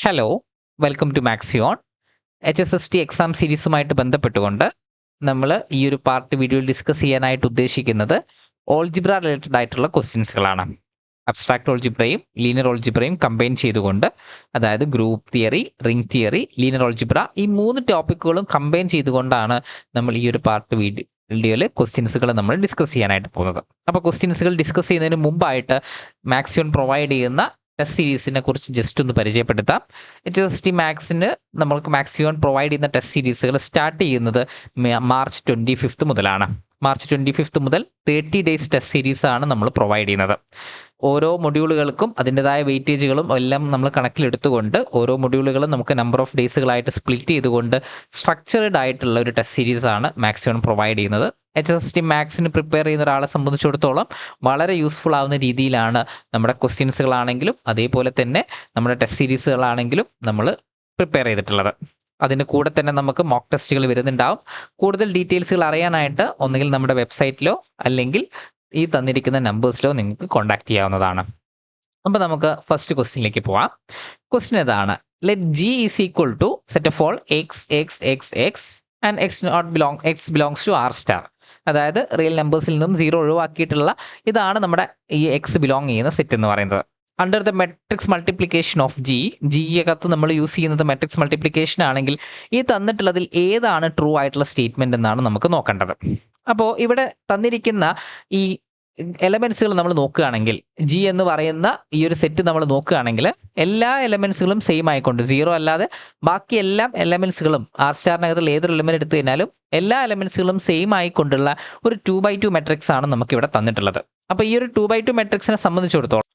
Hello, welcome to Maxion. HSST exam സീരീസുമായിട്ട് ബന്ധപ്പെട്ടുകൊണ്ട് നമ്മൾ ഈ ഒരു പാർട്ട് വീഡിയോയിൽ ഡിസ്കസ് ചെയ്യാനായിട്ട് ഉദ്ദേശിക്കുന്നത് ഓൾജിബ്ര റിലേറ്റഡ് ആയിട്ടുള്ള ക്വസ്റ്റ്യൻസുകളാണ്. അബ്സ്ട്രാക്ട് ഓൾജിബ്രയും ലീനിയർ ഓൾജിബ്രയും കമ്പൈൻ ചെയ്തുകൊണ്ട്, അതായത് group theory, ring theory, linear algebra, ഈ 3 ടോപ്പിക്കുകളും കമ്പൈൻ ചെയ്തുകൊണ്ടാണ് നമ്മൾ ഈ ഒരു പാർട്ട് വീഡിയോയിൽ ക്വസ്റ്റ്യൻസുകൾ നമ്മൾ ഡിസ്കസ് ചെയ്യാനായിട്ട് പോകുന്നത്. അപ്പോൾ ക്വസ്റ്റ്യൻസുകൾ ഡിസ്കസ് ചെയ്യുന്നതിന് മുമ്പായിട്ട് മാക്സിയോൺ പ്രൊവൈഡ് ചെയ്യുന്ന ടെസ്റ്റ് സീരീസിനെ കുറിച്ച് ജസ്റ്റ് ഒന്ന് പരിചയപ്പെടുത്താം. HSST മാത്സിന് നമ്മൾക്ക് മാക്സിയോൺ പ്രൊവൈഡ് ചെയ്യുന്ന ടെസ്റ്റ് സീരീസുകൾ സ്റ്റാർട്ട് ചെയ്യുന്നത് മാർച്ച് 25 മുതലാണ്. മാർച്ച് 25 മുതൽ 30 ഡേയ്സ് ടെസ്റ്റ് സീരീസ് ആണ് നമ്മൾ പ്രൊവൈഡ് ചെയ്യുന്നത്. ഓരോ മൊഡ്യൂളുകൾക്കും അതിൻ്റെതായ വെയിറ്റേജുകളും എല്ലാം നമ്മൾ കണക്കിലെടുത്തുകൊണ്ട് ഓരോ മൊഡ്യൂളുകളും നമുക്ക് നമ്പർ ഓഫ് ഡേയ്സുകളായിട്ട് സ്പ്ലിറ്റ് ചെയ്തുകൊണ്ട് സ്ട്രക്ചേർഡ് ആയിട്ടുള്ള ഒരു ടെസ്റ്റ് സീരീസാണ് മാക്സിയോൺ പ്രൊവൈഡ് ചെയ്യുന്നത്. HSST മാത്സിന് പ്രിപ്പയർ ചെയ്യുന്ന ഒരാളെ സംബന്ധിച്ചിടത്തോളം വളരെ യൂസ്ഫുൾ ആവുന്ന രീതിയിലാണ് നമ്മുടെ ക്വസ്റ്റ്യൻസുകളാണെങ്കിലും അതേപോലെ തന്നെ നമ്മുടെ ടെസ്റ്റ് സീരീസുകളാണെങ്കിലും നമ്മൾ പ്രിപ്പയർ ചെയ്തിട്ടുള്ളത്. അതിൻ്റെ കൂടെ തന്നെ നമുക്ക് മോക്ക് ടെസ്റ്റുകൾ വരുന്നുണ്ടാവും. കൂടുതൽ ഡീറ്റെയിൽസുകൾ അറിയാനായിട്ട് ഒന്നുകിൽ നമ്മുടെ വെബ്സൈറ്റിലോ അല്ലെങ്കിൽ ഈ തന്നിരിക്കുന്ന നമ്പേഴ്സിലോ നിങ്ങൾക്ക് കോൺടാക്ട് ചെയ്യാവുന്നതാണ്. അപ്പോൾ നമുക്ക് ഫസ്റ്റ് ക്വസ്റ്റ്യനിലേക്ക് പോവാം. ക്വസ്റ്റ്യൻ ഇതാണ്: let G is equal to set of all X X X X and X belongs to R star. അതായത് റിയൽ നമ്പേഴ്സിൽ നിന്നും 0 ഒഴിവാക്കിയിട്ടുള്ള ഇതാണ് നമ്മുടെ ഈ എക്സ് ബിലോങ് ചെയ്യുന്ന സെറ്റ് എന്ന് പറയുന്നത്. Under the matrix multiplication of ജിയകത്ത് നമ്മൾ യൂസ് ചെയ്യുന്നത് മെട്രിക്സ് മൾട്ടിപ്ലിക്കേഷൻ ആണെങ്കിൽ ഈ തന്നിട്ടുള്ളതിൽ ഏതാണ് ട്രൂ ആയിട്ടുള്ള സ്റ്റേറ്റ്മെന്റ് എന്നാണ് നമുക്ക് നോക്കേണ്ടത്. അപ്പോൾ ഇവിടെ തന്നിരിക്കുന്ന ഈ എലമെന്റ്സുകൾ നമ്മൾ നോക്കുകയാണെങ്കിൽ, ജി എന്ന് പറയുന്ന ഈ ഒരു സെറ്റ് നമ്മൾ നോക്കുകയാണെങ്കിൽ എല്ലാ എലമെന്റ്സുകളും സെയിം ആയിക്കൊണ്ട് 0 അല്ലാതെ ബാക്കി എല്ലാ എലമെന്റ്സുകളും ആർ സ്റ്റാറിനകത്തുള്ള ഏതൊരു എലമെന്റ് എടുത്തു കഴിഞ്ഞാലും എല്ലാ എലമെന്റ്സുകളും സെയിം ആയിക്കൊണ്ടുള്ള ഒരു 2x2 മെട്രിക്സ് ആണ് നമുക്ക് ഇവിടെ തന്നിട്ടുള്ളത്. അപ്പോൾ ഈ ഒരു 2x2 മെട്രിക്സിനെ സംബന്ധിച്ചിടത്തോളം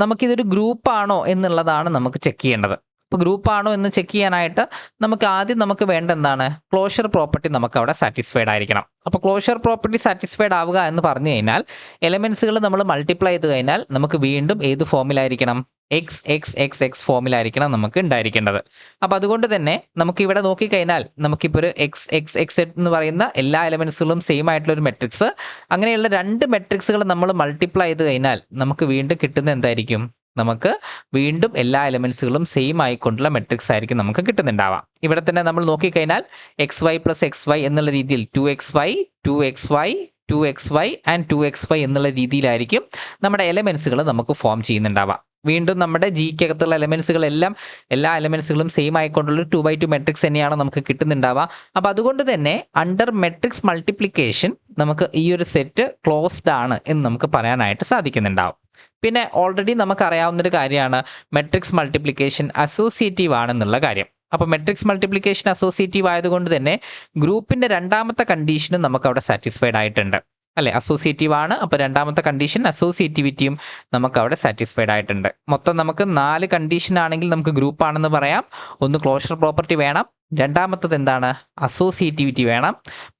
നമുക്കിതൊരു ഗ്രൂപ്പാണോ എന്നുള്ളതാണ് നമുക്ക് ചെക്ക് ചെയ്യേണ്ടത്. അപ്പോൾ ഗ്രൂപ്പാണോ എന്ന് ചെക്ക് ചെയ്യാനായിട്ട് നമുക്ക് ആദ്യം വേണ്ട എന്താണ്? ക്ലോഷർ പ്രോപ്പർട്ടി നമുക്ക് അവിടെ സാറ്റിസ്ഫൈഡ് ആയിരിക്കണം. അപ്പോൾ ക്ലോഷർ പ്രോപ്പർട്ടി സാറ്റിസ്ഫൈഡ് ആവുക എന്ന് പറഞ്ഞു കഴിഞ്ഞാൽ എലമെന്റ്സുകൾ നമ്മൾ മൾട്ടിപ്ലൈ ചെയ്ത് കഴിഞ്ഞാൽ നമുക്ക് വീണ്ടും ഏത് ഫോമിലായിരിക്കണം? എക്സ് എക്സ് എക്സ് എക്സ് ഫോമിലായിരിക്കണം നമുക്ക് ഉണ്ടായിരിക്കേണ്ടത്. അപ്പോൾ അതുകൊണ്ട് തന്നെ നമുക്ക് ഇവിടെ നോക്കിക്കഴിഞ്ഞാൽ നമുക്കിപ്പോൾ ഒരു എക്സ് എക്സ് എക്സ് എന്ന് പറയുന്ന എല്ലാ എലമെന്റ്സുകളും സെയിം ആയിട്ടുള്ള ഒരു മെട്രിക്സ്, അങ്ങനെയുള്ള 2 മെട്രിക്സുകൾ നമ്മൾ മൾട്ടിപ്ലൈ ചെയ്ത് കഴിഞ്ഞാൽ നമുക്ക് വീണ്ടും കിട്ടുന്ന എന്തായിരിക്കും? നമുക്ക് വീണ്ടും എല്ലാ എലമെന്റ്സുകളും സെയിം ആയിക്കൊണ്ടുള്ള മെട്രിക്സ് ആയിരിക്കും നമുക്ക് കിട്ടുന്നുണ്ടാവാം. ഇവിടെ തന്നെ നമ്മൾ നോക്കിക്കഴിഞ്ഞാൽ XY പ്ലസ് XY എന്നുള്ള രീതിയിൽ 2XY 2XY 2XY and 2XY എന്നുള്ള രീതിയിലായിരിക്കും നമ്മുടെ എലമെന്റ്സുകൾ നമുക്ക് ഫോം ചെയ്യുന്നുണ്ടാവാം. വീണ്ടും നമ്മുടെ ജിക്കകത്തുള്ള എലമെന്റ്സുകളെല്ലാം എല്ലാ എലമെന്റ്സുകളും സെയിം ആയിക്കൊണ്ടുള്ള 2x2 മെട്രിക്സ് തന്നെയാണ് നമുക്ക് കിട്ടുന്നുണ്ടാവുക. അപ്പോൾ അതുകൊണ്ട് തന്നെ അണ്ടർ മെട്രിക്സ് മൾട്ടിപ്ലിക്കേഷൻ നമുക്ക് ഈ ഒരു സെറ്റ് ക്ലോസ്ഡ് ആണ് എന്ന് നമുക്ക് പറയാനായിട്ട് സാധിക്കുന്നുണ്ടാവും. പിന്നെ ഓൾറെഡി നമുക്കറിയാവുന്നൊരു കാര്യമാണ് മെട്രിക്സ് മൾട്ടിപ്ലിക്കേഷൻ അസോസിയേറ്റീവ് ആണെന്നുള്ള കാര്യം. അപ്പോൾ മെട്രിക്സ് മൾട്ടിപ്ലിക്കേഷൻ അസോസിയേറ്റീവ് ആയതുകൊണ്ട് തന്നെ ഗ്രൂപ്പിൻ്റെ രണ്ടാമത്തെ കണ്ടീഷനും നമുക്ക് അവിടെ സാറ്റിസ്ഫൈഡ് ആയിട്ടുണ്ട്, അല്ലേ? അസോസിയേറ്റീവ് ആണ്. അപ്പോൾ രണ്ടാമത്തെ കണ്ടീഷൻ അസോസിയേറ്റിവിറ്റിയും നമുക്ക് അവിടെ സാറ്റിസ്ഫൈഡ് ആയിട്ടുണ്ട്. മൊത്തം നമുക്ക് 4 കണ്ടീഷൻ ആണെങ്കിൽ നമുക്ക് ഗ്രൂപ്പ് ആണെന്ന് പറയാം. ഒന്ന് ക്ലോഷർ പ്രോപ്പർട്ടി വേണം, രണ്ടാമത്തത് എന്താണ്? അസോസിയേറ്റിവിറ്റി വേണം,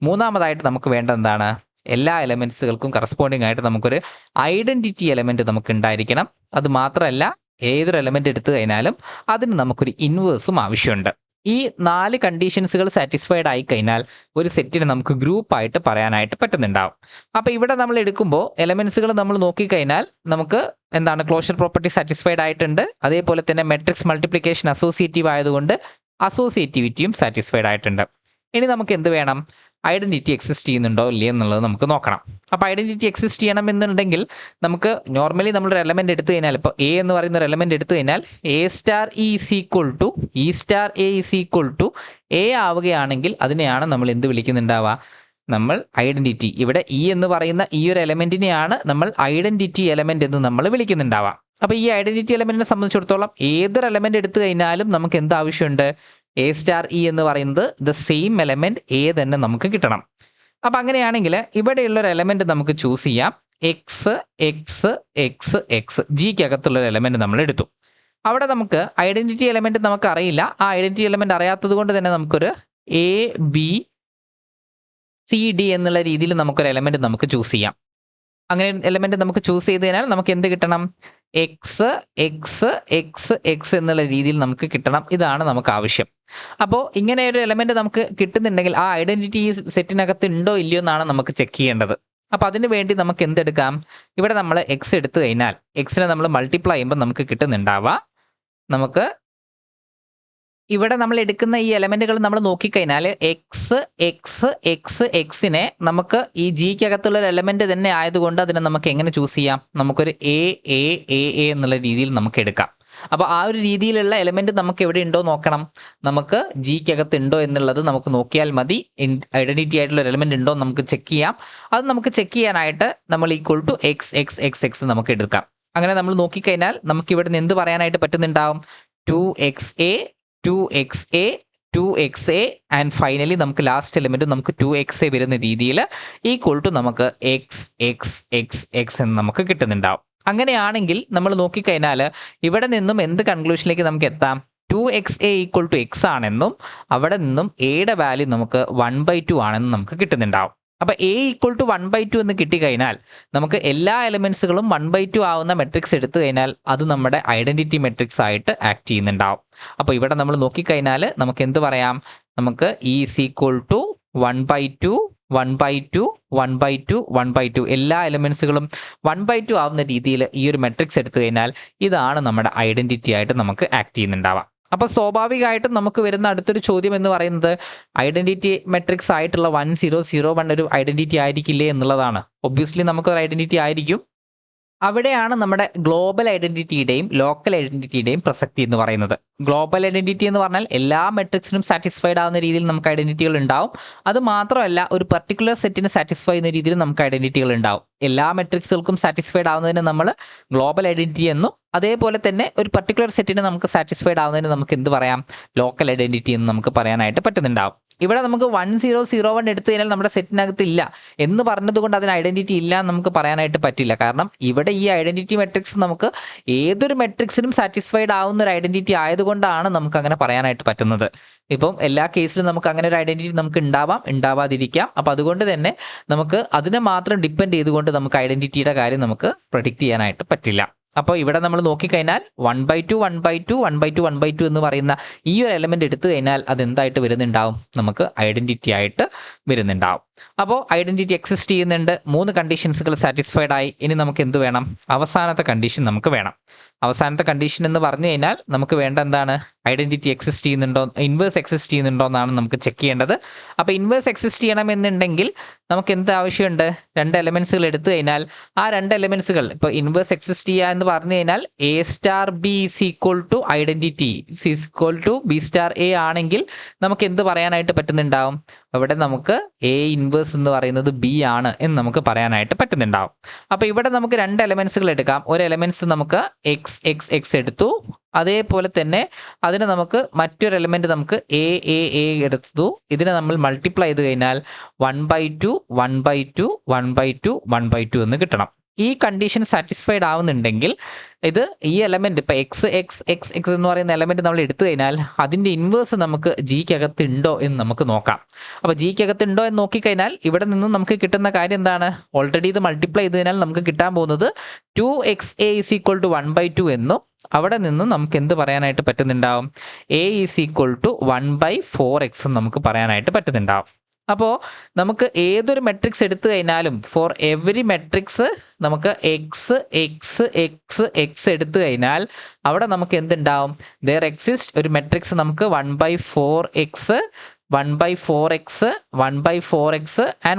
മൂന്നാമതായിട്ട് നമുക്ക് വേണ്ടത് എന്താണ്? എല്ലാ എലമെന്റ്സുകൾക്കും കറസ്പോണ്ടിങ് ആയിട്ട് നമുക്കൊരു ഐഡന്റിറ്റി എലമെന്റ് നമുക്ക് ഉണ്ടായിരിക്കണം. അത് മാത്രമല്ല, ഏതൊരു എലമെന്റ് എടുത്തു കഴിഞ്ഞാലും അതിന് നമുക്കൊരു ഇൻവേഴ്സും ആവശ്യമുണ്ട്. ഈ 4 കണ്ടീഷൻസുകൾ സാറ്റിസ്ഫൈഡ് ആയി കഴിഞ്ഞാൽ ഒരു സെറ്റിനെ നമുക്ക് ഗ്രൂപ്പായിട്ട് പറയാനായിട്ട് പറ്റുന്നുണ്ടാവും. അപ്പോൾ ഇവിടെ നമ്മൾ എടുക്കുമ്പോൾ എലമെന്റ്സുകൾ നമ്മൾ നോക്കിക്കഴിഞ്ഞാൽ നമുക്ക് എന്താണ്? ക്ലോഷർ പ്രോപ്പർട്ടി സാറ്റിസ്ഫൈഡ് ആയിട്ടുണ്ട്. അതേപോലെ തന്നെ മെട്രിക്സ് മൾട്ടിപ്ലിക്കേഷൻ അസോസിയേറ്റീവ് ആയതുകൊണ്ട് അസോസിയേറ്റിവിറ്റിയും സാറ്റിസ്ഫൈഡ് ആയിട്ടുണ്ട്. ഇനി നമുക്ക് എന്ത് വേണം? ഐഡന്റിറ്റി എക്സിസ്റ്റ് ചെയ്യുന്നുണ്ടോ ഇല്ലയോ എന്നുള്ളത് നമുക്ക് നോക്കണം. അപ്പോൾ ഐഡന്റിറ്റി എക്സിസ്റ്റ് ചെയ്യണം എന്നുണ്ടെങ്കിൽ നമുക്ക് നോർമലി നമ്മളൊരു എലമെന്റ് എടുത്തു കഴിഞ്ഞാൽ, ഇപ്പോൾ എ എന്ന് പറയുന്ന ഒരു എലമെന്റ് എടുത്തു കഴിഞ്ഞാൽ A star is equal to E star A is equal to A ആവുകയാണെങ്കിൽ അതിനെയാണ് നമ്മൾ എന്ത് വിളിക്കുന്നുണ്ടാവുക? നമ്മൾ ഐഡന്റിറ്റി. ഇവിടെ ഇ എന്ന് പറയുന്ന ഈ ഒരു എലമെന്റിനെയാണ് നമ്മൾ ഐഡന്റിറ്റി എലമെന്റ് എന്ന് നമ്മൾ വിളിക്കുന്നുണ്ടാവാം. അപ്പോൾ ഈ ഐഡന്റിറ്റി എലമെന്റിനെ സംബന്ധിച്ചിടത്തോളം ഏതൊരു എലമെന്റ് എടുത്തു കഴിഞ്ഞാലും നമുക്ക് എന്ത് ആവശ്യമുണ്ട്? എ സ്റ്റാർ ഇ എന്ന് പറയുന്നത് ദ സെയിം എലമെന്റ് എ തന്നെ നമുക്ക് കിട്ടണം. അപ്പം അങ്ങനെയാണെങ്കിൽ ഇവിടെയുള്ളൊരു എലമെന്റ് നമുക്ക് ചൂസ് ചെയ്യാം. എക്സ് എക്സ് എക്സ് എക്സ് ജിക്കകത്തുള്ളൊരു എലമെന്റ് നമ്മൾ എടുത്തു. അവിടെ നമുക്ക് ഐഡന്റിറ്റി എലമെന്റ് നമുക്ക് അറിയില്ല. ആ ഐഡന്റിറ്റി എലമെന്റ് അറിയാത്തത് കൊണ്ട് തന്നെ നമുക്കൊരു ABCD എന്നുള്ള രീതിയിൽ നമുക്കൊരു എലമെന്റ് നമുക്ക് ചൂസ് ചെയ്യാം. അങ്ങനെ എലമെന്റ് നമുക്ക് ചൂസ് ചെയ്ത് കഴിഞ്ഞാൽ നമുക്ക് എന്ത് കിട്ടണം? എക്സ് എക്സ് എക്സ് എക്സ് എന്നുള്ള രീതിയിൽ നമുക്ക് കിട്ടണം. ഇതാണ് നമുക്ക് ആവശ്യം. അപ്പോൾ ഇങ്ങനെ ഒരു എലമെന്റ് നമുക്ക് കിട്ടുന്നുണ്ടെങ്കിൽ ആ ഐഡന്റിറ്റി സെറ്റിനകത്ത് ഉണ്ടോ ഇല്ലയോ എന്നാണ് നമുക്ക് ചെക്ക് ചെയ്യേണ്ടത്. അപ്പോൾ അതിന് വേണ്ടി നമുക്ക് എന്തെടുക്കാം? ഇവിടെ നമ്മൾ എക്സ് എടുത്തു കഴിഞ്ഞാൽ എക്സിനെ നമ്മൾ മൾട്ടിപ്ലൈ ചെയ്യുമ്പോൾ നമുക്ക് കിട്ടുന്നുണ്ടാവുക നമുക്ക് ഇവിടെ നമ്മൾ എടുക്കുന്ന ഈ എലമെന്റുകൾ നമ്മൾ നോക്കിക്കഴിഞ്ഞാൽ എക്സിനെ നമുക്ക് ഈ ജിക്കകത്തുള്ള ഒരു എലമെന്റ് തന്നെ ആയതുകൊണ്ട് അതിനെ നമുക്ക് എങ്ങനെ ചൂസ് ചെയ്യാം? നമുക്കൊരു എ എന്നുള്ള രീതിയിൽ നമുക്ക് എടുക്കാം. അപ്പോൾ ആ ഒരു രീതിയിലുള്ള എലമെന്റ് നമുക്ക് എവിടെ ഉണ്ടോ നോക്കണം. നമുക്ക് ജിക്കകത്ത് ഉണ്ടോ എന്നുള്ളത് നമുക്ക് നോക്കിയാൽ മതി. ഐഡന്റിറ്റി ആയിട്ടുള്ള ഒരു എലമെന്റ് ഉണ്ടോ നമുക്ക് ചെക്ക് ചെയ്യാം. അത് നമുക്ക് ചെക്ക് ചെയ്യാനായിട്ട് നമ്മൾ ഈക്വൽ ടു എക്സ് നമുക്ക് എടുക്കാം. അങ്ങനെ നമ്മൾ നോക്കിക്കഴിഞ്ഞാൽ നമുക്ക് ഇവിടെ നിന്ന് എന്ത് പറയാനായിട്ട് പറ്റുന്നുണ്ടാവും? 2xa ആൻഡ് ഫൈനലി നമുക്ക് ലാസ്റ്റ് എലിമെന്റ് നമുക്ക് 2xa വരുന്ന രീതിയിൽ ഈക്വൽ ടു നമുക്ക് എക്സ് എന്ന് നമുക്ക് കിട്ടുന്നുണ്ടാവും. അങ്ങനെയാണെങ്കിൽ നമ്മൾ നോക്കിക്കഴിഞ്ഞാൽ ഇവിടെ നിന്നും എന്ത് കൺക്ലൂഷനിലേക്ക് നമുക്ക് എത്താം? 2xa ഈക്വൽ ടു എക്സ് ആണെന്നും അവിടെ നിന്നും എയുടെ വാല്യൂ നമുക്ക് 1/2 ആണെന്നും നമുക്ക് കിട്ടുന്നുണ്ടാവും. അപ്പോൾ എ ഈക്വൽ ടു 1/2 എന്ന് കിട്ടിക്കഴിഞ്ഞാൽ നമുക്ക് എല്ലാ എലിമെന്റ്സുകളും 1/2 ആവുന്ന മെട്രിക്സ് എടുത്തു കഴിഞ്ഞാൽ അത് നമ്മുടെ ഐഡന്റിറ്റി മെട്രിക്സ് ആയിട്ട് ആക്ട് ചെയ്യുന്നുണ്ടാവും. അപ്പോൾ ഇവിടെ നമ്മൾ നോക്കിക്കഴിഞ്ഞാൽ നമുക്ക് എന്ത് പറയാം? നമുക്ക് ഇ ഈസ് ഈക്വൽ ടു 1/2 എല്ലാ എലിമെന്റ്സുകളും 1/2 ആവുന്ന രീതിയിൽ ഈ ഒരു മെട്രിക്സ് എടുത്തു കഴിഞ്ഞാൽ ഇതാണ് നമ്മുടെ ഐഡന്റിറ്റി ആയിട്ട് നമുക്ക് ആക്ട് ചെയ്യുന്നുണ്ടാവാം. അപ്പോൾ സ്വാഭാവികമായിട്ടും നമുക്ക് വരുന്ന അടുത്തൊരു ചോദ്യം എന്ന് പറയുന്നത് ഐഡന്റിറ്റി മെട്രിക്സ് ആയിട്ടുള്ള 1001 ഒരു ഐഡന്റിറ്റി ആയിരിക്കില്ലേ എന്നുള്ളതാണ്. ഒബ്വിയസ്ലി നമുക്കൊരു ഐഡന്റിറ്റി ആയിരിക്കും. അവിടെയാണ് നമ്മുടെ ഗ്ലോബൽ ഐഡന്റിറ്റിയുടെയും ലോക്കൽ ഐഡന്റിറ്റിയുടെയും പ്രസക്തി എന്ന് പറയുന്നത്. ഗ്ലോബൽ ഐഡന്റിറ്റി എന്ന് പറഞ്ഞാൽ എല്ലാ മെട്രിക്സിനും സാറ്റിസ്ഫൈഡ് ആവുന്ന രീതിയിൽ നമുക്ക് ഐഡന്റിറ്റികൾ ഉണ്ടാവും. അത് മാത്രമല്ല ഒരു പർട്ടിക്കുലർ സെറ്റിന് സാറ്റിസ്ഫൈ ചെയ്യുന്ന രീതിയിൽ നമുക്ക് ഐഡന്റിറ്റികൾ ഉണ്ടാവും. എല്ലാ മെട്രിക്സുകൾക്കും സാറ്റിസ്ഫൈഡ് ആവുന്നതിന് നമ്മൾ ഗ്ലോബൽ ഐഡന്റിറ്റി എന്നും അതേപോലെ തന്നെ ഒരു പർട്ടിക്കുലർ സെറ്റിന് നമുക്ക് സാറ്റിസ്ഫൈഡ് ആവുന്നതിന് നമുക്ക് എന്ത് പറയാം? ലോക്കൽ ഐഡന്റിറ്റി എന്ന് നമുക്ക് പറയാനായിട്ട് പറ്റുന്നുണ്ടാവും. ഇവിടെ നമുക്ക് 1001 എടുത്തു കഴിഞ്ഞാൽ നമ്മുടെ സെറ്റിനകത്ത് ഇല്ല എന്ന് പറഞ്ഞതുകൊണ്ട് അതിന് ഐഡന്റിറ്റി ഇല്ല എന്ന് നമുക്ക് പറയാനായിട്ട് പറ്റില്ല. കാരണം ഇവിടെ ഈ ഐഡന്റിറ്റി മെട്രിക്സ് നമുക്ക് ഏതൊരു മെട്രിക്സിനും സാറ്റിസ്ഫൈഡ് ആവുന്ന ഒരു ഐഡന്റിറ്റി ആയതുകൊണ്ടാണ് നമുക്ക് അങ്ങനെ പറയാനായിട്ട് പറ്റുന്നത്. ഇപ്പം എല്ലാ കേസിലും നമുക്ക് അങ്ങനെ ഒരു ഐഡന്റിറ്റി നമുക്ക് ഉണ്ടാവാം, ഉണ്ടാവാതിരിക്കാം. അപ്പം അതുകൊണ്ട് തന്നെ നമുക്ക് അതിനെ മാത്രം ഡിപ്പെൻഡ് ചെയ്തുകൊണ്ട് നമുക്ക് ഐഡന്റിറ്റിയുടെ കാര്യം നമുക്ക് പ്രഡിക്റ്റ് ചെയ്യാനായിട്ട് പറ്റില്ല. അപ്പോൾ ഇവിടെ നമ്മൾ നോക്കിക്കഴിഞ്ഞാൽ 1/2 എന്ന് പറയുന്ന ഈ ഒരു എലമെന്റ് എടുത്തു കഴിഞ്ഞാൽ അതെന്തായിട്ട് വരുന്നുണ്ടാവും? നമുക്ക് ഐഡന്റിറ്റി ആയിട്ട് വരുന്നുണ്ടാവും. അപ്പോൾ ഐഡന്റിറ്റി എക്സിസ്റ്റ് ചെയ്യുന്നുണ്ട്. 3 കണ്ടീഷൻസുകൾ സാറ്റിസ്ഫൈഡ് ആയി. ഇനി നമുക്ക് എന്ത് വേണം? അവസാനത്തെ കണ്ടീഷൻ നമുക്ക് വേണം. അവസാനത്തെ കണ്ടീഷൻ എന്ന് പറഞ്ഞു കഴിഞ്ഞാൽ നമുക്ക് വേണ്ട എന്താണ്? ഐഡന്റിറ്റി എക്സിസ്റ്റ് ചെയ്യുന്നുണ്ടോ, ഇൻവേഴ്സ് എക്സിസ്റ്റ് ചെയ്യുന്നുണ്ടോ എന്നാണ് നമുക്ക് ചെക്ക് ചെയ്യേണ്ടത്. അപ്പോൾ ഇൻവേഴ്സ് എക്സിസ്റ്റ് ചെയ്യണമെന്നുണ്ടെങ്കിൽ നമുക്ക് എന്ത് ആവശ്യമുണ്ട്? 2 എലമെന്റ്സുകൾ എടുത്തു കഴിഞ്ഞാൽ ആ 2 എലമെന്റ്സുകൾ ഇപ്പോൾ ഇൻവേഴ്സ് എക്സിസ്റ്റ് ചെയ്യുക എന്ന് പറഞ്ഞു കഴിഞ്ഞാൽ A*B is equal to identity is equal to B*A ആണെങ്കിൽ നമുക്ക് എന്ത് പറയാനായിട്ട് പറ്റുന്നുണ്ടാവും? അവിടെ നമുക്ക് A ഇൻവേഴ്സ് എന്ന് പറയുന്നത് B ആണ് എന്ന് നമുക്ക് പറയാനായിട്ട് പറ്റുന്നുണ്ടാവും. അപ്പോൾ ഇവിടെ നമുക്ക് 2 എലമെന്റ്സുകൾ എടുക്കാം. ഒരു എലമെന്റ്സ് നമുക്ക് എക്സ് എടുത്തു. അതേപോലെ തന്നെ അതിന് നമുക്ക് മറ്റൊരു എലമെന്റ് നമുക്ക് എ എടുത്തു. ഇതിനെ നമ്മൾ മൾട്ടിപ്ലൈ ചെയ്ത് കഴിഞ്ഞാൽ 1/2 എന്ന് കിട്ടണം. ഈ കണ്ടീഷൻ സാറ്റിസ്ഫൈഡ് ആവുന്നുണ്ടെങ്കിൽ ഇത് ഈ എലമെന്റ് ഇപ്പൊ എക്സ് എന്ന് പറയുന്ന എലമെന്റ് നമ്മൾ എടുത്തു കഴിഞ്ഞാൽ അതിന്റെ ഇൻവേഴ്സ് നമുക്ക് ജിക്കകത്ത് ഉണ്ടോ എന്ന് നമുക്ക് നോക്കാം. അപ്പൊ ജിക്കകത്ത് ഉണ്ടോ എന്ന് നോക്കിക്കഴിഞ്ഞാൽ ഇവിടെ നിന്നും നമുക്ക് കിട്ടുന്ന കാര്യം എന്താണ്? ഓൾറെഡി ഇത് മൾട്ടിപ്ലൈ ചെയ്ത് കഴിഞ്ഞാൽ നമുക്ക് കിട്ടാൻ പോകുന്നത് 2xa ഈസ് ഈക്വൽ ടു 1/2 എന്നും അവിടെ നിന്നും നമുക്ക് എന്ത് പറയാനായിട്ട് പറ്റുന്നുണ്ടാവും? a is equal to 1/4x നമുക്ക് പറയാനായിട്ട് പറ്റുന്നുണ്ടാവും. അപ്പോൾ നമുക്ക് ഏതൊരു മെട്രിക്സ് എടുത്തു കഴിഞ്ഞാലും ഫോർ എവറി മെട്രിക്സ് നമുക്ക് എക്സ് എടുത്തു കഴിഞ്ഞാൽ അവിടെ നമുക്ക് എന്തുണ്ടാവും? ദർ എക്സിസ്റ്റ് ഒരു മെട്രിക്സ് നമുക്ക് 1/4x ആൻഡ്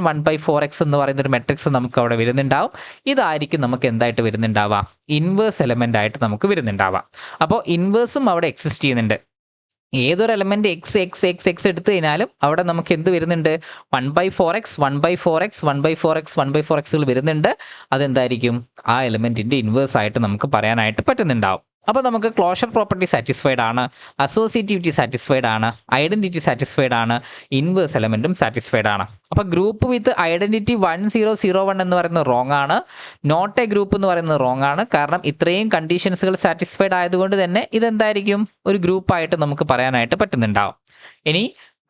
1/4x എന്ന് പറയുന്ന ഒരു മെട്രിക്സ് നമുക്ക് അവിടെ വരുന്നുണ്ടാവും. ഇതായിരിക്കും നമുക്ക് എന്തായിട്ട് വരുന്നുണ്ടാവുക? ഇൻവേഴ്സ് എലമെന്റ് ആയിട്ട് നമുക്ക് വരുന്നുണ്ടാവുക. അപ്പോൾ ഇൻവേഴ്സും അവിടെ എക്സിസ്റ്റ് ചെയ്യുന്നുണ്ട്. ഏതൊരു എലമെന്റ് എക്സ് എടുത്തു കഴിഞ്ഞാലും അവിടെ നമുക്ക് എന്ത് വരുന്നുണ്ട്? 1/4x വരുന്നുണ്ട്. അതെന്തായിരിക്കും? ആ എലമെന്റിന്റെ ഇൻവേഴ്സ് ആയിട്ട് നമുക്ക് പറയാനായിട്ട് പറ്റുന്നുണ്ടാവും. അപ്പോൾ നമുക്ക് ക്ലോഷർ പ്രോപ്പർട്ടി സാറ്റിസ്ഫൈഡ് ആണ്, അസോസിയേറ്റിവിറ്റി സാറ്റിസ്ഫൈഡ് ആണ്, ഐഡന്റിറ്റി സാറ്റിസ്ഫൈഡ് ആണ്, ഇൻവേഴ്സ് എലമെന്റും സാറ്റിസ്ഫൈഡ് ആണ്. അപ്പോൾ ഗ്രൂപ്പ് വിത്ത് ഐഡന്റിറ്റി 1001 എന്ന് പറയുന്നത് റോങ് ആണ്. നോട്ട് എ ഗ്രൂപ്പ് എന്ന് പറയുന്നത് റോങ് ആണ്. കാരണം ഇത്രയും കണ്ടീഷൻസുകൾ സാറ്റിസ്ഫൈഡ് ആയതുകൊണ്ട് തന്നെ ഇതെന്തായിരിക്കും? ഒരു ഗ്രൂപ്പായിട്ട് നമുക്ക് പറയാനായിട്ട് പറ്റുന്നുണ്ടാവും. ഇനി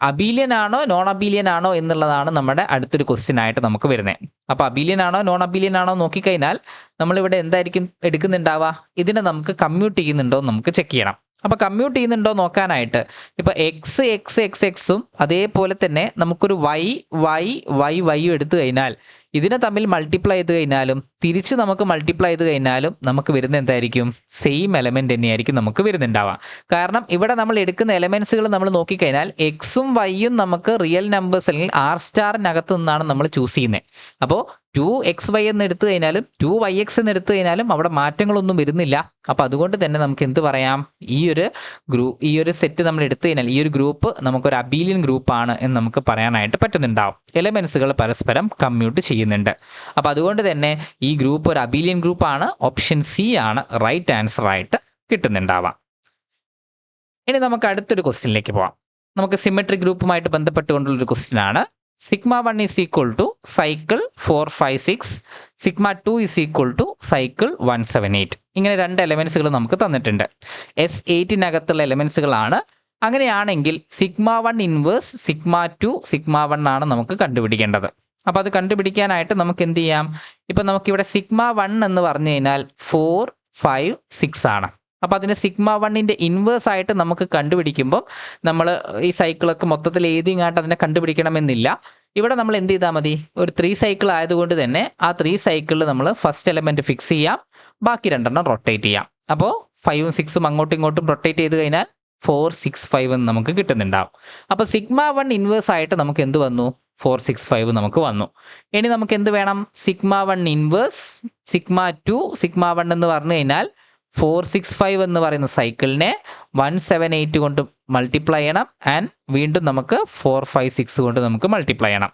അബീലിയൻ ആണോ നോൺ അബീലിയൻ ആണോ എന്നുള്ളതാണ് നമ്മുടെ അടുത്തൊരു ക്വസ്റ്റ്യൻ ആയിട്ട് നമുക്ക് വരുന്നത്. അപ്പോൾ അബീലിയൻ ആണോ നോൺ അബീലിയൻ ആണോ നോക്കിക്കഴിഞ്ഞാൽ നമ്മളിവിടെ എന്തായിരിക്കും എടുക്കുന്നുണ്ടാവുക? ഇതിനെ നമുക്ക് കമ്മ്യൂട്ട് ചെയ്യുന്നുണ്ടോ നമുക്ക് ചെക്ക് ചെയ്യണം. അപ്പോൾ കമ്മ്യൂട്ട് ചെയ്യുന്നുണ്ടോ നോക്കാനായിട്ട് ഇപ്പോൾ എക്സും അതേപോലെ തന്നെ നമുക്കൊരു വൈ എടുത്തു കഴിഞ്ഞാൽ ഇതിനെ തമ്മിൽ മൾട്ടിപ്ലൈ ചെയ്ത് കഴിഞ്ഞാലും തിരിച്ച് നമുക്ക് മൾട്ടിപ്ലൈ ചെയ്ത് കഴിഞ്ഞാലും നമുക്ക് വരുന്ന എന്തായിരിക്കും? സെയിം എലമെന്റ് തന്നെയായിരിക്കും നമുക്ക് വരുന്നുണ്ടാവുക. കാരണം ഇവിടെ നമ്മൾ എടുക്കുന്ന എലമെന്റ്സുകൾ നമ്മൾ നോക്കിക്കഴിഞ്ഞാൽ എക്സും വൈയും നമുക്ക് റിയൽ നമ്പേഴ്സ് അല്ലെങ്കിൽ ആർ സ്റ്റാറിനകത്ത് നിന്നാണ് നമ്മൾ ചൂസ് ചെയ്യുന്നത്. അപ്പോൾ 2xy എന്ന് എടുത്തു കഴിഞ്ഞാലും 2yx എന്ന് എടുത്തു കഴിഞ്ഞാലും അവിടെ മാറ്റങ്ങളൊന്നും വരുന്നില്ല. അപ്പോൾ അതുകൊണ്ട് തന്നെ നമുക്ക് എന്ത് പറയാം? ഈ ഒരു സെറ്റ് നമ്മൾ എടുത്തു കഴിഞ്ഞാൽ ഈ ഒരു ഗ്രൂപ്പ് നമുക്കൊരു അബീലിയൻ ഗ്രൂപ്പാണ് എന്ന് നമുക്ക് പറയാനായിട്ട് പറ്റുന്നുണ്ടാവും. എലമെന്റ്സുകൾ പരസ്പരം കമ്മ്യൂട്ട് ചെയ്യുന്നുണ്ട്. അപ്പോൾ അതുകൊണ്ട് തന്നെ ഈ ഗ്രൂപ്പ് ഒരു അബീലിയൻ ഗ്രൂപ്പാണ്. ഓപ്ഷൻ സി ആണ് റൈറ്റ് ആൻസർ ആയിട്ട് കിട്ടുന്നുണ്ടാവാം. ഇനി നമുക്ക് അടുത്തൊരു ക്വസ്റ്റ്യനിലേക്ക് പോവാം. നമുക്ക് സിമെട്രിക് ഗ്രൂപ്പുമായിട്ട് ബന്ധപ്പെട്ടുകൊണ്ടുള്ളൊരു ക്വസ്റ്റ്യൻ ആണ്. Sigma 1 is equal to cycle 456, sigma 2 is equal to cycle 178. ഇങ്ങനെ രണ്ട് എലമെന്റ്സുകൾ നമുക്ക് തന്നിട്ടുണ്ട്. S8നകത്തുള്ള എലമെന്റ്സുകളാണ്. അങ്ങനെയാണെങ്കിൽ സിഗ്മ 1 ഇൻവേഴ്സ് സിഗ്മ 2 സിഗ്മ 1 ആണ് നമുക്ക് കണ്ടുപിടിക്കേണ്ടത്. അപ്പോൾ അത് കണ്ടുപിടിക്കാനായിട്ട് നമുക്ക് എന്ത് ചെയ്യാം? ഇപ്പം നമുക്കിവിടെ സിഗ്മ 1 എന്ന് പറഞ്ഞു കഴിഞ്ഞാൽ 4, 5, 6 ആണ്. അപ്പോൾ അതിന് സിഗ്മ 1ൻ്റെ ഇൻവേഴ്സ് ആയിട്ട് നമുക്ക് കണ്ടുപിടിക്കുമ്പോൾ നമ്മൾ ഈ സൈക്കിളൊക്കെ മൊത്തത്തിൽ എഴുതിങ്ങാട്ട് അതിനെ കണ്ടുപിടിക്കണമെന്നില്ല. ഇവിടെ നമ്മൾ എന്ത് ചെയ്താൽ മതി? ഒരു 3 സൈക്കിൾ ആയതുകൊണ്ട് തന്നെ ആ 3 സൈക്കിളിൽ നമ്മൾ ഫസ്റ്റ് എലമെൻറ്റ് ഫിക്സ് ചെയ്യാം, ബാക്കി രണ്ടെണ്ണം റൊട്ടേറ്റ് ചെയ്യാം. അപ്പോൾ 5ഉം 6ഉം അങ്ങോട്ടും ഇങ്ങോട്ടും റൊട്ടേറ്റ് ചെയ്ത് കഴിഞ്ഞാൽ 4, 6, 5 എന്ന് നമുക്ക് കിട്ടുന്നുണ്ടാവും. അപ്പോൾ സിഗ്മ 1 ഇൻവേഴ്സ് ആയിട്ട് നമുക്ക് എന്ത് വന്നു? 4, 6, 5 നമുക്ക് വന്നു. ഇനി നമുക്ക് എന്ത് വേണം? സിഗ്മ 1 ഇൻവേഴ്സ് സിഗ്മ 2 സിഗ്മ 1 എന്ന് പറഞ്ഞു കഴിഞ്ഞാൽ 4, 6, 5 എന്ന് പറയുന്ന സൈക്കിളിനെ 178 കൊണ്ട് മൾട്ടിപ്ലൈ ചെയ്യണം. ആൻഡ് വീണ്ടും നമുക്ക് 4, 5, 6 കൊണ്ട് നമുക്ക് മൾട്ടിപ്ലൈ ചെയ്യണം.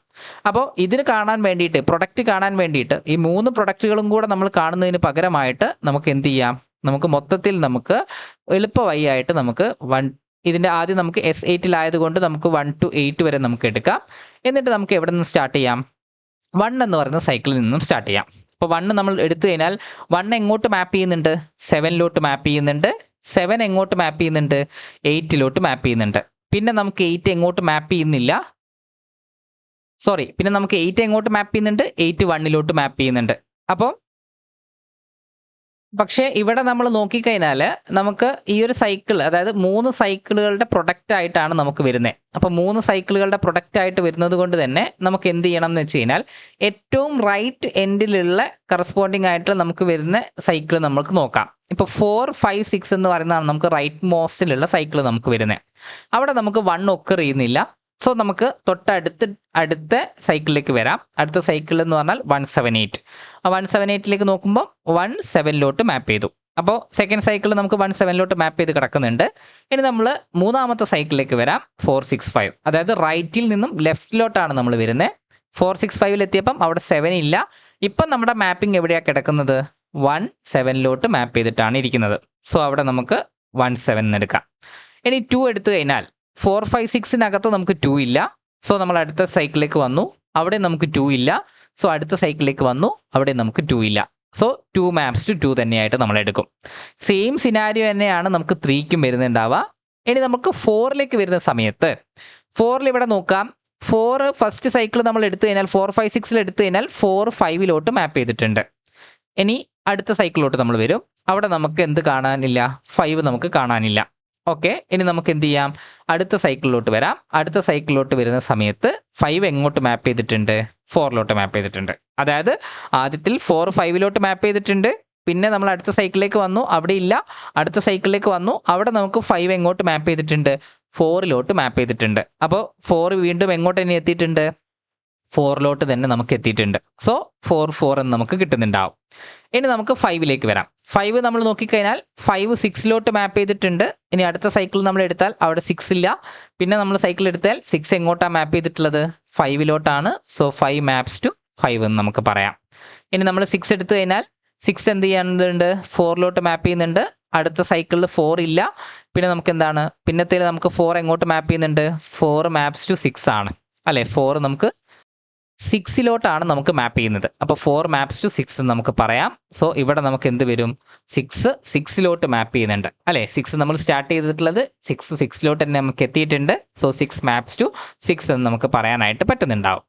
അപ്പോൾ ഇതിന് കാണാൻ വേണ്ടിയിട്ട്, പ്രൊഡക്റ്റ് കാണാൻ വേണ്ടിയിട്ട് ഈ 3 പ്രൊഡക്റ്റുകളും കൂടെ നമ്മൾ കാണുന്നതിന് പകരമായിട്ട് നമുക്ക് എന്ത് ചെയ്യാം? നമുക്ക് മൊത്തത്തിൽ നമുക്ക് എളുപ്പ വഴിയായിട്ട് നമുക്ക് ഇതിൻ്റെ ആദ്യം നമുക്ക് S8-ലായതുകൊണ്ട് നമുക്ക് 1 to 8 വരെ നമുക്ക് എടുക്കാം. എന്നിട്ട് നമുക്ക് എവിടെ നിന്ന് സ്റ്റാർട്ട് ചെയ്യാം? 1 എന്ന് പറയുന്ന സൈക്കിളിൽ നിന്നും സ്റ്റാർട്ട് ചെയ്യാം. അപ്പോൾ 1 നമ്മൾ എടുത്തു കഴിഞ്ഞാൽ 1 എങ്ങോട്ട് മാപ്പ് ചെയ്യുന്നുണ്ട്? 7ലോട്ട് മാപ്പ് ചെയ്യുന്നുണ്ട്. 7 എങ്ങോട്ട് മാപ്പ് ചെയ്യുന്നുണ്ട്? 8ലോട്ട് മാപ്പ് ചെയ്യുന്നുണ്ട്. പിന്നെ നമുക്ക് 8 എങ്ങോട്ട് മാപ്പ് ചെയ്യുന്നില്ല. പിന്നെ നമുക്ക് 8 എങ്ങോട്ട് മാപ്പ് ചെയ്യുന്നുണ്ട്? 8 1ലോട്ട് മാപ്പ് ചെയ്യുന്നുണ്ട്. അപ്പോൾ പക്ഷേ ഇവിടെ നമ്മൾ നോക്കിക്കഴിഞ്ഞാൽ നമുക്ക് ഈ ഒരു സൈക്കിൾ, അതായത് 3 സൈക്കിളുകളുടെ പ്രൊഡക്റ്റ് ആയിട്ടാണ് നമുക്ക് വരുന്നത്. അപ്പോൾ 3 സൈക്കിളുകളുടെ പ്രൊഡക്റ്റ് ആയിട്ട് വരുന്നത് കൊണ്ട് തന്നെ നമുക്ക് എന്ത് ചെയ്യണം എന്ന് വെച്ച് കഴിഞ്ഞാൽ ഏറ്റവും റൈറ്റ് എൻഡിലുള്ള കറസ്പോണ്ടിങ് ആയിട്ട് നമുക്ക് വരുന്ന സൈക്കിൾ നമുക്ക് നോക്കാം. ഇപ്പോൾ 4, 5, 6 എന്ന് പറയുന്നതാണ് നമുക്ക് റൈറ്റ് മോസ്റ്റിലുള്ള സൈക്കിൾ നമുക്ക് വരുന്നത്. അവിടെ നമുക്ക് 1 ഒക്കർ ചെയ്യുന്നില്ല. സോ നമുക്ക് അടുത്ത സൈക്കിളിലേക്ക് വരാം. അടുത്ത സൈക്കിൾ എന്ന് പറഞ്ഞാൽ 178. ആ 178ലേക്ക് നോക്കുമ്പോൾ 17ലോട്ട് മാപ്പ് ചെയ്തു. അപ്പോൾ സെക്കൻഡ് സൈക്കിൾ നമുക്ക് 17ലോട്ട് മാപ്പ് ചെയ്ത് കിടക്കുന്നുണ്ട്. ഇനി നമ്മൾ മൂന്നാമത്തെ സൈക്കിളിലേക്ക് വരാം. 465, അതായത് റൈറ്റിൽ നിന്നും ലെഫ്റ്റിലോട്ടാണ് നമ്മൾ വരുന്നത്. 465-ലെത്തിയപ്പം അവിടെ 7 ഇല്ല. ഇപ്പം നമ്മുടെ മാപ്പിംഗ് എവിടെയാണ് കിടക്കുന്നത്? 17ലോട്ട് മാപ്പ് ചെയ്തിട്ടാണ് ഇരിക്കുന്നത്. സോ അവിടെ നമുക്ക് 17 എടുക്കാം. ഇനി 2 എടുത്തു കഴിഞ്ഞാൽ 4, 5, 6-നകത്ത് നമുക്ക് 2 ഇല്ല. സോ നമ്മൾ അടുത്ത സൈക്കിളിലേക്ക് വന്നു, അവിടെ നമുക്ക് 2 ഇല്ല. സോ അടുത്ത സൈക്കിളിലേക്ക് വന്നു, അവിടെ നമുക്ക് 2 ഇല്ല. സോ 2 മാപ്സ് ടു 2 തന്നെയായിട്ട് നമ്മൾ എടുക്കും. സെയിം സിനാരിയോ തന്നെയാണ് നമുക്ക് 3ക്കും വരുന്നുണ്ടാവുക. ഇനി നമുക്ക് 4ലേക്ക് വരുന്ന സമയത്ത് 4ൽ ഇവിടെ നോക്കാം. 4 ഫസ്റ്റ് സൈക്കിൾ നമ്മൾ എടുത്തു കഴിഞ്ഞാൽ 4, 5, 6 എടുത്തു കഴിഞ്ഞാൽ 4, 5ലോട്ട് മാപ്പ് ചെയ്തിട്ടുണ്ട്. ഇനി അടുത്ത സൈക്കിളിലോട്ട് നമ്മൾ വരും. അവിടെ നമുക്ക് എന്ത് കാണാനില്ല? 5 നമുക്ക് കാണാനില്ല. ഓക്കെ, ഇനി നമുക്ക് എന്ത് ചെയ്യാം? അടുത്ത സൈക്കിളിലോട്ട് വരാം. അടുത്ത സൈക്കിളിലോട്ട് വരുന്ന സമയത്ത് 5 എങ്ങോട്ട് മാപ്പ് ചെയ്തിട്ടുണ്ട്? 4ലോട്ട് മാപ്പ് ചെയ്തിട്ടുണ്ട്. അതായത് ആദ്യത്തിൽ 4, 5ലോട്ട് മാപ്പ് ചെയ്തിട്ടുണ്ട്. പിന്നെ നമ്മൾ അടുത്ത സൈക്കിളിലേക്ക് വന്നു, അവിടെ ഇല്ല. അടുത്ത സൈക്കിളിലേക്ക് വന്നു, അവിടെ നമുക്ക് 5 എങ്ങോട്ട് മാപ്പ് ചെയ്തിട്ടുണ്ട്? 4ലോട്ട് മാപ്പ് ചെയ്തിട്ടുണ്ട്. അപ്പോൾ 4 വീണ്ടും എങ്ങോട്ട് തന്നെ എത്തിയിട്ടുണ്ട്? 4ലോട്ട് തന്നെ നമുക്ക് എത്തിയിട്ടുണ്ട്. സോ 4, 4 എന്ന് നമുക്ക് കിട്ടുന്നുണ്ടാവും. ഇനി നമുക്ക് 5ലേക്ക് വരാം. 5 നമ്മൾ നോക്കിക്കഴിഞ്ഞാൽ 5 6ലോട്ട് മാപ്പ് ചെയ്തിട്ടുണ്ട്. ഇനി അടുത്ത സൈക്കിൾ നമ്മൾ എടുത്താൽ അവിടെ 6 ഇല്ല. പിന്നെ നമ്മൾ സൈക്കിൾ എടുത്താൽ 6 എങ്ങോട്ടാണ് മാപ്പ് ചെയ്തിട്ടുള്ളത്? 5ലോട്ടാണ്. സോ 5 മാപ്സ് ടു 5 എന്ന് നമുക്ക് പറയാം. ഇനി നമ്മൾ 6 എടുത്തു കഴിഞ്ഞാൽ 6 എന്ത് ചെയ്യുന്നുണ്ട്? 4ലോട്ട് മാപ്പ് ചെയ്യുന്നുണ്ട്. അടുത്ത സൈക്കിളിൽ 4 ഇല്ല. പിന്നെ നമുക്ക് എന്താണ്? പിന്നത്തേൽ നമുക്ക് 4 എങ്ങോട്ട് മാപ്പ് ചെയ്യുന്നുണ്ട്? 4 മാപ്സ് ടു 6 ആണ് അല്ലേ? 4 നമുക്ക് 6ലോട്ടാണ് നമുക്ക് മാപ്പ് ചെയ്യുന്നത്. അപ്പോൾ 4 മാപ്സ് ടു 6 എന്ന് നമുക്ക് പറയാം. സോ ഇവിടെ നമുക്ക് എന്ത് വരും? 6ലോട്ട് മാപ്പ് ചെയ്യുന്നുണ്ട് അല്ലേ? 6 നമ്മൾ സ്റ്റാർട്ട് ചെയ്തിട്ടുള്ളത് 6ലോട്ട് തന്നെ നമുക്ക് എത്തിയിട്ടുണ്ട്. സോ 6 മാപ്സ് ടു 6 എന്ന് നമുക്ക് പറയാനായിട്ട് പറ്റുന്നുണ്ടാവും.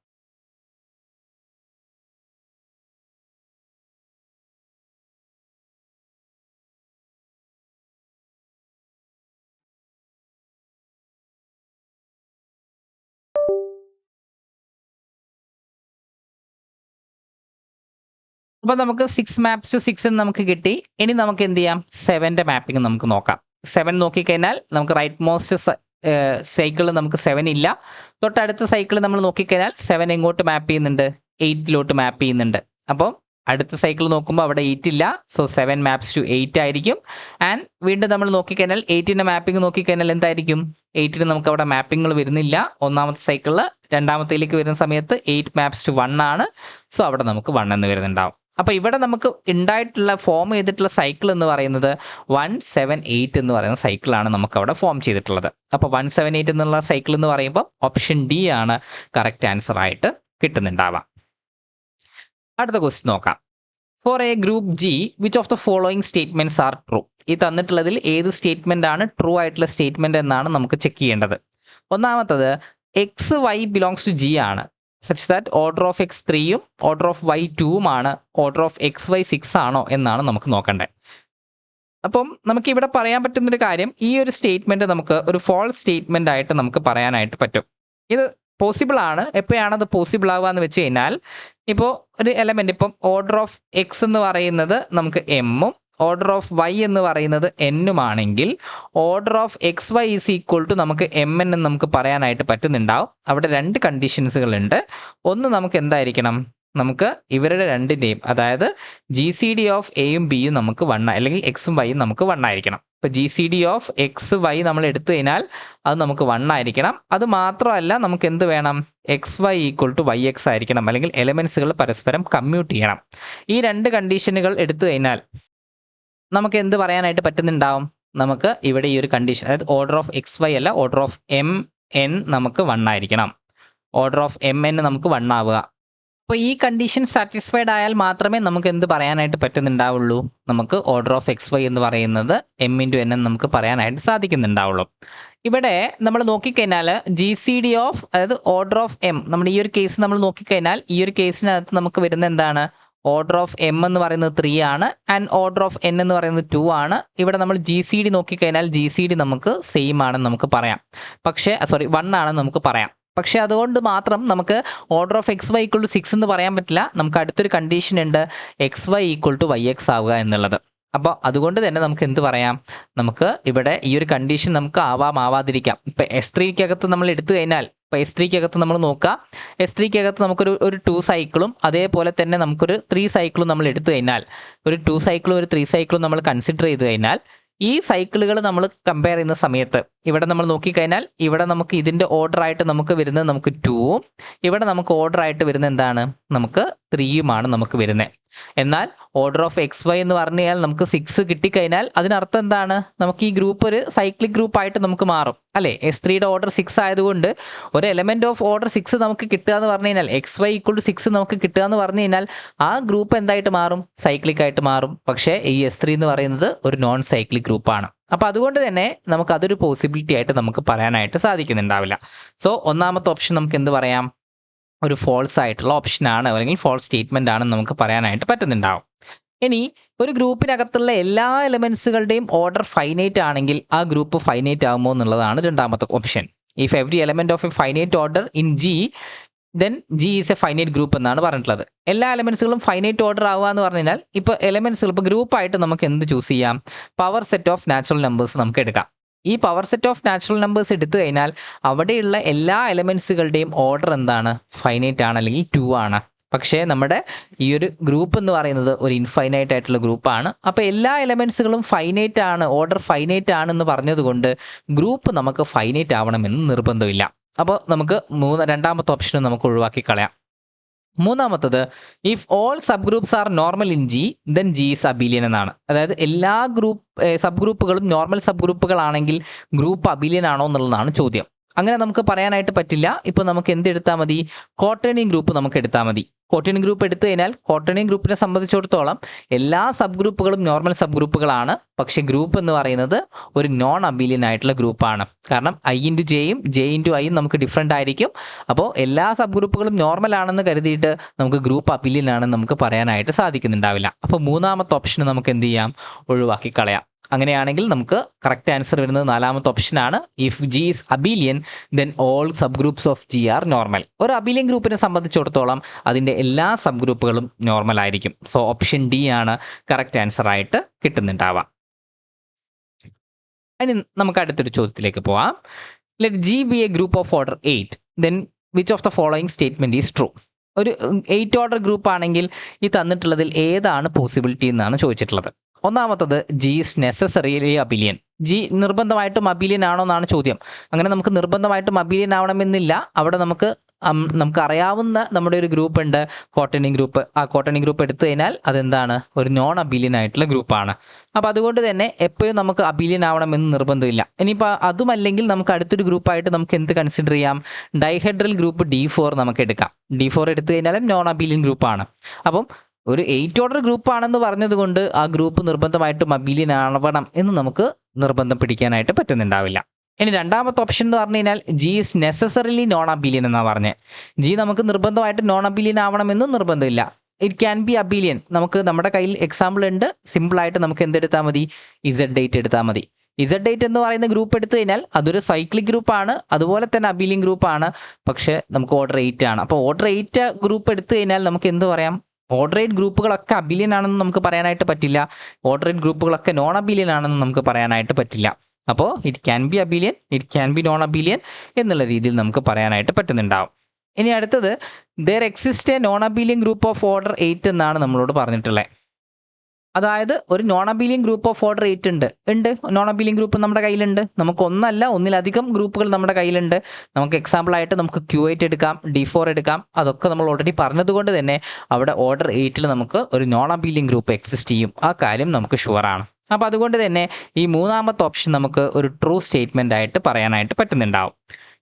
അപ്പോൾ നമുക്ക് 6 മാപ്സ് ടു 6 എന്ന് നമുക്ക് കിട്ടി. ഇനി നമുക്ക് എന്ത് ചെയ്യാം, 7ന്റെ മാപ്പിംഗ് നമുക്ക് നോക്കാം. 7 നോക്കിക്കഴിഞ്ഞാൽ നമുക്ക് റൈറ്റ് മോസ്റ്റ് സൈക്കിൾ നമുക്ക് 7 ഇല്ല. തൊട്ടടുത്ത സൈക്കിൾ നമ്മൾ നോക്കിക്കഴിഞ്ഞാൽ 7 എങ്ങോട്ട് മാപ്പ് ചെയ്യുന്നുണ്ട്, 8ലോട്ട് മാപ്പ് ചെയ്യുന്നുണ്ട്. അപ്പം അടുത്ത സൈക്കിൾ നോക്കുമ്പോൾ അവിടെ 8 ഇല്ല. സോ 7 മാപ്സ് ടു 8 ആയിരിക്കും. ആൻഡ് വീണ്ടും നമ്മൾ നോക്കിക്കഴിഞ്ഞാൽ 8ന്റെ മാപ്പിംഗ് നോക്കിക്കഴിഞ്ഞാൽ എന്തായിരിക്കും, 8ന് നമുക്ക് അവിടെ മാപ്പിങ്ങൾ വരുന്നില്ല ഒന്നാമത്തെ സൈക്കിളിൽ. രണ്ടാമത്തേലേക്ക് വരുന്ന സമയത്ത് 8 മാപ്സ് ടു 1 ആണ്. സോ അവിടെ നമുക്ക് 1 എന്ന് വരുന്നുണ്ടാവും. അപ്പോൾ ഇവിടെ നമുക്ക് ഉണ്ടായിട്ടുള്ള ഫോം ചെയ്തിട്ടുള്ള സൈക്കിൾ എന്ന് പറയുന്നത് 178 എന്ന് പറയുന്ന സൈക്കിളാണ് നമുക്ക് അവിടെ ഫോം ചെയ്തിട്ടുള്ളത്. അപ്പോൾ 178 എന്നുള്ള സൈക്കിൾ എന്ന് പറയുമ്പോൾ ഓപ്ഷൻ ഡി ആണ് കറക്റ്റ് ആൻസർ ആയിട്ട് കിട്ടുന്നുണ്ടാവാം. അടുത്ത ക്വസ്റ്റ്യൻ നോക്കാം. For a group G which of the following statements are true? ഈ തന്നിട്ടുള്ളതിൽ ഏത് സ്റ്റേറ്റ്മെന്റ് ആണ് ട്രൂ ആയിട്ടുള്ള സ്റ്റേറ്റ്മെന്റ് എന്നാണ് നമുക്ക് ചെക്ക് ചെയ്യേണ്ടത്. ഒന്നാമത്തത് X Y belongs to G ആണ്, such that order of X 3ഉം ഓർഡർ ഓഫ് വൈ 2ഉം ആണ്, ഓർഡർ ഓഫ് എക്സ് വൈ 6 ആണോ എന്നാണ് നമുക്ക് നോക്കേണ്ടത്. അപ്പം നമുക്ക് ഇവിടെ പറയാൻ പറ്റുന്നൊരു കാര്യം, ഈ ഒരു സ്റ്റേറ്റ്മെന്റ് നമുക്ക് ഒരു ഫോൾസ് സ്റ്റേറ്റ്മെന്റ് ആയിട്ട് നമുക്ക് പറയാനായിട്ട് പറ്റും. ഇത് പോസിബിൾ ആണ്. എപ്പോഴാണ് അത് പോസിബിൾ ആവുക എന്ന് വെച്ച് കഴിഞ്ഞാൽ, ഇപ്പോൾ ഒരു എലമെന്റ്, ഇപ്പം ഓർഡർ ഓഫ് എക്സ് എന്ന് പറയുന്നത് നമുക്ക് എമ്മും ഓർഡർ ഓഫ് വൈ എന്ന് പറയുന്നത് എന്നും ആണെങ്കിൽ order of X Y is equal to നമുക്ക് എം എൻ എന്ന് നമുക്ക് പറയാനായിട്ട് പറ്റുന്നുണ്ടാവും. അവിടെ 2 കണ്ടീഷൻസുകളുണ്ട്. ഒന്ന് നമുക്ക് എന്തായിരിക്കണം, നമുക്ക് ഇവരുടെ രണ്ടിൻ്റെയും, അതായത് ജി സി ഡി ഓഫ് എയും ബിയും നമുക്ക് 1 അല്ലെങ്കിൽ എക്സും വൈയും നമുക്ക് 1 ആയിരിക്കണം. ഇപ്പോൾ G C D of X Y നമ്മൾ എടുത്തു കഴിഞ്ഞാൽ അത് നമുക്ക് 1 ആയിരിക്കണം. അത് മാത്രമല്ല നമുക്ക് എന്ത് വേണം, X Y equal to Y X ആയിരിക്കണം, അല്ലെങ്കിൽ എലമെൻസുകൾ പരസ്പരം കമ്മ്യൂട്ട് ചെയ്യണം. ഈ 2 കണ്ടീഷനുകൾ എടുത്തു കഴിഞ്ഞാൽ നമുക്ക് എന്ത് പറയാനായിട്ട് പറ്റുന്നുണ്ടാവും, നമുക്ക് ഇവിടെ ഈ ഒരു കണ്ടീഷൻ, അതായത് ഓർഡർ ഓഫ് എക്സ് വൈ അല്ല, ഓർഡർ ഓഫ് എം എൻ നമുക്ക് 1 ആയിരിക്കണം, ഓർഡർ ഓഫ് എം എൻ നമുക്ക് 1 ആവുക. അപ്പോൾ ഈ കണ്ടീഷൻ സാറ്റിസ്ഫൈഡ് ആയാൽ മാത്രമേ നമുക്ക് എന്ത് പറയാനായിട്ട് പറ്റുന്നുണ്ടാവുള്ളൂ, നമുക്ക് ഓർഡർ ഓഫ് എക്സ് വൈ എന്ന് പറയുന്നത് എം ഇൻറ്റു എൻ എന്ന് നമുക്ക് പറയാനായിട്ട് സാധിക്കുന്നുണ്ടാവുള്ളൂ. ഇവിടെ നമ്മൾ നോക്കിക്കഴിഞ്ഞാൽ ജി സി ഡി ഓഫ്, അതായത് ഓർഡർ ഓഫ് എം, നമ്മൾ ഈ ഒരു കേസ് നമ്മൾ നോക്കിക്കഴിഞ്ഞാൽ ഈ ഒരു കേസിനകത്ത് നമുക്ക് വരുന്ന എന്താണ്, ഓർഡർ ഓഫ് എം എന്ന് പറയുന്നത് 3 ആണ് ആൻഡ് ഓർഡർ ഓഫ് എൻ എന്ന് പറയുന്നത് 2 ആണ്. ഇവിടെ നമ്മൾ ജി സി ഡി നോക്കിക്കഴിഞ്ഞാൽ ജി സി ഡി നമുക്ക് സെയിം ആണെന്ന് നമുക്ക് പറയാം, പക്ഷേ 1 ആണെന്ന് നമുക്ക് പറയാം. പക്ഷേ അതുകൊണ്ട് മാത്രം നമുക്ക് order of X Y equal to 6 എന്ന് പറയാൻ പറ്റില്ല. നമുക്ക് അടുത്തൊരു കണ്ടീഷൻ ഉണ്ട്, X Y equal to Y X ആവുക എന്നുള്ളത്. അപ്പോൾ അതുകൊണ്ട് തന്നെ നമുക്ക് എന്ത് പറയാം, നമുക്ക് ഇവിടെ ഈ ഒരു കണ്ടീഷൻ നമുക്ക് ആവാതിരിക്കാം. ഇപ്പം S3 നമ്മൾ എടുത്തു കഴിഞ്ഞാൽ, ഇപ്പോൾ S3 നമ്മൾ നോക്കുക, S3 നമുക്കൊരു 2 സൈക്കിളും അതേപോലെ തന്നെ നമുക്കൊരു 3 സൈക്കിളും നമ്മൾ എടുത്തു കഴിഞ്ഞാൽ, ഒരു 2 സൈക്കിളും ഒരു 3 സൈക്കിളും നമ്മൾ കൺസിഡർ ചെയ്ത് കഴിഞ്ഞാൽ, ഈ സൈക്കിളുകൾ നമ്മൾ കമ്പയർ ചെയ്യുന്ന സമയത്ത് ഇവിടെ നമ്മൾ നോക്കിക്കഴിഞ്ഞാൽ ഇവിടെ നമുക്ക് ഇതിൻ്റെ ഓർഡർ ആയിട്ട് നമുക്ക് വരുന്നത് നമുക്ക് 2ഉം ഇവിടെ നമുക്ക് ഓർഡർ ആയിട്ട് വരുന്നത് എന്താണ്, നമുക്ക് 3യുമാണ് നമുക്ക് വരുന്നത്. എന്നാൽ ഓർഡർ ഓഫ് എക്സ് വൈ എന്ന് പറഞ്ഞു കഴിഞ്ഞാൽ നമുക്ക് 6 കിട്ടിക്കഴിഞ്ഞാൽ അതിനർത്ഥം എന്താണ്, നമുക്ക് ഈ ഗ്രൂപ്പ് ഒരു സൈക്ലിക് ഗ്രൂപ്പായിട്ട് നമുക്ക് മാറും അല്ലേ. S3യുടെ ഓർഡർ 6 ആയതുകൊണ്ട് ഒരു എലമെന്റ് ഓഫ് ഓർഡർ 6 നമുക്ക് കിട്ടുക എന്ന് പറഞ്ഞു കഴിഞ്ഞാൽ, എക്സ് വൈ ഈക്വൾ ടു 6 നമുക്ക് കിട്ടുക എന്ന് പറഞ്ഞു കഴിഞ്ഞാൽ ആ ഗ്രൂപ്പ് എന്തായിട്ട് മാറും, സൈക്ലിക് ആയിട്ട് മാറും. പക്ഷേ ഈ S3 എന്ന് പറയുന്നത് ഒരു നോൺ സൈക്ലിക് ഗ്രൂപ്പാണ്. അപ്പോൾ അതുകൊണ്ട് തന്നെ നമുക്ക് അതൊരു പോസിബിലിറ്റി ആയിട്ട് നമുക്ക് പറയാനായിട്ട് സാധിക്കുന്നുണ്ടാവില്ല. സോ ഒന്നാമത്തെ ഓപ്ഷൻ നമുക്ക് എന്ത് പറയാം, ഒരു ഫോൾസ് ആയിട്ടുള്ള ഓപ്ഷനാണ്, അല്ലെങ്കിൽ ഫോൾസ് സ്റ്റേറ്റ്മെന്റ് ആണെന്ന് നമുക്ക് പറയാനായിട്ട് പറ്റുന്നുണ്ടാവും. ഇനി ഒരു ഗ്രൂപ്പിനകത്തുള്ള എല്ലാ എലമെന്റ്സുകളുടെയും ഓർഡർ ഫൈനൈറ്റ് ആണെങ്കിൽ ആ ഗ്രൂപ്പ് ഫൈനൈറ്റ് ആകുമോ എന്നുള്ളതാണ് രണ്ടാമത്തെ option. If every element of A finite order in G then G is A finite group എന്നാണ് പറഞ്ഞിട്ടുള്ളത്. എല്ലാ എലമെന്റ്സുകളും ഫൈനൈറ്റ് ഓർഡർ ആവുക എന്ന് പറഞ്ഞു കഴിഞ്ഞാൽ, ഇപ്പോൾ എലമെന്റ്സുകൾ ഇപ്പോൾ ഗ്രൂപ്പായിട്ട് നമുക്ക് എന്ത് ചൂസ് ചെയ്യാം, power set of natural numbers നമുക്ക് എടുക്കാം. ഈ power set of natural numbers എടുത്തു കഴിഞ്ഞാൽ അവിടെയുള്ള എല്ലാ എലമെന്റ്സുകളുടെയും ഓർഡർ എന്താണ്, ഫൈനൈറ്റ് ആണ്, അല്ലെങ്കിൽ 2 ആണ്. പക്ഷേ നമ്മുടെ ഈ ഒരു ഗ്രൂപ്പ് എന്ന് പറയുന്നത് ഒരു ഇൻഫൈനൈറ്റ് ആയിട്ടുള്ള ഗ്രൂപ്പാണ്. അപ്പോൾ എല്ലാ എലമെന്റ്സുകളും ഫൈനൈറ്റ് ആണ്, ഓർഡർ ഫൈനൈറ്റ് ആണെന്ന് പറഞ്ഞതുകൊണ്ട് ഗ്രൂപ്പ് നമുക്ക് ഫൈനൈറ്റ് ആവണമെന്ന് നിർബന്ധമില്ല. അപ്പോൾ നമുക്ക് രണ്ടാമത്തെ ഓപ്ഷൻ നമുക്ക് ഒഴിവാക്കി കളയാം. മൂന്നാമത്തത്, if all sub groups are normal in G then G is abelian എന്നാണ്. അതായത് എല്ലാ സബ് ഗ്രൂപ്പുകളും നോർമൽ സബ് ഗ്രൂപ്പുകളാണെങ്കിൽ ഗ്രൂപ്പ് അബിലിയൻ ആണോ എന്നുള്ളതാണ് ചോദ്യം. അങ്ങനെ നമുക്ക് പറയാനായിട്ട് പറ്റില്ല. ഇപ്പോൾ നമുക്ക് എന്തെടുത്താൽ മതി, ക്വാട്ടേണിയൻ ഗ്രൂപ്പ് നമുക്ക് എടുത്താൽ മതി. ക്വാട്ടേണിയൻ ഗ്രൂപ്പ് എടുത്തു കഴിഞ്ഞാൽ ക്വാട്ടേണിയൻ ഗ്രൂപ്പിനെ സംബന്ധിച്ചിടത്തോളം എല്ലാ സബ് ഗ്രൂപ്പുകളും നോർമൽ സബ് ഗ്രൂപ്പുകളാണ്. പക്ഷേ ഗ്രൂപ്പ് എന്ന് പറയുന്നത് ഒരു നോൺ അബിലിയൻ ആയിട്ടുള്ള ഗ്രൂപ്പാണ്. കാരണം I ഇൻറ്റു ജെയും ജെ ഇൻറ്റു ഐയും നമുക്ക് ഡിഫറെൻ്റ് ആയിരിക്കും. അപ്പോൾ എല്ലാ സബ് ഗ്രൂപ്പുകളും നോർമൽ ആണെന്ന് കരുതിയിട്ട് നമുക്ക് ഗ്രൂപ്പ് അബിലിയൻ ആണെന്ന് നമുക്ക് പറയാനായിട്ട് സാധിക്കുന്നുണ്ടാവില്ല. അപ്പോൾ മൂന്നാമത്തെ ഓപ്ഷൻ നമുക്ക് എന്ത് ചെയ്യാം, ഒഴിവാക്കി കളയാം. അങ്ങനെയാണെങ്കിൽ നമുക്ക് കറക്റ്റ് ആൻസർ വരുന്നത് നാലാമത്തെ ഓപ്ഷനാണ്. If G is abelian then all sub groups of G are normal. ഒരു അബീലിയൻ ഗ്രൂപ്പിനെ സംബന്ധിച്ചിടത്തോളം അതിൻ്റെ എല്ലാ സബ് ഗ്രൂപ്പുകളും നോർമൽ ആയിരിക്കും. സോ ഓപ്ഷൻ ഡി ആണ് കറക്റ്റ് ആൻസർ ആയിട്ട് കിട്ടുന്നുണ്ടാവുക. ഇനി നമുക്ക് അടുത്തൊരു ചോദ്യത്തിലേക്ക് പോവാം. Let G be a group of order 8 then which of the following statement is true. ഒരു 8 ഓർഡർ ഗ്രൂപ്പ് ആണെങ്കിൽ ഈ തന്നിട്ടുള്ളതിൽ ഏതാണ് പോസിബിലിറ്റി എന്നാണ് ചോദിച്ചിട്ടുള്ളത്. ഒന്നാമത്തത് G is necessarily abelian. G നിർബന്ധമായിട്ടും അബിലിയൻ ആണോ എന്നാണ് ചോദ്യം. അങ്ങനെ നമുക്ക് നിർബന്ധമായിട്ടും അബിലിയൻ ആവണമെന്നില്ല. അവിടെ നമുക്ക് അറിയാവുന്ന നമ്മുടെ ഒരു ഗ്രൂപ്പ് ഉണ്ട്, കോട്ടണി ഗ്രൂപ്പ്. ആ കോട്ടണി ഗ്രൂപ്പ് എടുത്തു കഴിഞ്ഞാൽ അതെന്താണ്, ഒരു നോൺ അബിലിയൻ ആയിട്ടുള്ള ഗ്രൂപ്പാണ്. അപ്പോൾ അതുകൊണ്ട് തന്നെ എപ്പോഴും നമുക്ക് അബിലിയൻ ആവണമെന്ന് നിർബന്ധമില്ല. ഇനിയിപ്പോൾ അതുമല്ലെങ്കിൽ നമുക്ക് അടുത്തൊരു ഗ്രൂപ്പായിട്ട് നമുക്ക് എന്ത് കൺസിഡർ ചെയ്യാം, ഡൈഹെഡ്രൽ ഗ്രൂപ്പ് D4 നമുക്ക് എടുക്കാം. D4 എടുത്തു കഴിഞ്ഞാലും നോൺ അബിലിയൻ ഗ്രൂപ്പാണ്. അപ്പം ഒരു 8 ഓർഡർ ഗ്രൂപ്പ് ആണെന്ന് പറഞ്ഞതുകൊണ്ട് ആ ഗ്രൂപ്പ് നിർബന്ധമായിട്ടും അബിലിയൻ ആവണം എന്ന് നമുക്ക് നിർബന്ധം പിടിക്കാനായിട്ട് പറ്റുന്നുണ്ടാവില്ല. ഇനി രണ്ടാമത്തെ ഓപ്ഷൻ എന്ന് പറഞ്ഞു കഴിഞ്ഞാൽ G is necessarily non abelian എന്നാണ് പറഞ്ഞത്. ജി നമുക്ക് നിർബന്ധമായിട്ട് നോൺ അബിലിയൻ ആവണമെന്നും നിർബന്ധമില്ല. It can be abelian. നമുക്ക് നമ്മുടെ കയ്യിൽ എക്സാമ്പിൾ ഉണ്ട്. സിമ്പിളായിട്ട് നമുക്ക് എന്തെടുത്താൽ മതി, Z8 എടുത്താൽ മതി. Z8 എന്ന് പറയുന്ന ഗ്രൂപ്പ് എടുത്തു കഴിഞ്ഞാൽ അതൊരു സൈക്ലിക് ഗ്രൂപ്പാണ്, അതുപോലെ തന്നെ അബിലിയൻ ഗ്രൂപ്പാണ്. പക്ഷേ നമുക്ക് ഓർഡർ 8 ആണ്. അപ്പോൾ ഓർഡർ 8 ഗ്രൂപ്പ് എടുത്തു കഴിഞ്ഞാൽ നമുക്ക് എന്ത് പറയാം, ഓർഡർ 8 ഗ്രൂപ്പുകളൊക്കെ അബിലിയൻ ആണെന്ന് നമുക്ക് പറയാനായിട്ട് പറ്റില്ല. ഓർഡർ 8 ഗ്രൂപ്പുകളൊക്കെ നോൺ അബിലിയൻ ആണെന്ന് നമുക്ക് പറയാനായിട്ട് പറ്റില്ല. അപ്പോൾ it can be abelian, it can be non abelian എന്നുള്ള രീതിയിൽ നമുക്ക് പറയാനായിട്ട് പറ്റുന്നുണ്ടാവും. ഇനി അടുത്തത് there exist A non abelian group of order 8 എന്നാണ് നമ്മളോട് പറഞ്ഞിട്ടുള്ളത്. അതായത് ഒരു non abelian group of order 8 ഉണ്ട്. നോൺ അബിലിയൻ ഗ്രൂപ്പ് നമ്മുടെ കയ്യിലുണ്ട്. നമുക്ക് ഒന്നല്ല ഒന്നിലധികം ഗ്രൂപ്പുകൾ നമ്മുടെ കയ്യിലുണ്ട്. നമുക്ക് എക്സാമ്പിളായിട്ട് നമുക്ക് Q8 എടുക്കാം, D4 എടുക്കാം. അതൊക്കെ നമ്മൾ ഓൾറെഡി പറഞ്ഞതുകൊണ്ട് തന്നെ അവിടെ ഓർഡർ 8 നമുക്ക് ഒരു നോൺ അബിലിയൻ ഗ്രൂപ്പ് എക്സിസ്റ്റ് ചെയ്യും. ആ കാര്യം നമുക്ക് ഷുവറാണ്. അപ്പോൾ അതുകൊണ്ട് തന്നെ ഈ മൂന്നാമത്തെ ഓപ്ഷൻ നമുക്ക് ഒരു ട്രൂ സ്റ്റേറ്റ്മെൻ്റ് ആയിട്ട് പറയാനായിട്ട് പറ്റുന്നുണ്ടാവും.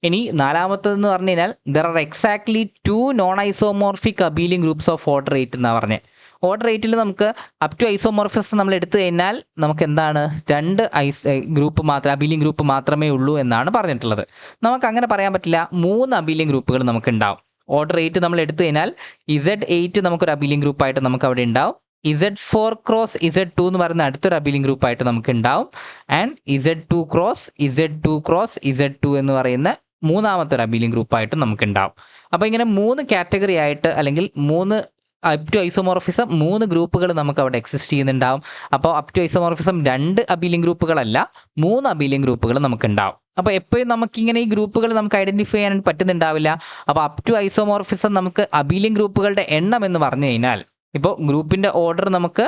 ഇനി നാലാമത്തതെന്ന് പറഞ്ഞു കഴിഞ്ഞാൽ there are exactly 2 non isomorphic abelian groups of order 8 എന്നാണ് പറഞ്ഞത്. ഓർഡർ 8 നമുക്ക് അപ് ടു ഐസോമോർഫിസം നമ്മൾ എടുത്തു കഴിഞ്ഞാൽ നമുക്ക് എന്താണ് 2 ഗ്രൂപ്പ് മാത്രമേ, അബിലിയൻ ഗ്രൂപ്പ് മാത്രമേ ഉള്ളൂ എന്നാണ് പറഞ്ഞിട്ടുള്ളത്. നമുക്ക് അങ്ങനെ പറയാൻ പറ്റില്ല. 3 അബിലിയൻ ഗ്രൂപ്പുകൾ നമുക്ക് ഉണ്ടാവും. ഓർഡർ 8 നമ്മൾ എടുത്തു കഴിഞ്ഞാൽ Z8 നമുക്കൊരു അബിലിയൻ ഗ്രൂപ്പായിട്ട് നമുക്ക് അവിടെ ഉണ്ടാവും. Z4 ക്രോസ് Z2 എന്ന് പറയുന്ന അടുത്തൊരു അബിലിയൻ ഗ്രൂപ്പായിട്ട് നമുക്ക് ഉണ്ടാവും. And Z2 cross Z2 cross Z2 എന്ന് പറയുന്ന മൂന്നാമത്തെ ഒരു അബിലിയൻ ഗ്രൂപ്പായിട്ട് നമുക്ക് ഉണ്ടാവും. അപ്പോൾ ഇങ്ങനെ 3 കാറ്റഗറി ആയിട്ട് അല്ലെങ്കിൽ 3 അപ് ടു ഐസോമോർഫിസം 3 ഗ്രൂപ്പുകൾ നമുക്ക് അവിടെ എക്സിസ്റ്റ് ചെയ്യുന്നുണ്ടാവും. അപ്പോൾ അപ് ടു ഐസോമോർഫിസം 2 അബിലിയൻ ഗ്രൂപ്പുകളല്ല, 3 അബിലിയൻ ഗ്രൂപ്പുകൾ നമുക്ക് ഉണ്ടാവും. അപ്പോൾ എപ്പോഴും നമുക്കിങ്ങനെ ഈ ഗ്രൂപ്പുകൾ നമുക്ക് ഐഡൻറ്റിഫൈ ചെയ്യാൻ പറ്റുന്നുണ്ടാവില്ല. അപ്പോൾ അപ് ടു ഐസോമോർഫിസം നമുക്ക് അബിലിയൻ ഗ്രൂപ്പുകളുടെ എണ്ണം എന്ന് പറഞ്ഞു കഴിഞ്ഞാൽ, ഇപ്പോൾ ഗ്രൂപ്പിൻ്റെ ഓർഡർ നമുക്ക്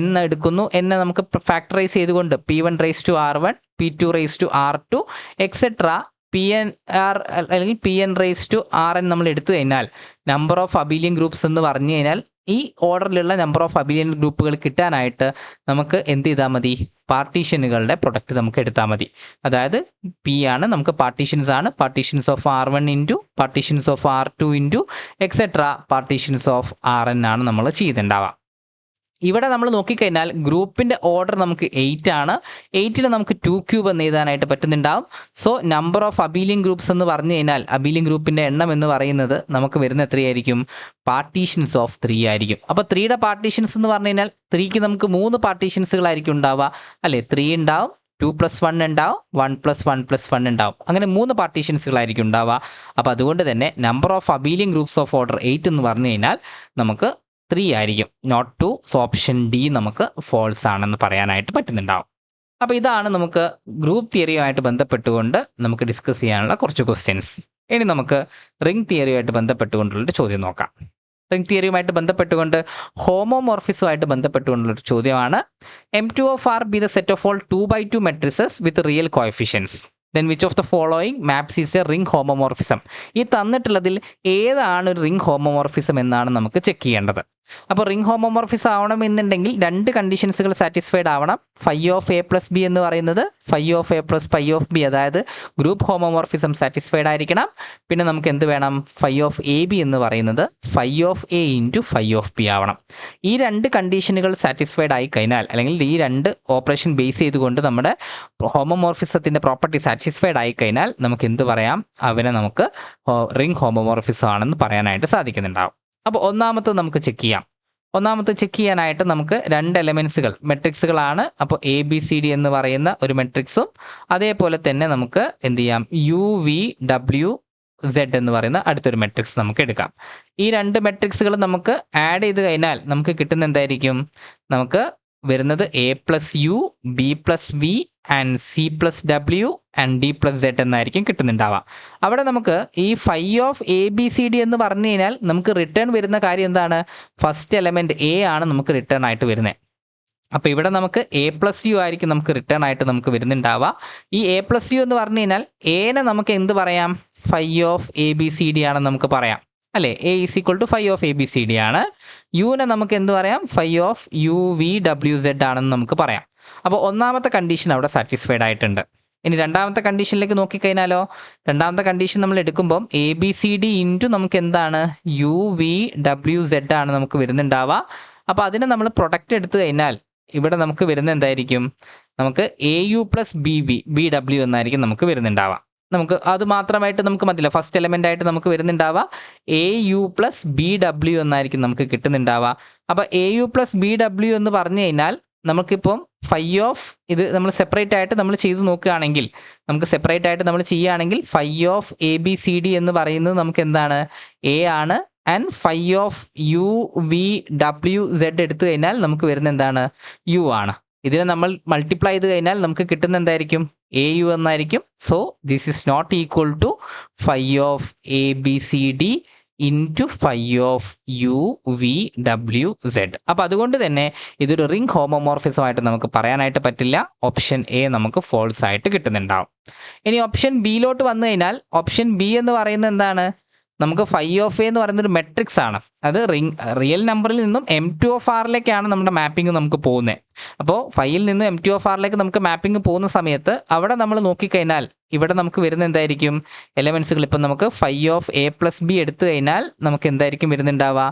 n എടുക്കുന്നു. n നമുക്ക് ഫാക്ടറൈസ് ചെയ്തുകൊണ്ട് P1 raise to R1, P2 raise to R2 etcetera PNR അല്ലെങ്കിൽ PN റേസ് ടു RN നമ്മൾ എടുത്തു കഴിഞ്ഞാൽ നമ്പർ ഓഫ് അബിലിയൻ ഗ്രൂപ്പ്സ് എന്ന് പറഞ്ഞു കഴിഞ്ഞാൽ ഈ ഓർഡറിലുള്ള നമ്പർ ഓഫ് അബിലിയൻ ഗ്രൂപ്പുകൾ കിട്ടാനായിട്ട് നമുക്ക് എന്ത് ചെയ്താൽ മതി, പാർട്ടീഷനുകളുടെ പ്രൊഡക്റ്റ് നമുക്ക് എടുത്താൽ മതി. അതായത് P ആണ് നമുക്ക് പാർട്ടീഷൻസ് ആണ്. Partitions of R1 into partitions of R2 into etcetera partitions of RN ആണ് നമ്മൾ ചെയ്തിട്ടുണ്ടാവുക. ഇവിടെ നമ്മൾ നോക്കിക്കഴിഞ്ഞാൽ ഗ്രൂപ്പിൻ്റെ ഓർഡർ നമുക്ക് 8 ആണ്. 8ൽ നമുക്ക് 2 ക്യൂബ് എന്ന് എഴുതാനായിട്ട് പറ്റുന്നുണ്ടാവും. So number of abelian groups എന്ന് പറഞ്ഞു കഴിഞ്ഞാൽ അബിലിയൻ ഗ്രൂപ്പിൻ്റെ എണ്ണം എന്ന് പറയുന്നത് നമുക്ക് വരുന്ന എത്രയായിരിക്കും, പാർട്ടീഷൻസ് ഓഫ് 3 ആയിരിക്കും. അപ്പോൾ 3യുടെ പാർട്ടീഷൻസ് എന്ന് പറഞ്ഞു കഴിഞ്ഞാൽ 3ക്ക് നമുക്ക് 3 പാർട്ടീഷൻസുകളായിരിക്കും ഉണ്ടാവുക അല്ലേ. 3 ഉണ്ടാവും, 2 + 1 ഉണ്ടാവും, 1 + 1 + 1 ഉണ്ടാവും. അങ്ങനെ 3 പാർട്ടീഷൻസുകളായിരിക്കും ഉണ്ടാവുക. അപ്പോൾ അതുകൊണ്ട് തന്നെ number of abelian groups of order 8 എന്ന് പറഞ്ഞു കഴിഞ്ഞാൽ നമുക്ക് 3 ആയിരിക്കും, നോട്ട് 2. സോ ഓപ്ഷൻ ഡി നമുക്ക് ഫോൾസ് ആണെന്ന് പറയാനായിട്ട് പറ്റുന്നുണ്ടാവും. അപ്പോൾ ഇതാണ് നമുക്ക് ഗ്രൂപ്പ് തിയറിയുമായിട്ട് ബന്ധപ്പെട്ടുകൊണ്ട് നമുക്ക് ഡിസ്കസ് ചെയ്യാനുള്ള കുറച്ച് ക്വസ്റ്റ്യൻസ്. ഇനി നമുക്ക് റിംഗ് തിയറിയുമായിട്ട് ബന്ധപ്പെട്ടുകൊണ്ടുള്ളൊരു ചോദ്യം നോക്കാം. റിംഗ് തിയറിയുമായിട്ട് ബന്ധപ്പെട്ടുകൊണ്ട് ഹോമോമോർഫിസമായിട്ട് ബന്ധപ്പെട്ടുകൊണ്ടുള്ളൊരു ചോദ്യമാണ്. M2 of R be the set of all 2x2 matrices with real coefficients. Then which of the following maps is a ring homomorphism? ഈ തന്നിട്ടുള്ളതിൽ ഏതാണ് ഒരു റിംഗ് ഹോമോമോർഫിസം എന്നാണ് നമുക്ക് ചെക്ക് ചെയ്യേണ്ടത്. അപ്പോൾ റിംഗ് ഹോമോമോർഫിസം ആവണം എന്നുണ്ടെങ്കിൽ 2 കണ്ടീഷൻസുകൾ സാറ്റിസ്ഫൈഡ് ആവണം. φ ഓഫ് A + B എന്ന് പറയുന്നത് φ ഓഫ് A + φ ഓഫ് B, അതായത് ഗ്രൂപ്പ് ഹോമോമോർഫിസം സാറ്റിസ്ഫൈഡ് ആയിരിക്കണം. പിന്നെ നമുക്ക് എന്ത് വേണം, φ ഓഫ് AB എന്ന് പറയുന്നത് φ of A into φ of B ആവണം. ഈ 2 കണ്ടീഷനുകൾ സാറ്റിസ്ഫൈഡ് ആയി കഴിഞ്ഞാൽ അല്ലെങ്കിൽ ഈ 2 ഓപ്പറേഷൻ ബേസ് ചെയ്തുകൊണ്ട് നമ്മുടെ ഹോമോമോർഫിസത്തിൻ്റെ പ്രോപ്പർട്ടി സാറ്റിസ്ഫൈഡ് ആയി കഴിഞ്ഞാൽ നമുക്ക് എന്ത് പറയാം, അവനെ നമുക്ക് റിംഗ് ഹോമോമോർഫിസം ആണെന്ന് പറയാനായിട്ട് സാധിക്കുന്നുണ്ടാവും. അപ്പോൾ ഒന്നാമത്തെ നമുക്ക് ചെക്ക് ചെയ്യാം. ഒന്നാമത്തെ ചെക്ക് ചെയ്യാനായിട്ട് നമുക്ക് രണ്ട് എലമെൻസുകൾ മെട്രിക്സുകളാണ്. അപ്പോൾ ABCD എന്ന് പറയുന്ന ഒരു മെട്രിക്സും അതേപോലെ തന്നെ നമുക്ക് എന്ത് ചെയ്യാം UVWZ എന്ന് പറയുന്ന അടുത്തൊരു മെട്രിക്സ് നമുക്ക് എടുക്കാം. ഈ രണ്ട് മെട്രിക്സുകൾ നമുക്ക് ആഡ് ചെയ്ത് കഴിഞ്ഞാൽ നമുക്ക് കിട്ടുന്ന എന്തായിരിക്കും? നമുക്ക് വരുന്നത് A+U, B+V and C+W and D+Z എന്നായിരിക്കും കിട്ടുന്നുണ്ടാവുക. അവിടെ നമുക്ക് ഈ ഫൈ ഓഫ് ABCD എന്ന് പറഞ്ഞു കഴിഞ്ഞാൽ നമുക്ക് റിട്ടേൺ വരുന്ന കാര്യം എന്താണ്? ഫസ്റ്റ് എലമെൻറ്റ് A ആണ് നമുക്ക് റിട്ടേൺ ആയിട്ട് വരുന്നത്. അപ്പോൾ ഇവിടെ നമുക്ക് A+U ആയിരിക്കും നമുക്ക് റിട്ടേൺ ആയിട്ട് നമുക്ക് വരുന്നുണ്ടാവുക. ഈ A+U എന്ന് പറഞ്ഞു കഴിഞ്ഞാൽ Aനെ നമുക്ക് എന്ത് പറയാം? ഫൈ ഓഫ് ABCD ആണെന്ന് നമുക്ക് പറയാം അല്ലേ? A = ഫൈ ഓഫ് ABCD ആണ്. യുവിനെ നമുക്ക് എന്ത് പറയാം? ഫൈ ഓഫ് UVWZ ആണെന്ന് നമുക്ക് പറയാം. അപ്പോൾ ഒന്നാമത്തെ കണ്ടീഷൻ അവിടെ സാറ്റിസ്ഫൈഡ് ആയിട്ടുണ്ട്. ഇനി രണ്ടാമത്തെ കണ്ടീഷനിലേക്ക് നോക്കിക്കഴിഞ്ഞാലോ, രണ്ടാമത്തെ കണ്ടീഷൻ നമ്മൾ എടുക്കുമ്പം ABCD ഇൻറ്റു നമുക്ക് എന്താണ്? UVWZ ആണ് നമുക്ക് വരുന്നുണ്ടാവുക. അപ്പോൾ അതിനെ നമ്മൾ പ്രൊഡക്റ്റ് എടുത്തു കഴിഞ്ഞാൽ ഇവിടെ നമുക്ക് വരുന്ന എന്തായിരിക്കും? നമുക്ക് AU + BW എന്നായിരിക്കും നമുക്ക് വരുന്നുണ്ടാവുക. നമുക്ക് അത് മാത്രമായിട്ട് നമുക്ക് മതില്ല, ഫസ്റ്റ് എലമെൻ്റ് ആയിട്ട് നമുക്ക് വരുന്നുണ്ടാവുക AU + BW എന്നായിരിക്കും നമുക്ക് കിട്ടുന്നുണ്ടാവുക. അപ്പോൾ AU + BW എന്ന് പറഞ്ഞു കഴിഞ്ഞാൽ നമുക്കിപ്പം ഫൈ ഓഫ് ഇത് നമ്മൾ സെപ്പറേറ്റ് ആയിട്ട് നമ്മൾ ചെയ്ത് നോക്കുകയാണെങ്കിൽ, നമുക്ക് സെപ്പറേറ്റ് ആയിട്ട് നമ്മൾ ചെയ്യുകയാണെങ്കിൽ ഫൈ ഓഫ് ABCD എന്ന് പറയുന്നത് നമുക്ക് എന്താണ്? A ആണ്. ആൻഡ് ഫൈ ഓഫ് UVWZ എടുത്തു കഴിഞ്ഞാൽ നമുക്ക് വരുന്ന എന്താണ്? U ആണ്. ഇതിനെ നമ്മൾ മൾട്ടിപ്ലൈ ചെയ്ത് കഴിഞ്ഞാൽ നമുക്ക് കിട്ടുന്ന എന്തായിരിക്കും? AU എന്നായിരിക്കും. So this is not equal to phi of ABCD into phi of UVWZ. അപ്പോൾ അതുകൊണ്ട് തന്നെ ഇതൊരു റിംഗ് ഹോമോമോർഫിസമായിട്ട് നമുക്ക് പറയാനായിട്ട് പറ്റില്ല. ഓപ്ഷൻ A നമുക്ക് ഫോൾസ് ആയിട്ട് കിട്ടുന്നുണ്ടാവും. ഇനി ഓപ്ഷൻ ബിയിലോട്ട് വന്നു കഴിഞ്ഞാൽ ഓപ്ഷൻ ബി എന്ന് പറയുന്നത് എന്താണ്? നമുക്ക് ഫൈ ഓഫ് A എന്ന് പറയുന്നൊരു മെട്രിക്സ് ആണ്. അത് റിയൽ നമ്പറിൽ നിന്നും M2/R നമ്മുടെ മാപ്പിംഗ് നമുക്ക് പോകുന്നത്. അപ്പോൾ ഫൈയിൽ നിന്നും M2/R നമുക്ക് മാപ്പിംഗ് പോകുന്ന സമയത്ത് അവിടെ നമ്മൾ നോക്കിക്കഴിഞ്ഞാൽ ഇവിടെ നമുക്ക് വരുന്ന എന്തായിരിക്കും? എലമെൻസുകൾ ഇപ്പം നമുക്ക് ഫൈ ഓഫ് A+B എടുത്തു കഴിഞ്ഞാൽ നമുക്ക് എന്തായിരിക്കും വരുന്നുണ്ടാവുക?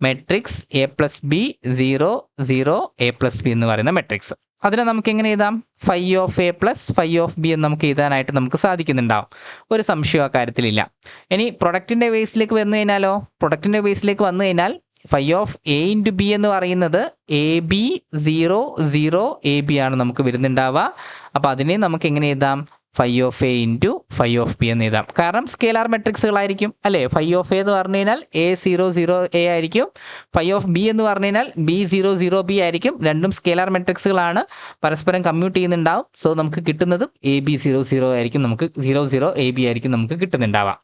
മെട്രിക്സ് A+B 0 0 A+B എന്ന് പറയുന്ന മെട്രിക്സ്. അതിനെ നമുക്ക് എങ്ങനെ എഴുതാം? Phi of A + phi of B എന്ന് നമുക്ക് എഴുതാനായിട്ട് നമുക്ക് സാധിക്കുന്നുണ്ടാവും. ഒരു സംശയം ആ കാര്യത്തിലില്ല. ഇനി പ്രൊഡക്റ്റിൻ്റെ ബേസിലേക്ക് വന്നു കഴിഞ്ഞാലോ, പ്രൊഡക്റ്റിൻ്റെ ബേസിലേക്ക് വന്നു കഴിഞ്ഞാൽ ഫൈ ഓഫ് A × B എന്ന് പറയുന്നത് AB 0 0 AB ആണ് നമുക്ക് വരുന്നുണ്ടാവുക. അപ്പോൾ അതിനെ നമുക്ക് എങ്ങനെ എഴുതാം? Phi of A × phi of B എന്ന് എഴുതാം. കാരണം സ്കേലാർ മെട്രിക്സുകളായിരിക്കും അല്ലേ? ഫൈ ഓഫ് A എന്ന് പറഞ്ഞു കഴിഞ്ഞാൽ A0 0 A ആയിരിക്കും. ഫൈ ഓഫ് B എന്ന് പറഞ്ഞു കഴിഞ്ഞാൽ B0 0 B ആയിരിക്കും. രണ്ടും സ്കേലാർ മെട്രിക്സുകളാണ്, പരസ്പരം കമ്മ്യൂട്ട് ചെയ്യുന്നുണ്ടാവും. സോ നമുക്ക് കിട്ടുന്നത് AB0 0 ആയിരിക്കും, നമുക്ക് 0 0 AB ആയിരിക്കും നമുക്ക് കിട്ടുന്നുണ്ടാവുക.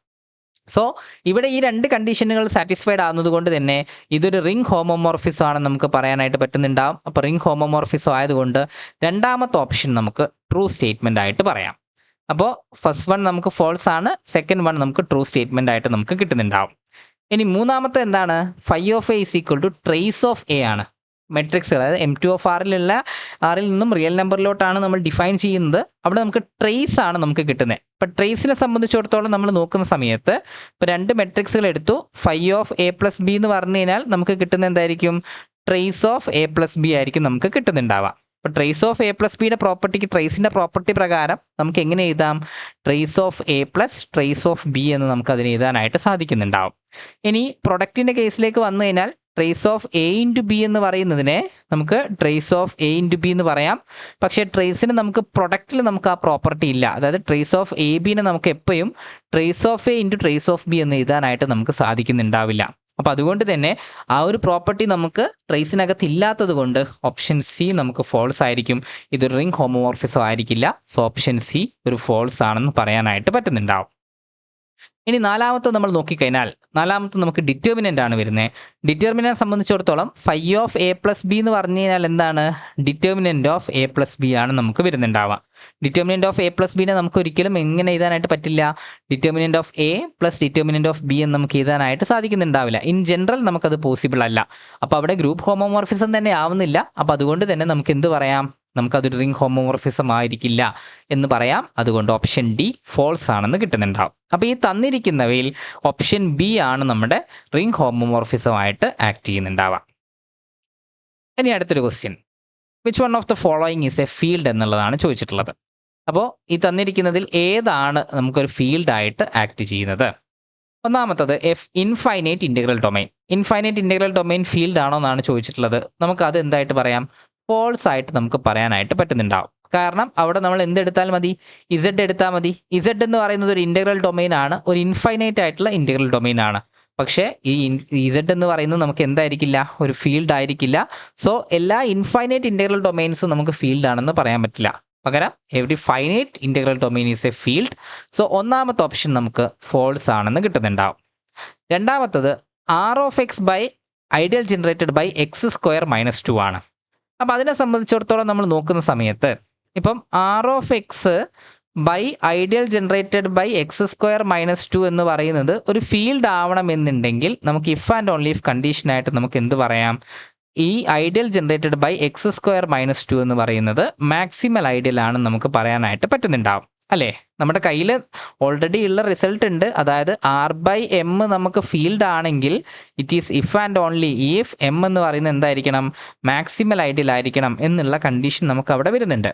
സോ ഇവിടെ ഈ രണ്ട് കണ്ടീഷനുകൾ സാറ്റിസ്ഫൈഡ് ആകുന്നത് കൊണ്ട് തന്നെ ഇതൊരു റിംഗ് ഹോമോമോർഫിസം ആണെന്ന് നമുക്ക് പറയാനായിട്ട് പറ്റുന്നുണ്ടാവും. അപ്പോൾ റിംഗ് ഹോമോമോർഫിസം ആയതുകൊണ്ട് രണ്ടാമത്തെ ഓപ്ഷൻ നമുക്ക് ട്രൂ സ്റ്റേറ്റ്മെൻ്റ് ആയിട്ട് പറയാം. അപ്പോൾ ഫസ്റ്റ് വൺ നമുക്ക് ഫോൾസ് ആണ്, സെക്കൻഡ് വൺ നമുക്ക് ട്രൂ സ്റ്റേറ്റ്മെൻ്റ് ആയിട്ട് നമുക്ക് കിട്ടുന്നുണ്ടാവും. ഇനി മൂന്നാമത്തെ എന്താണ്? Phi of A = trace of A ആണ്. മെട്രിക്സ്, അതായത് M2/Rലുള്ള ആറിൽ നിന്നും റിയൽ നമ്പറിലോട്ടാണ് നമ്മൾ ഡിഫൈൻ ചെയ്യുന്നത്. അവിടെ നമുക്ക് ട്രേസ് ആണ് നമുക്ക് കിട്ടുന്നത്. ഇപ്പം ട്രേസിനെ സംബന്ധിച്ചിടത്തോളം നമ്മൾ നോക്കുന്ന സമയത്ത് ഇപ്പോൾ രണ്ട് മെട്രിക്സുകൾ എടുത്തു. ഫൈ ഓഫ് A+B എന്ന് പറഞ്ഞു കഴിഞ്ഞാൽ നമുക്ക് കിട്ടുന്ന എന്തായിരിക്കും? ട്രേസ് ഓഫ് A+B ആയിരിക്കും നമുക്ക് കിട്ടുന്നുണ്ടാവുക. അപ്പോൾ ട്രേസ് ഓഫ് A+Bയുടെ പ്രോപ്പർട്ടിക്ക് ട്രേസിൻ്റെ പ്രോപ്പർട്ടി പ്രകാരം നമുക്ക് എങ്ങനെ എഴുതാം? Trace of A + trace of B എന്ന് നമുക്ക് അതിന് എഴുതാനായിട്ട് സാധിക്കുന്നുണ്ടാവും. ഇനി പ്രൊഡക്റ്റിൻ്റെ കേസിലേക്ക് വന്നു കഴിഞ്ഞാൽ ട്രേസ് ഓഫ് A × B എന്ന് പറയുന്നതിനെ നമുക്ക് ട്രേസ് ഓഫ് A × B എന്ന് പറയാം. പക്ഷേ ട്രേസിന് നമുക്ക് പ്രൊഡക്റ്റിൽ നമുക്ക് ആ പ്രോപ്പർട്ടി ഇല്ല. അതായത് ട്രേസ് ഓഫ് ABനെ നമുക്ക് എപ്പോഴും trace of A × trace of B എന്ന് എഴുതാനായിട്ട് നമുക്ക് സാധിക്കുന്നുണ്ടാവില്ല. അപ്പോൾ അതുകൊണ്ട് തന്നെ ആ ഒരു പ്രോപ്പർട്ടി നമുക്ക് ട്രേസിനകത്ത് ഇല്ലാത്തത് കൊണ്ട് ഓപ്ഷൻ സി നമുക്ക് ഫോൾസ് ആയിരിക്കും. ഇതൊരു റിംഗ് ഹോമോമോർഫിസം ആയിരിക്കില്ല. സോ ഓപ്ഷൻ സി ഒരു ഫോൾസ് ആണെന്ന് പറയാനായിട്ട് പറ്റുന്നുണ്ടാവും. ഇനി നാലാമത്തെ നമ്മൾ നോക്കിക്കഴിഞ്ഞാൽ നാലാമത്തെ നമുക്ക് ഡിറ്റർമിനൻ്റ് ആണ് വരുന്നത്. ഡിറ്റർമിനൻ്റ് സംബന്ധിച്ചിടത്തോളം ഫൈ ഓഫ് A+B എന്ന് പറഞ്ഞു കഴിഞ്ഞാൽ എന്താണ്? ഡിറ്റർമിനൻ്റ് ഓഫ് A+B ആണ് നമുക്ക് വരുന്നുണ്ടാവുക. ഡിറ്റർമിനൻ്റ് ഓഫ് A+Bനെ നമുക്ക് ഒരിക്കലും എങ്ങനെ എഴുതാനായിട്ട് പറ്റില്ല? Determinant of A + determinant of B എന്ന് നമുക്ക് എഴുതാനായിട്ട് സാധിക്കുന്നുണ്ടാവില്ല. ഇൻ ജനറൽ നമുക്കത് പോസിബിൾ അല്ല. അപ്പോൾ അവിടെ ഗ്രൂപ്പ് ഹോമോമോർഫിസം തന്നെ ആവുന്നില്ല. അപ്പോൾ അതുകൊണ്ട് തന്നെ നമുക്ക് എന്ത് പറയാം? നമുക്കതൊരു റിംഗ് ഹോമോമോർഫിസം ആയിരിക്കില്ല എന്ന് പറയാം. അതുകൊണ്ട് ഓപ്ഷൻ ഡി ഫോൾസ് ആണെന്ന് കിട്ടുന്നുണ്ടാവും. അപ്പോൾ ഈ തന്നിരിക്കുന്നവയിൽ ഓപ്ഷൻ ബി ആണ് നമ്മുടെ റിംഗ് ഹോമോമോർഫിസം ആയിട്ട് ആക്ട് ചെയ്യുന്നുണ്ടാവുക. ഇനി അടുത്തൊരു question, which one of the following is a field എന്നുള്ളതാണ് ചോദിച്ചിട്ടുള്ളത്. അപ്പോൾ ഈ തന്നിരിക്കുന്നതിൽ ഏതാണ് നമുക്കൊരു ഫീൽഡായിട്ട് ആക്ട് ചെയ്യുന്നത്? ഒന്നാമത്തത് infinite integral domain. Infinite integral domain field ആണോ എന്നാണ് ചോദിച്ചിട്ടുള്ളത്. നമുക്ക് അത് എന്തായിട്ട് പറയാം? ഫോൾസ് ആയിട്ട് നമുക്ക് പറയാനായിട്ട് പറ്റുന്നുണ്ടാവും. കാരണം അവിടെ നമ്മൾ എന്തെടുത്താൽ മതി? ഇസഡ് എടുത്താൽ മതി. ഇസഡ് എന്ന് പറയുന്നത് ഒരു ഇൻ്റഗ്രൽ ഡൊമൈൻ ആണ്, ഒരു ഇൻഫൈനൈറ്റ് ആയിട്ടുള്ള ഇൻ്റഗ്രൽ ഡൊമൈൻ ആണ്. പക്ഷേ ഈ ഇസഡ് എന്ന് പറയുന്നത് നമുക്ക് എന്തായിരിക്കില്ല? ഒരു ഫീൽഡ് ആയിരിക്കില്ല. സോ എല്ലാ ഇൻഫൈനൈറ്റ് ഇൻ്റഗ്രൽ ഡൊമൈൻസും നമുക്ക് ഫീൽഡ് ആണെന്ന് പറയാൻ പറ്റില്ല. പകരം every finite integral domain is a field. So ഒന്നാമത്തെ ഓപ്ഷൻ നമുക്ക് ഫോൾസ് ആണെന്ന് കിട്ടുന്നുണ്ടാവും. രണ്ടാമത്തത് R of X by ideal generated by X square minus 2 ആണ്. അപ്പം അതിനെ സംബന്ധിച്ചിടത്തോളം നമ്മൾ നോക്കുന്ന സമയത്ത് ഇപ്പം R of X by ideal generated by X square minus 2 എന്ന് പറയുന്നത് ഒരു ഫീൽഡ് ആവണമെന്നുണ്ടെങ്കിൽ നമുക്ക് ഇഫ് ആൻഡ് ഓൺലി ഇഫ് കണ്ടീഷനായിട്ട് നമുക്ക് എന്ത് പറയാം? ഈ ideal generated by X square minus 2 എന്ന് പറയുന്നത് മാക്സിമൽ ഐഡിയൽ ആണെന്ന് നമുക്ക് പറയാനായിട്ട് പറ്റുന്നുണ്ടാവും, അല്ലേ? നമ്മുടെ കയ്യിൽ ഓൾറെഡി ഉള്ള റിസൾട്ട് ഉണ്ട്. അതായത് ആർ ബൈ എം നമുക്ക് ഫീൽഡ് ആണെങ്കിൽ it is if and only if M എന്ന് പറയുന്നത് എന്തായിരിക്കണം? മാക്സിമൽ ഐഡിയൽ ആയിരിക്കണം എന്നുള്ള കണ്ടീഷൻ നമുക്ക് അവിടെ വരുന്നുണ്ട്.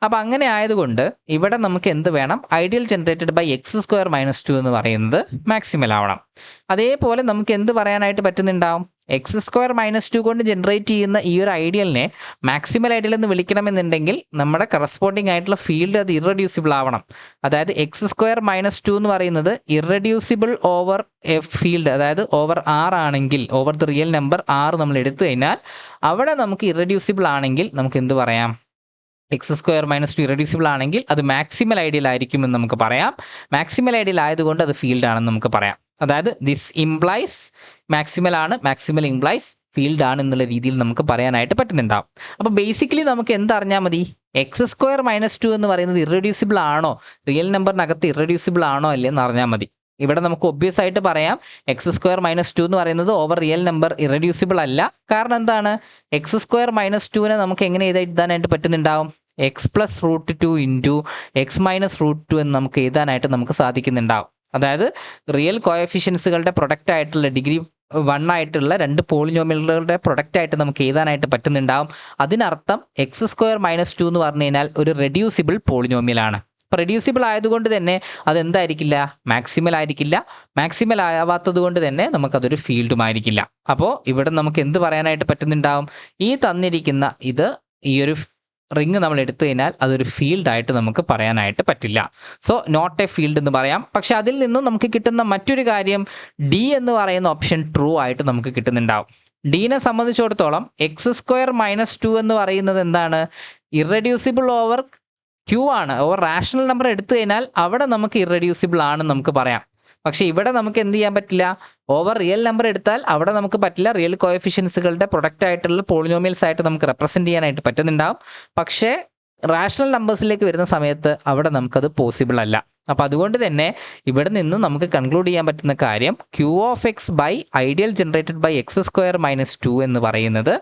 അപ്പോൾ അങ്ങനെ ആയതുകൊണ്ട് ഇവിടെ നമുക്ക് എന്ത് വേണം? Ideal generated by X square minus 2 എന്ന് പറയുന്നത് മാക്സിമൽ ആവണം. അതേപോലെ നമുക്ക് എന്ത് പറയാനായിട്ട് പറ്റുന്നുണ്ടാവും? എക്സ് സ്ക്വയർ മൈനസ് 2 കൊണ്ട് ജനറേറ്റ് ചെയ്യുന്ന ഈ ഒരു ഐഡിയലിനെ മാക്സിമൽ ഐഡിയൽ എന്ന് വിളിക്കണമെന്നുണ്ടെങ്കിൽ നമ്മുടെ കറസ്പോണ്ടിങ് ആയിട്ടുള്ള ഫീൽഡ് അത് ഇറഡ്യൂസിബിൾ ആവണം. അതായത് എക്സ് സ്ക്വയർ മൈനസ് 2 എന്ന് പറയുന്നത് ഇറഡ്യൂസിബിൾ ഓവർ എ ഫീൽഡ്, അതായത് ഓവർ ആർ ആണെങ്കിൽ, over the real number R നമ്മൾ എടുത്തു കഴിഞ്ഞാൽ അവിടെ നമുക്ക് ഇറഡ്യൂസിബിൾ ആണെങ്കിൽ നമുക്ക് എന്ത് പറയാം? എക്സ് സ്ക്വയർ മൈനസ് 2 ഇറഡ്യൂസിബിൾ ആണെങ്കിൽ അത് മാക്സിമൽ ഐഡിയൽ ആയിരിക്കുമെന്ന് നമുക്ക് പറയാം. മാക്സിമൽ ഐഡിയൽ ആയതുകൊണ്ട് അത് ഫീൽഡ് ആണെന്ന് നമുക്ക് പറയാം. അതായത് ദിസ് ഇംപ്ലൈസ് മാക്സിമൽ ആണ്, മാക്സിമൽ ഇംപ്ലൈസ് ഫീൽഡ് ആണ് എന്നുള്ള രീതിയിൽ നമുക്ക് പറയാനായിട്ട് പറ്റുന്നുണ്ടാവും. അപ്പോൾ ബേസിക്കലി നമുക്ക് എന്തറിഞ്ഞാൽ മതി? എക്സ് സ്ക്വയർ മൈനസ് 2 എന്ന് പറയുന്നത് ഇറഡ്യൂസിബിൾ ആണോ, റിയൽ നമ്പറിനകത്ത് ഇറഡ്യൂസിബിൾ ആണോ അല്ലേ എന്ന് അറിഞ്ഞാൽ മതി. ഇവിടെ നമുക്ക് ഒബ്വിയസ് ആയിട്ട് പറയാം എക്സ് സ്ക്വയർ മൈനസ് 2 എന്ന് പറയുന്നത് ഓവർ റിയൽ നമ്പർ ഇറഡ്യൂസിബിൾ അല്ല. കാരണം എന്താണ്? എക്സ് സ്ക്വയർ മൈനസ് 2നെ നമുക്ക് എങ്ങനെ എഴുതാനായിട്ട് പറ്റുന്നുണ്ടാവും? X plus root 2 into X minus root 2 എന്ന് നമുക്ക് എഴുതാനായിട്ട് നമുക്ക് സാധിക്കുന്നുണ്ടാവും. അതായത് റിയൽ കോഎഫിഷ്യൻസുകളുടെ പ്രൊഡക്റ്റ് ആയിട്ടുള്ള ഡിഗ്രി 1 ആയിട്ടുള്ള രണ്ട് പോളിനോമിയലുകളുടെ പ്രൊഡക്റ്റ് ആയിട്ട് നമുക്ക് എഴുതാനായിട്ട് പറ്റുന്നുണ്ടാവും. അതിനർത്ഥം എക്സ് സ്ക്വയർ മൈനസ് 2 എന്ന് പറഞ്ഞു കഴിഞ്ഞാൽ ഒരു റെഡ്യൂസിബിൾ പോളിനോമിയലാണ്. അപ്പോൾ റെഡ്യൂസിബിൾ ആയതുകൊണ്ട് തന്നെ അതെന്തായിരിക്കില്ല? മാക്സിമൽ ആയിരിക്കില്ല. മാക്സിമൽ ആവാത്തത് കൊണ്ട് തന്നെ നമുക്കതൊരു ഫീൽഡും ആയിരിക്കില്ല. അപ്പോൾ ഇവിടെ നമുക്ക് എന്ത് പറയാനായിട്ട് പറ്റുന്നുണ്ടാവും? ഈ തന്നിരിക്കുന്ന ഈ ഒരു റിങ് നമ്മൾ എടുത്തു കഴിഞ്ഞാൽ അതൊരു ഫീൽഡ് ആയിട്ട് നമുക്ക് പറയാനായിട്ട് പറ്റില്ല. സോ നോട്ട് എ ഫീൽഡ് എന്ന് പറയാം. പക്ഷെ അതിൽ നിന്നും നമുക്ക് കിട്ടുന്ന മറ്റൊരു കാര്യം ഡി എന്ന് പറയുന്ന ഓപ്ഷൻ ട്രൂ ആയിട്ട് നമുക്ക് കിട്ടുന്നുണ്ടാവും. ഡീനെ സംബന്ധിച്ചിടത്തോളം എക്സ് സ്ക്വയർ മൈനസ് 2 എന്ന് പറയുന്നത് എന്താണ്? ഇറഡ്യൂസിബിൾ ഓവർ ക്യൂ ആണ്. ഓവർ റാഷണൽ നമ്പർ എടുത്തു കഴിഞ്ഞാൽ അവിടെ നമുക്ക് ഇറഡ്യൂസിബിൾ ആണെന്ന് നമുക്ക് പറയാം. പക്ഷേ ഇവിടെ നമുക്ക് എന്ത് ചെയ്യാൻ പറ്റില്ല? ഓവർ റിയൽ നമ്പർ എടുത്താൽ അവിടെ നമുക്ക് പറ്റില്ല. റിയൽ കോഎഫിഷ്യൻസുകളുടെ പ്രൊഡക്റ്റ് ആയിട്ടുള്ള പോളിനോമിയൽസ് ആയിട്ട് നമുക്ക് റെപ്രസെൻറ്റ് ചെയ്യാനായിട്ട് പറ്റുന്നുണ്ടാവും. പക്ഷേ റാഷണൽ നമ്പേഴ്സിലേക്ക് വരുന്ന സമയത്ത് അവിടെ നമുക്കത് പോസിബിൾ അല്ല. അപ്പോൾ അതുകൊണ്ട് തന്നെ ഇവിടെ നിന്ന് നമുക്ക് കൺക്ലൂഡ് ചെയ്യാൻ പറ്റുന്ന കാര്യം Q of X by ideal generated by X square minus 2 എന്ന് പറയുന്നത്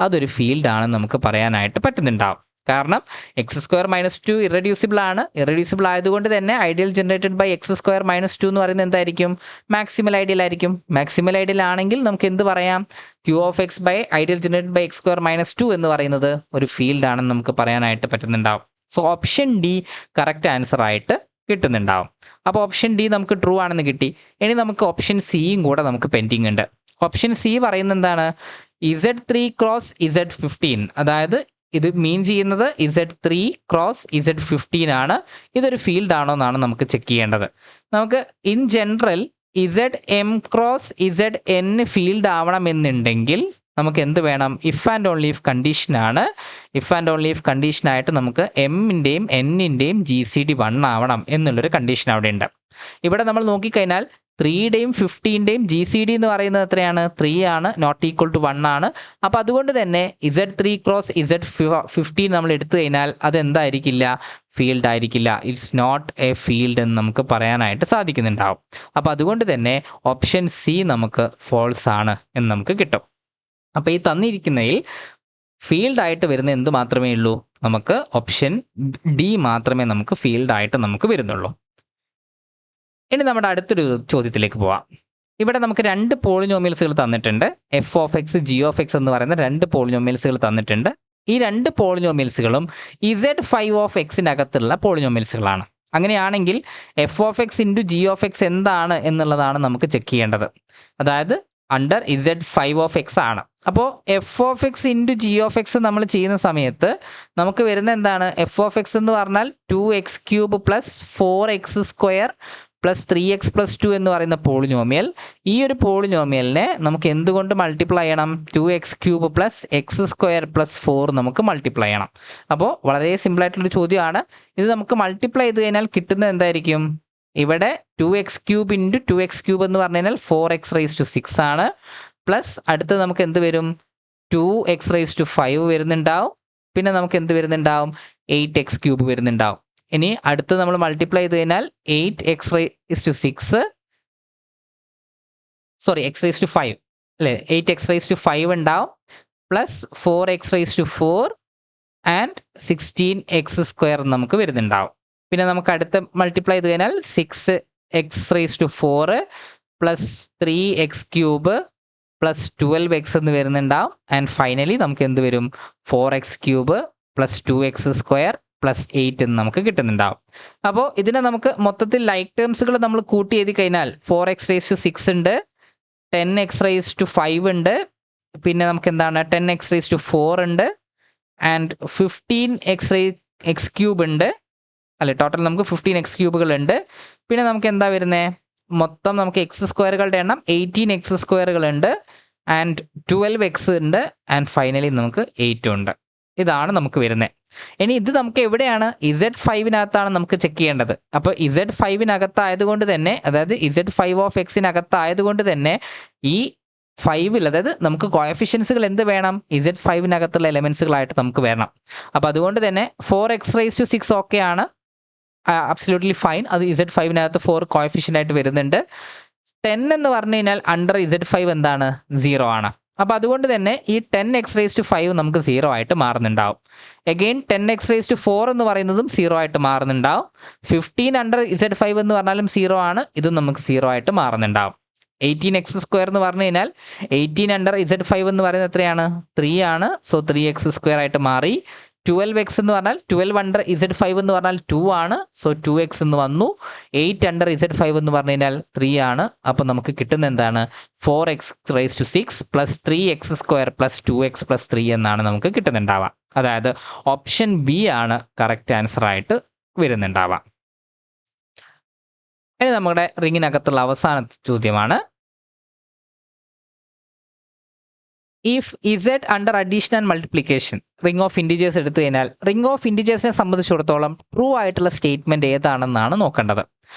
അതൊരു ഫീൽഡ് ആണെന്ന് നമുക്ക് പറയാനായിട്ട് പറ്റുന്നുണ്ടാവും. കാരണം എക്സ് സ്ക്വയർ മൈനസ് 2 ഇറഡ്യൂസിബിൾ ആണ്. ഇറഡ്യൂസിബിൾ ആയതുകൊണ്ട് തന്നെ ideal generated by X square minus 2 എന്ന് പറയുന്നത് എന്തായിരിക്കും? മാക്സിമൽ ഐഡിയൽ ആയിരിക്കും. മാക്സിമൽ ഐഡിയൽ ആണെങ്കിൽ നമുക്ക് എന്ത് പറയാം? Q of X by ideal generated by X square minus 2 എന്ന് പറയുന്നത് ഒരു ഫീൽഡ് ആണെന്ന് നമുക്ക് പറയാനായിട്ട് പറ്റുന്നുണ്ടാവും. So option D correct answer ആയിട്ട് കിട്ടുന്നുണ്ടാവും. അപ്പോൾ ഓപ്ഷൻ ഡി നമുക്ക് ട്രൂ ആണെന്ന് കിട്ടി. ഇനി നമുക്ക് ഓപ്ഷൻ സിയും കൂടെ നമുക്ക് പെൻഡിങ് ഉണ്ട്. ഓപ്ഷൻ സി പറയുന്നത് എന്താണ്? Z3 ക്രോസ് Z15, അതായത് ഇത് മീൻ ചെയ്യുന്നത് Z3 ക്രോസ് Z15 ആണ്. ഇതൊരു ഫീൽഡ് ആണോ എന്നാണ് നമുക്ക് ചെക്ക് ചെയ്യേണ്ടത്. നമുക്ക് in general ZM cross ZN field ആവണമെന്നുണ്ടെങ്കിൽ നമുക്ക് എന്ത് വേണം? ഇഫ് ആൻഡ് ഓൺലി ഇഫ് കണ്ടീഷനാണ്. ഇഫ് ആൻഡ് ഓൺലി ഇഫ് കണ്ടീഷനായിട്ട് നമുക്ക് എമ്മിൻ്റെയും എന്നിൻ്റെയും GCD 1 ആവണം എന്നുള്ളൊരു കണ്ടീഷൻ അവിടെ ഉണ്ട്. ഇവിടെ നമ്മൾ നോക്കിക്കഴിഞ്ഞാൽ 3യുടെയും 15ൻ്റെയും GCD എന്ന് പറയുന്നത് എത്രയാണ്? 3 ആണ്, നോട്ട് ഈക്വൽ ടു 1 ആണ്. അപ്പോൾ അതുകൊണ്ട് തന്നെ Z3 ക്രോസ് Z15 നമ്മൾ എടുത്തു കഴിഞ്ഞാൽ അതെന്തായിരിക്കില്ല? ഫീൽഡ് ആയിരിക്കില്ല. ഇറ്റ്സ് നോട്ട് എ ഫീൽഡ് എന്ന് നമുക്ക് പറയാനായിട്ട് സാധിക്കുന്നുണ്ടാവും. അപ്പോൾ അതുകൊണ്ട് തന്നെ ഓപ്ഷൻ സി നമുക്ക് ഫോൾസ് ആണ് എന്ന് നമുക്ക് കിട്ടും. അപ്പോൾ ഈ തന്നിരിക്കുന്നതിൽ ഫീൽഡ് ആയിട്ട് വരുന്ന എന്ത് മാത്രമേ ഉള്ളൂ? നമുക്ക് ഓപ്ഷൻ ഡി മാത്രമേ നമുക്ക് ഫീൽഡ് ആയിട്ട് നമുക്ക് വരുന്നുള്ളൂ. ഇനി നമ്മുടെ അടുത്തൊരു ചോദ്യത്തിലേക്ക് പോവാം. ഇവിടെ നമുക്ക് രണ്ട് പോളിനോമിയൽസുകൾ തന്നിട്ടുണ്ട്. F of X, G of X എന്ന് പറയുന്ന രണ്ട് പോളിനോമിയൽസുകൾ തന്നിട്ടുണ്ട്. ഈ രണ്ട് പോളിനോമിയൽസുകളും Z5 ഓഫ് എക്സിനകത്തുള്ള പോളിനോമിയൽസുകളാണ്. അങ്ങനെയാണെങ്കിൽ F of X into G of X എന്താണ് എന്നുള്ളതാണ് നമുക്ക് ചെക്ക് ചെയ്യേണ്ടത്. അതായത് അണ്ടർ Z5 ഓഫ് എക്സ് ആണ്. അപ്പോൾ F of X into G of X നമ്മൾ ചെയ്യുന്ന സമയത്ത് നമുക്ക് വരുന്ന എന്താണ്, എഫ് ഓഫ് എക്സ് എന്ന് പറഞ്ഞാൽ 2x³ plus 4x² plus 3x+2 എന്ന് പറയുന്ന പോളിനോമിയൽ. ഈ ഒരു പോളിനോമിയലിനെ നമുക്ക് എന്തുകൊണ്ട് മൾട്ടിപ്ലൈ ചെയ്യണം? 2x³ പ്ലസ് x² പ്ലസ് 4 നമുക്ക് മൾട്ടിപ്ലൈ ചെയ്യണം. അപ്പോൾ വളരെ സിമ്പിളായിട്ടുള്ളൊരു ചോദ്യമാണ്. ഇത് നമുക്ക് മൾട്ടിപ്ലൈ ചെയ്ത് കഴിഞ്ഞാൽ കിട്ടുന്നത് എന്തായിരിക്കും? ഇവിടെ 2x³ ഇൻറ്റു 2x³ എന്ന് പറഞ്ഞു കഴിഞ്ഞാൽ 4x⁻6 ആണ്. പ്ലസ് അടുത്ത് നമുക്ക് എന്ത് വരും? 2x⁵ വരുന്നുണ്ടാവും. പിന്നെ നമുക്ക് എന്ത് വരുന്നുണ്ടാവും? 8x³ വരുന്നുണ്ടാവും. ഇനി അടുത്ത് നമ്മൾ മൾട്ടിപ്ലൈ ചെയ്ത് കഴിഞ്ഞാൽ 8x⁵6 സോറി x⁵5 അല്ലേ, 8x⁵5 ഉണ്ടാവും. പ്ലസ് 4x⁴ ആൻഡ് 16x² നമുക്ക് വരുന്നുണ്ടാവും. പിന്നെ നമുക്ക് അടുത്ത് മൾട്ടിപ്ലൈ ചെയ്ത് കഴിഞ്ഞാൽ 6x⁴ plus 3x³ plus 12x എന്ന് വരുന്നുണ്ടാവും. ആൻഡ് ഫൈനലി നമുക്ക് എന്ത് വരും? 4x³ പ്ലസ് 2x² പ്ലസ് 8 എന്ന് നമുക്ക് കിട്ടുന്നുണ്ടാവും. അപ്പോൾ ഇതിനെ നമുക്ക് മൊത്തത്തിൽ ലൈക്ക് ടേംസുകൾ നമ്മൾ കൂട്ടി എഴുതി കഴിഞ്ഞാൽ 4x⁻6 ഉണ്ട്, 10x⁵5 ഉണ്ട്, പിന്നെ നമുക്ക് എന്താണ് 10x⁴ ഉണ്ട്, ആൻഡ് 15x³ ഉണ്ട് അല്ലെ. ടോട്ടൽ നമുക്ക് 15x³ ഉണ്ട്. പിന്നെ നമുക്ക് എന്താ വരുന്നത്? മൊത്തം നമുക്ക് x² എണ്ണം 18x² ഉണ്ട്, ആൻഡ് 12x ഉണ്ട്, ആൻഡ് ഫൈനലി നമുക്ക് 8 ഉണ്ട്. ഇതാണ് നമുക്ക് വരുന്നത്. ഇനി ഇത് നമുക്ക് എവിടെയാണ്? Z5-നകത്താണ് നമുക്ക് ചെക്ക് ചെയ്യേണ്ടത്. അപ്പോൾ Z5-നകത്തായതുകൊണ്ട് തന്നെ, അതായത് Z5 ഓഫ് എക്സിനകത്തായതുകൊണ്ട് തന്നെ ഈ 5-ൽ, അതായത് നമുക്ക് കോഎഫിഷ്യൻസുകൾ എന്ത് വേണം? Z5-നകത്തുള്ള എലമെൻസുകളായിട്ട് നമുക്ക് വേണം. അപ്പോൾ അതുകൊണ്ട് തന്നെ 4x⁻6 ഓക്കെ ആണ്, അബ്സല്യൂട്ട്ലി ഫൈൻ. അത് Z5-നകത്ത് 4 കോഎഫിഷ്യൻ്റ് ആയിട്ട് വരുന്നുണ്ട്. 10 എന്ന് പറഞ്ഞു കഴിഞ്ഞാൽ അണ്ടർ Z5 എന്താണ്? 0 ആണ്. അപ്പോൾ അതുകൊണ്ട് തന്നെ ഈ 10x⁵5 നമുക്ക് 0 ആയിട്ട് മാറുന്നുണ്ടാവും. എഗെയിൻ 10x⁴ എന്ന് പറയുന്നതും 0 ആയിട്ട് മാറുന്നുണ്ടാവും. 15 അണ്ടർ Z5 എന്ന് പറഞ്ഞാലും 0 ആണ്, ഇതും നമുക്ക് 0 ആയിട്ട് മാറുന്നുണ്ടാവും. 18x² എന്ന് പറഞ്ഞു കഴിഞ്ഞാൽ 18 അണ്ടർ Z5 എന്ന് പറയുന്നത് എത്രയാണ്? 3 ആണ്. സോ 3x² ആയിട്ട് മാറി. 12x എന്ന് പറഞ്ഞാൽ 12 അണ്ടർ Z5 എന്ന് പറഞ്ഞാൽ 2 ആണ്. സോ 2x എന്ന് വന്നു. 8 അണ്ടർ Z5 എന്ന് പറഞ്ഞു കഴിഞ്ഞാൽ 3 ആണ്. അപ്പോൾ നമുക്ക് കിട്ടുന്ന എന്താണ്? 4x⁻6 plus 3x² plus 2x plus 3 എന്നാണ് നമുക്ക് കിട്ടുന്നുണ്ടാവുക. അതായത് ഓപ്ഷൻ ബി ആണ് കറക്റ്റ് ആൻസർ ആയിട്ട് വരുന്നുണ്ടാവുക. ഇനി നമ്മുടെ റിങ്ങിനകത്തുള്ള അവസാനത്തെ ചോദ്യമാണ്. If Z under addition and multiplication ring of integers എടുത്തു കഴിഞ്ഞാൽ റിംഗ് ഓഫ് ഇൻഡിജേഴ്സിനെ സംബന്ധിച്ചിടത്തോളം ട്രൂ ആയിട്ടുള്ള സ്റ്റേറ്റ്മെന്റ് ഏതാണെന്നാണ് നോക്കേണ്ടത്.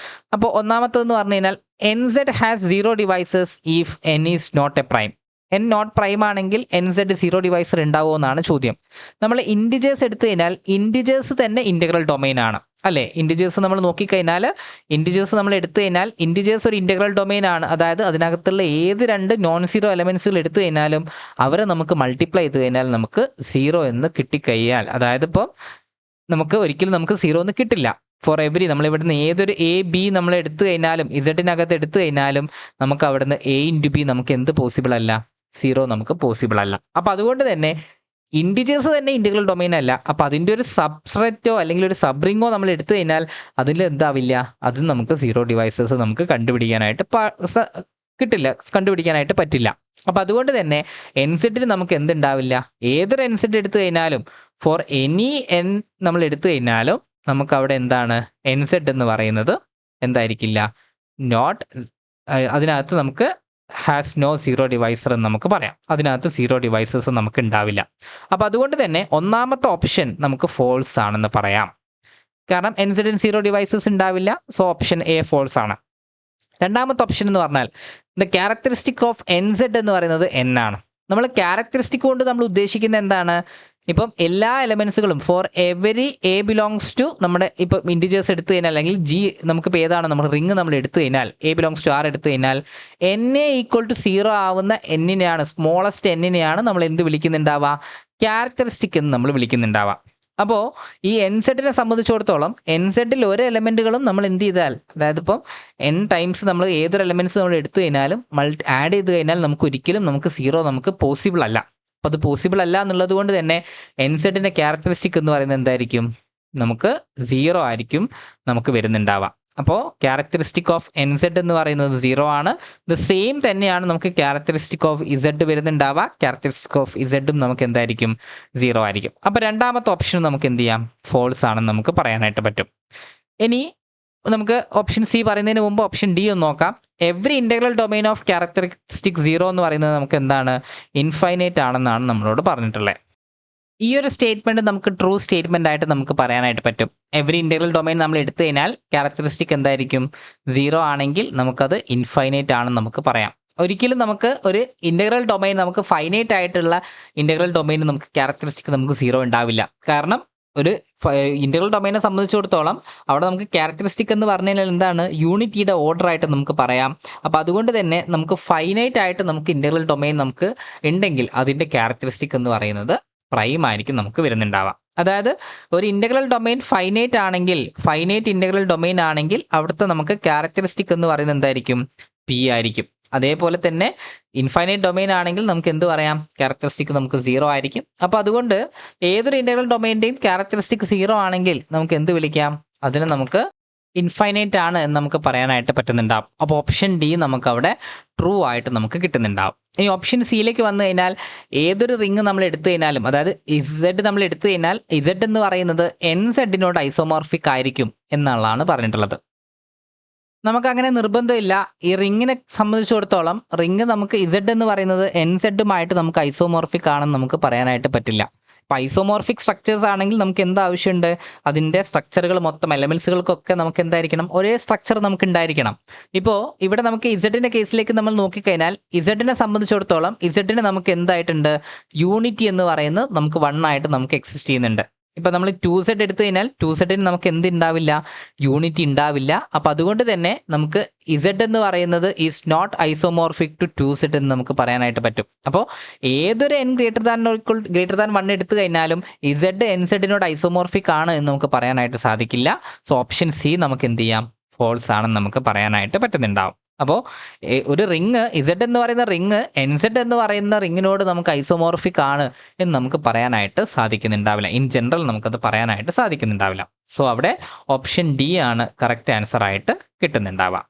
അപ്പോൾ ഒന്നാമത്തേതെന്ന് പറഞ്ഞു കഴിഞ്ഞാൽ NZ has 0 divisors if n is not a prime. n not prime ആണെങ്കിൽ NZ 0 ഡിവൈസർ ഉണ്ടാവുമോ എന്നാണ് ചോദ്യം. നമ്മൾ ഇൻഡിജേഴ്സ് എടുത്തു കഴിഞ്ഞാൽ ഇൻഡിജേഴ്സ് തന്നെ ഇൻ്റഗ്രൽ ഡൊമൈൻ ആണ് അല്ലേ. ഇൻഡിജേഴ്സ് നമ്മൾ നോക്കിക്കഴിഞ്ഞാൽ ഇൻഡിജേഴ്സ് നമ്മൾ എടുത്തു കഴിഞ്ഞാൽ ഇൻഡിജേഴ്സ് ഒരു ഇൻ്റഗ്രൽ ഡൊമൈൻ ആണ്. അതായത് അതിനകത്തുള്ള ഏത് 2 നോൺ സീറോ എലമെൻസുകൾ എടുത്തു കഴിഞ്ഞാലും അവരെ നമുക്ക് മൾട്ടിപ്ലൈ ചെയ്ത് കഴിഞ്ഞാൽ നമുക്ക് 0 എന്ന് കിട്ടിക്കഴിഞ്ഞാൽ, അതായത് ഇപ്പോൾ നമുക്ക് ഒരിക്കലും നമുക്ക് 0 എന്ന് കിട്ടില്ല. ഫോർ എവരി നമ്മൾ ഇവിടുന്ന് ഏതൊരു A B നമ്മൾ എടുത്തു കഴിഞ്ഞാലും ഇസഡിനകത്ത് എടുത്തു കഴിഞ്ഞാലും നമുക്ക് അവിടുന്ന് A×B നമുക്ക് എന്ത് പോസിബിൾ അല്ല? 0 നമുക്ക് പോസിബിൾ അല്ല. അപ്പോൾ അതുകൊണ്ട് തന്നെ ഇൻഡിജേഴ്സ് തന്നെ ഇൻ്റഗ്രൽ ഡൊമൈൻ അല്ല. അപ്പോൾ അതിൻ്റെ ഒരു സബ്സ്ട്രേറ്റോ അല്ലെങ്കിൽ ഒരു സബ്റിങ്ങോ നമ്മൾ എടുത്തു കഴിഞ്ഞാൽ അതിൽ എന്താവില്ല? അതും നമുക്ക് 0 ഡിവൈസസ് നമുക്ക് കണ്ടുപിടിക്കാനായിട്ട് കണ്ടുപിടിക്കാനായിട്ട് പറ്റില്ല. അപ്പോൾ അതുകൊണ്ട് തന്നെ NZ നമുക്ക് എന്തുണ്ടാവില്ല? ഏതൊരു NZ എടുത്തു കഴിഞ്ഞാലും ഫോർ എനി n നമ്മൾ എടുത്തു കഴിഞ്ഞാലും നമുക്ക് അവിടെ എന്താണ്? NZ എന്ന് പറയുന്നത് എന്തായിരിക്കില്ല? നോട്ട്, അതിനകത്ത് നമുക്ക് ഹാസ് നോ 0 ഡിവൈസർ എന്ന് നമുക്ക് പറയാം. അതിനകത്ത് 0 ഡിവൈസസ് നമുക്ക് ഉണ്ടാവില്ല. അപ്പോൾ അതുകൊണ്ട് തന്നെ ഒന്നാമത്തെ ഓപ്ഷൻ നമുക്ക് ഫോൾസ് ആണെന്ന് പറയാം. കാരണം NZ 0 ഡിവൈസസ് ഉണ്ടാവില്ല. സോ ഓപ്ഷൻ എ ഫോൾസ് ആണ്. രണ്ടാമത്തെ ഓപ്ഷൻ എന്ന് പറഞ്ഞാൽ ദ ക്യാരക്ടറിസ്റ്റിക് ഓഫ് NZ എന്ന് പറയുന്നത് n ആണ്. നമ്മൾ ക്യാരക്ടറിസ്റ്റിക് കൊണ്ട് നമ്മൾ ഉദ്ദേശിക്കുന്നത് എന്താണ്? ഇപ്പം എല്ലാ എലമെൻസുകളും for every A belongs to നമ്മുടെ ഇപ്പം ഇൻഡിജേഴ്സ് എടുത്തു കഴിഞ്ഞാൽ അല്ലെങ്കിൽ G നമുക്കിപ്പോൾ ഏതാണ് നമ്മൾ റിങ് നമ്മൾ എടുത്തു കഴിഞ്ഞാൽ A ബിലോങ്സ് ടു R എടുത്തു കഴിഞ്ഞാൽ NA = 0 ആവുന്ന n-നെയാണ്, സ്മോളസ്റ്റ് n-നെയാണ് നമ്മൾ എന്ത് വിളിക്കുന്നുണ്ടാവുക? ക്യാരക്ടറിസ്റ്റിക് എന്ന് നമ്മൾ വിളിക്കുന്നുണ്ടാവുക. അപ്പോൾ ഈ NZ-നെ സംബന്ധിച്ചിടത്തോളം NZ-ൽ ഒരു എലമെൻറ്റുകളും നമ്മൾ എന്ത് ചെയ്താൽ, അതായത് ഇപ്പം n ടൈംസ് നമ്മൾ ഏതൊരു എലമെൻറ്റ്സ് നമ്മൾ എടുത്തു കഴിഞ്ഞാലും ആഡ് ചെയ്ത് കഴിഞ്ഞാൽ നമുക്ക് ഒരിക്കലും നമുക്ക് 0 നമുക്ക് പോസിബിൾ അല്ല. അപ്പോൾ അത് പോസിബിൾ അല്ല എന്നുള്ളത് കൊണ്ട് തന്നെ NZ-ൻ്റെ ക്യാരക്ടറിസ്റ്റിക് എന്ന് പറയുന്നത് എന്തായിരിക്കും? നമുക്ക് 0 ആയിരിക്കും നമുക്ക് വരുന്നുണ്ടാവുക. അപ്പോൾ ക്യാരക്ടറിസ്റ്റിക് ഓഫ് NZ എന്ന് പറയുന്നത് 0 ആണ്. ദ സെയിം തന്നെയാണ് നമുക്ക് ക്യാരക്ടറിസ്റ്റിക് ഓഫ് Z വരുന്നുണ്ടാവുക. ക്യാരക്ടറിസ്റ്റിക് ഓഫ് ഇസഡും നമുക്ക് എന്തായിരിക്കും 0 ആയിരിക്കും. അപ്പോൾ രണ്ടാമത്തെ ഓപ്ഷൻ നമുക്ക് എന്ത് ചെയ്യാം, ഫോൾസ് ആണെന്ന് നമുക്ക് പറയാനായിട്ട് പറ്റും. ഇനി നമുക്ക് ഓപ്ഷൻ സി പറയുന്നതിന് മുമ്പ് ഓപ്ഷൻ ഡി ഒന്ന് നോക്കാം. Every integral domain of characteristic 0 എന്ന് പറയുന്നത് നമുക്ക് എന്താണ്, ഇൻഫൈനൈറ്റ് ആണെന്നാണ് നമ്മളോട് പറഞ്ഞിട്ടുള്ളത്. ഈ ഒരു സ്റ്റേറ്റ്മെൻറ്റ് നമുക്ക് ട്രൂ സ്റ്റേറ്റ്മെൻ്റ് ആയിട്ട് നമുക്ക് പറയാനായിട്ട് പറ്റും. എവറി ഇൻ്റഗ്രൽ ഡൊമൈൻ നമ്മൾ എടുത്തു കഴിഞ്ഞാൽ ക്യാരക്ടറിസ്റ്റിക് എന്തായിരിക്കും, 0 ആണെങ്കിൽ നമുക്കത് ഇൻഫൈനൈറ്റ് ആണെന്ന് നമുക്ക് പറയാം. ഒരിക്കലും നമുക്ക് ഒരു ഇൻ്റഗ്രൽ ഡൊമൈൻ നമുക്ക് ഫൈനൈറ്റ് ആയിട്ടുള്ള ഇൻ്റഗ്രൽ ഡൊമൈൻ നമുക്ക് ക്യാരക്ടറിസ്റ്റിക് നമുക്ക് 0 ഉണ്ടാവില്ല. കാരണം ഒരു ഇൻ്റഗ്രൽ ഡൊമൈനെ സംബന്ധിച്ചിടത്തോളം അവിടെ നമുക്ക് ക്യാരക്ടറിസ്റ്റിക് എന്ന് പറഞ്ഞു കഴിഞ്ഞാൽ എന്താണ്, യൂണിറ്റിയുടെ ഓർഡർ ആയിട്ട് നമുക്ക് പറയാം. അപ്പോൾ അതുകൊണ്ട് തന്നെ നമുക്ക് ഫൈനൈറ്റ് ആയിട്ട് നമുക്ക് ഇൻ്റഗ്രൽ ഡൊമൈൻ നമുക്ക് ഉണ്ടെങ്കിൽ അതിൻ്റെ ക്യാരക്ടറിസ്റ്റിക് എന്ന് പറയുന്നത് പ്രൈം ആയിരിക്കും നമുക്ക് വരുന്നുണ്ടാവാം. അതായത് ഒരു ഇൻ്റഗ്രൽ ഡൊമൈൻ ഫൈനൈറ്റ് ആണെങ്കിൽ, ഫൈനൈറ്റ് ഇൻ്റഗ്രൽ ഡൊമൈൻ ആണെങ്കിൽ അവിടുത്തെ നമുക്ക് ക്യാരക്ടറിസ്റ്റിക് എന്ന് പറയുന്നത് എന്തായിരിക്കും, പി ആയിരിക്കും. അതേപോലെ തന്നെ ഇൻഫൈനൈറ്റ് ഡൊമൈൻ ആണെങ്കിൽ നമുക്ക് എന്ത് പറയാം, ക്യാരക്ടറിസ്റ്റിക് നമുക്ക് 0 ആയിരിക്കും. അപ്പോൾ അതുകൊണ്ട് ഏതൊരു ഇൻ്റഗ്രൽ ഡൊമൈൻ്റെയും ക്യാരക്ടറിസ്റ്റിക് 0 ആണെങ്കിൽ നമുക്ക് എന്ത് വിളിക്കാം, അതിനെ നമുക്ക് ഇൻഫൈനൈറ്റ് ആണ് എന്ന് നമുക്ക് പറയാനായിട്ട് പറ്റുന്നുണ്ടാവും. അപ്പോൾ ഓപ്ഷൻ ഡി നമുക്ക് അവിടെ ട്രൂ ആയിട്ട് നമുക്ക് കിട്ടുന്നുണ്ടാവും. ഇനി ഓപ്ഷൻ സിയിലേക്ക് വന്നു കഴിഞ്ഞാൽ ഏതൊരു റിങ് നമ്മൾ എടുത്തു കഴിഞ്ഞാലും, അതായത് ഇസഡ് നമ്മൾ എടുത്തു കഴിഞ്ഞാൽ ഇസഡ് എന്ന് പറയുന്നത് NZ ഐസോമോർഫിക് ആയിരിക്കും എന്നുള്ളതാണ് പറഞ്ഞിട്ടുള്ളത്. നമുക്കങ്ങനെ നിർബന്ധമില്ല. ഈ റിങ്ങിനെ സംബന്ധിച്ചിടത്തോളം റിങ് നമുക്ക് ഇസഡ് എന്ന് പറയുന്നത് NZുമായിട്ട് നമുക്ക് ഐസോമോർഫിക് ആണെന്ന് നമുക്ക് പറയാനായിട്ട് പറ്റില്ല. ഇപ്പോൾ ഐസോമോർഫിക് സ്ട്രക്ചേഴ്സ് ആണെങ്കിൽ നമുക്ക് എന്താ ആവശ്യമുണ്ട്, അതിൻ്റെ സ്ട്രക്ചറുകൾ മൊത്തം എലമെൻസുകൾക്കൊക്കെ നമുക്ക് എന്തായിരിക്കണം, ഒരേ സ്ട്രക്ചർ നമുക്ക് ഉണ്ടായിരിക്കണം. ഇപ്പോൾ ഇവിടെ നമുക്ക് ഇസഡിൻ്റെ കേസിലേക്ക് നമ്മൾ നോക്കിക്കഴിഞ്ഞാൽ ഇസഡിനെ സംബന്ധിച്ചിടത്തോളം ഇസഡിന് നമുക്ക് എന്തായിട്ടുണ്ട്, യൂണിറ്റി എന്ന് പറയുന്നത് നമുക്ക് 1 ആയിട്ട് നമുക്ക് എക്സിസ്റ്റ് ചെയ്യുന്നുണ്ട്. ഇപ്പോൾ നമ്മൾ 2Z എടുത്തു കഴിഞ്ഞാൽ 2Zന് നമുക്ക് എന്ത് ഉണ്ടാവില്ല, യൂണിറ്റി ഉണ്ടാവില്ല. അപ്പോൾ അതുകൊണ്ട് തന്നെ നമുക്ക് ഇസഡ് എന്ന് പറയുന്നത് is not isomorphic to 2Z എന്ന് നമുക്ക് പറയാനായിട്ട് പറ്റും. അപ്പോൾ ഏതൊരു n ഗ്രേറ്റർ ദാൻ 1 എടുത്തു കഴിഞ്ഞാലും ഇസഡ് NZ ഐസോമോർഫിക് ആണ് എന്ന് നമുക്ക് പറയാനായിട്ട് സാധിക്കില്ല. സോ ഓപ്ഷൻ സി നമുക്ക് എന്ത് ചെയ്യാം, ഫോൾസ് ആണെന്ന് നമുക്ക് പറയാനായിട്ട് പറ്റുന്നുണ്ടാവും. അപ്പോൾ ഒരു റിങ് ഇസഡ് എന്ന് പറയുന്ന റിങ് NZ എന്ന് പറയുന്ന റിങ്ങിനോട് നമുക്ക് ഐസോമോർഫിക് ആണ് എന്ന് നമുക്ക് പറയാനായിട്ട് സാധിക്കുന്നുണ്ടാവില്ല. ഇൻ ജനറൽ നമുക്കത് പറയാനായിട്ട് സാധിക്കുന്നുണ്ടാവില്ല. സോ അവിടെ ഓപ്ഷൻ ഡി ആണ് കറക്റ്റ് ആൻസർ ആയിട്ട് കിട്ടുന്നുണ്ടാവുക.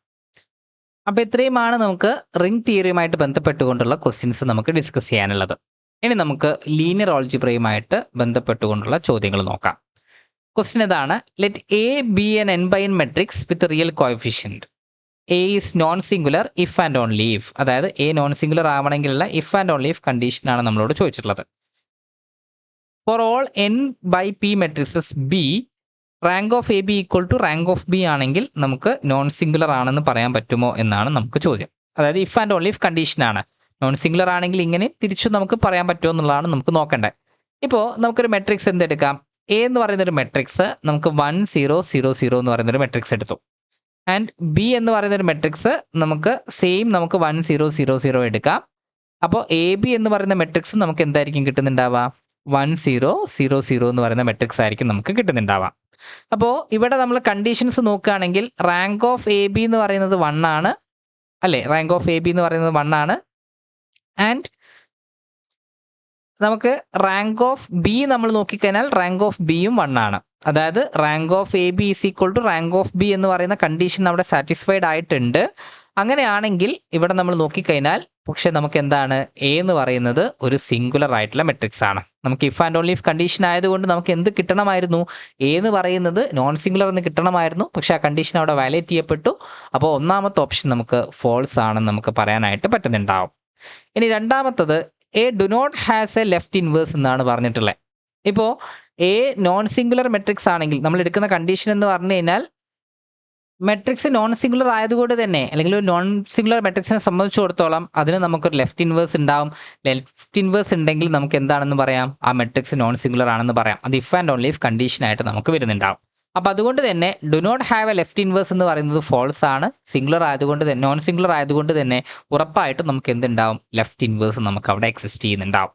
അപ്പോൾ ഇത്രയുമാണ് നമുക്ക് റിംഗ് തിയറിയുമായിട്ട് ബന്ധപ്പെട്ടുകൊണ്ടുള്ള ക്വസ്റ്റ്യൻസ് നമുക്ക് ഡിസ്കസ് ചെയ്യാനുള്ളത്. ഇനി നമുക്ക് ലീനിയർ ഓൾജിബ്രയുമായിട്ട് ബന്ധപ്പെട്ടുകൊണ്ടുള്ള ചോദ്യങ്ങൾ നോക്കാം. ക്വസ്റ്റ്യൻ ഇതാണ്, let A be an n/n matrix with real coefficient. A is non singular if and only if. അതായത് എ നോൺ സിംഗുലർ ആവണമെങ്കിലുള്ള ഇഫ് ആൻഡ് ഓൺലി ഇഫ് കണ്ടീഷനാണ് നമ്മളോട് ചോദിച്ചിട്ടുള്ളത്. For all n/p matrices B rank of A B equal to rank of B ആണെങ്കിൽ നമുക്ക് non singular ആണെന്ന് പറയാൻ പറ്റുമോ എന്നാണ് നമുക്ക് ചോദ്യം. അതായത് ഇഫ് ആൻഡ് ഓൺലി ഇഫ് കണ്ടീഷനാണ്. നോൺ സിംഗുലർ ആണെങ്കിൽ ഇങ്ങനെ തിരിച്ചു നമുക്ക് പറയാൻ പറ്റുമോ എന്നുള്ളതാണ് നമുക്ക് നോക്കേണ്ടത്. ഇപ്പോൾ നമുക്കൊരു മെട്രിക്സ് എന്തെടുക്കാം, എ എന്ന് പറയുന്നൊരു മെട്രിക്സ് നമുക്ക് 1 0 0 0 എന്ന് പറയുന്നൊരു മെട്രിക്സ് എടുത്തു. ആൻഡ് ബി എന്ന് പറയുന്നൊരു മെട്രിക്സ് നമുക്ക് സെയിം നമുക്ക് 1 0 0 0 എടുക്കാം. അപ്പോൾ എ ബി എന്ന് പറയുന്ന മെട്രിക്സ് നമുക്ക് എന്തായിരിക്കും കിട്ടുന്നുണ്ടാവുക, 1 0 0 0 എന്ന് പറയുന്ന മെട്രിക്സ് ആയിരിക്കും നമുക്ക് കിട്ടുന്നുണ്ടാവുക. അപ്പോൾ ഇവിടെ നമ്മൾ കണ്ടീഷൻസ് നോക്കുകയാണെങ്കിൽ റാങ്ക് ഓഫ് എ ബി എന്ന് പറയുന്നത് 1 ആണ് അല്ലേ, റാങ്ക് ഓഫ് എ ബി എന്ന് പറയുന്നത് 1 ആണ്. ആൻഡ് നമുക്ക് റാങ്ക് ഓഫ് ബി നമ്മൾ നോക്കിക്കഴിഞ്ഞാൽ റാങ്ക് ഓഫ് ബിയും 1 ആണ്. അതായത് rank of A B is equal to rank of B എന്ന് പറയുന്ന കണ്ടീഷൻ അവിടെ സാറ്റിസ്ഫൈഡ് ആയിട്ടുണ്ട്. അങ്ങനെയാണെങ്കിൽ ഇവിടെ നമ്മൾ നോക്കിക്കഴിഞ്ഞാൽ പക്ഷെ നമുക്ക് എന്താണ്, എ എന്ന് പറയുന്നത് ഒരു സിംഗുലർ ആയിട്ടുള്ള മെട്രിക്സ് ആണ്. നമുക്ക് if and only if condition ആയതുകൊണ്ട് നമുക്ക് എന്ത് കിട്ടണമായിരുന്നു, എ എന്ന് പറയുന്നത് നോൺ സിംഗുലർ എന്ന് കിട്ടണമായിരുന്നു. പക്ഷെ ആ കണ്ടീഷൻ അവിടെ വാലിഡേറ്റ് ചെയ്യപ്പെട്ടു. അപ്പോൾ ഒന്നാമത്തെ ഓപ്ഷൻ നമുക്ക് ഫോൾസ് ആണെന്ന് നമുക്ക് പറയാനായിട്ട് പറ്റുന്നുണ്ടാവും. ഇനി രണ്ടാമത്തത് A do not has a left inverse എന്നാണ് പറഞ്ഞിട്ടുള്ളത്. ഇപ്പോൾ എ നോൺ സിംഗുലർ മെട്രിക്സ് ആണെങ്കിൽ നമ്മൾ എടുക്കുന്ന കണ്ടീഷൻ എന്ന് പറഞ്ഞു കഴിഞ്ഞാൽ മെട്രിക്സ് നോൺ സിംഗുലർ ആയതുകൊണ്ട് തന്നെ, അല്ലെങ്കിൽ ഒരു നോൺ സിംഗുലർ മെട്രിക്സിനെ സംബന്ധിച്ചിടത്തോളം അതിന് നമുക്കൊരു ലെഫ്റ്റ് ഇൻവേഴ്സ് ഉണ്ടാവും. ലെഫ്റ്റ് ഇൻവേഴ്സ് ഉണ്ടെങ്കിൽ നമുക്ക് എന്താണെന്ന് പറയാം, ആ മെട്രിക്സ് നോൺ സിംഗുലർ ആണെന്ന് പറയാം. അത് ഇഫ് ആൻഡ് ഓൺലി ഇഫ് കണ്ടീഷനായിട്ട് നമുക്ക് വരുന്നുണ്ടാവും. അപ്പോൾ അതുകൊണ്ട് തന്നെ do not have a left inverse എന്ന് പറയുന്നത് ഫോൾസ് ആണ്. സിംഗുലർ ആയതുകൊണ്ട് തന്നെ, നോൺ സിംഗുലർ ആയതുകൊണ്ട് തന്നെ ഉറപ്പായിട്ടും നമുക്ക് എന്തുണ്ടാവും, ലെഫ്റ്റ് ഇൻവേഴ്സ് നമുക്ക് അവിടെ എക്സിസ്റ്റ് ചെയ്യുന്നുണ്ടാവും.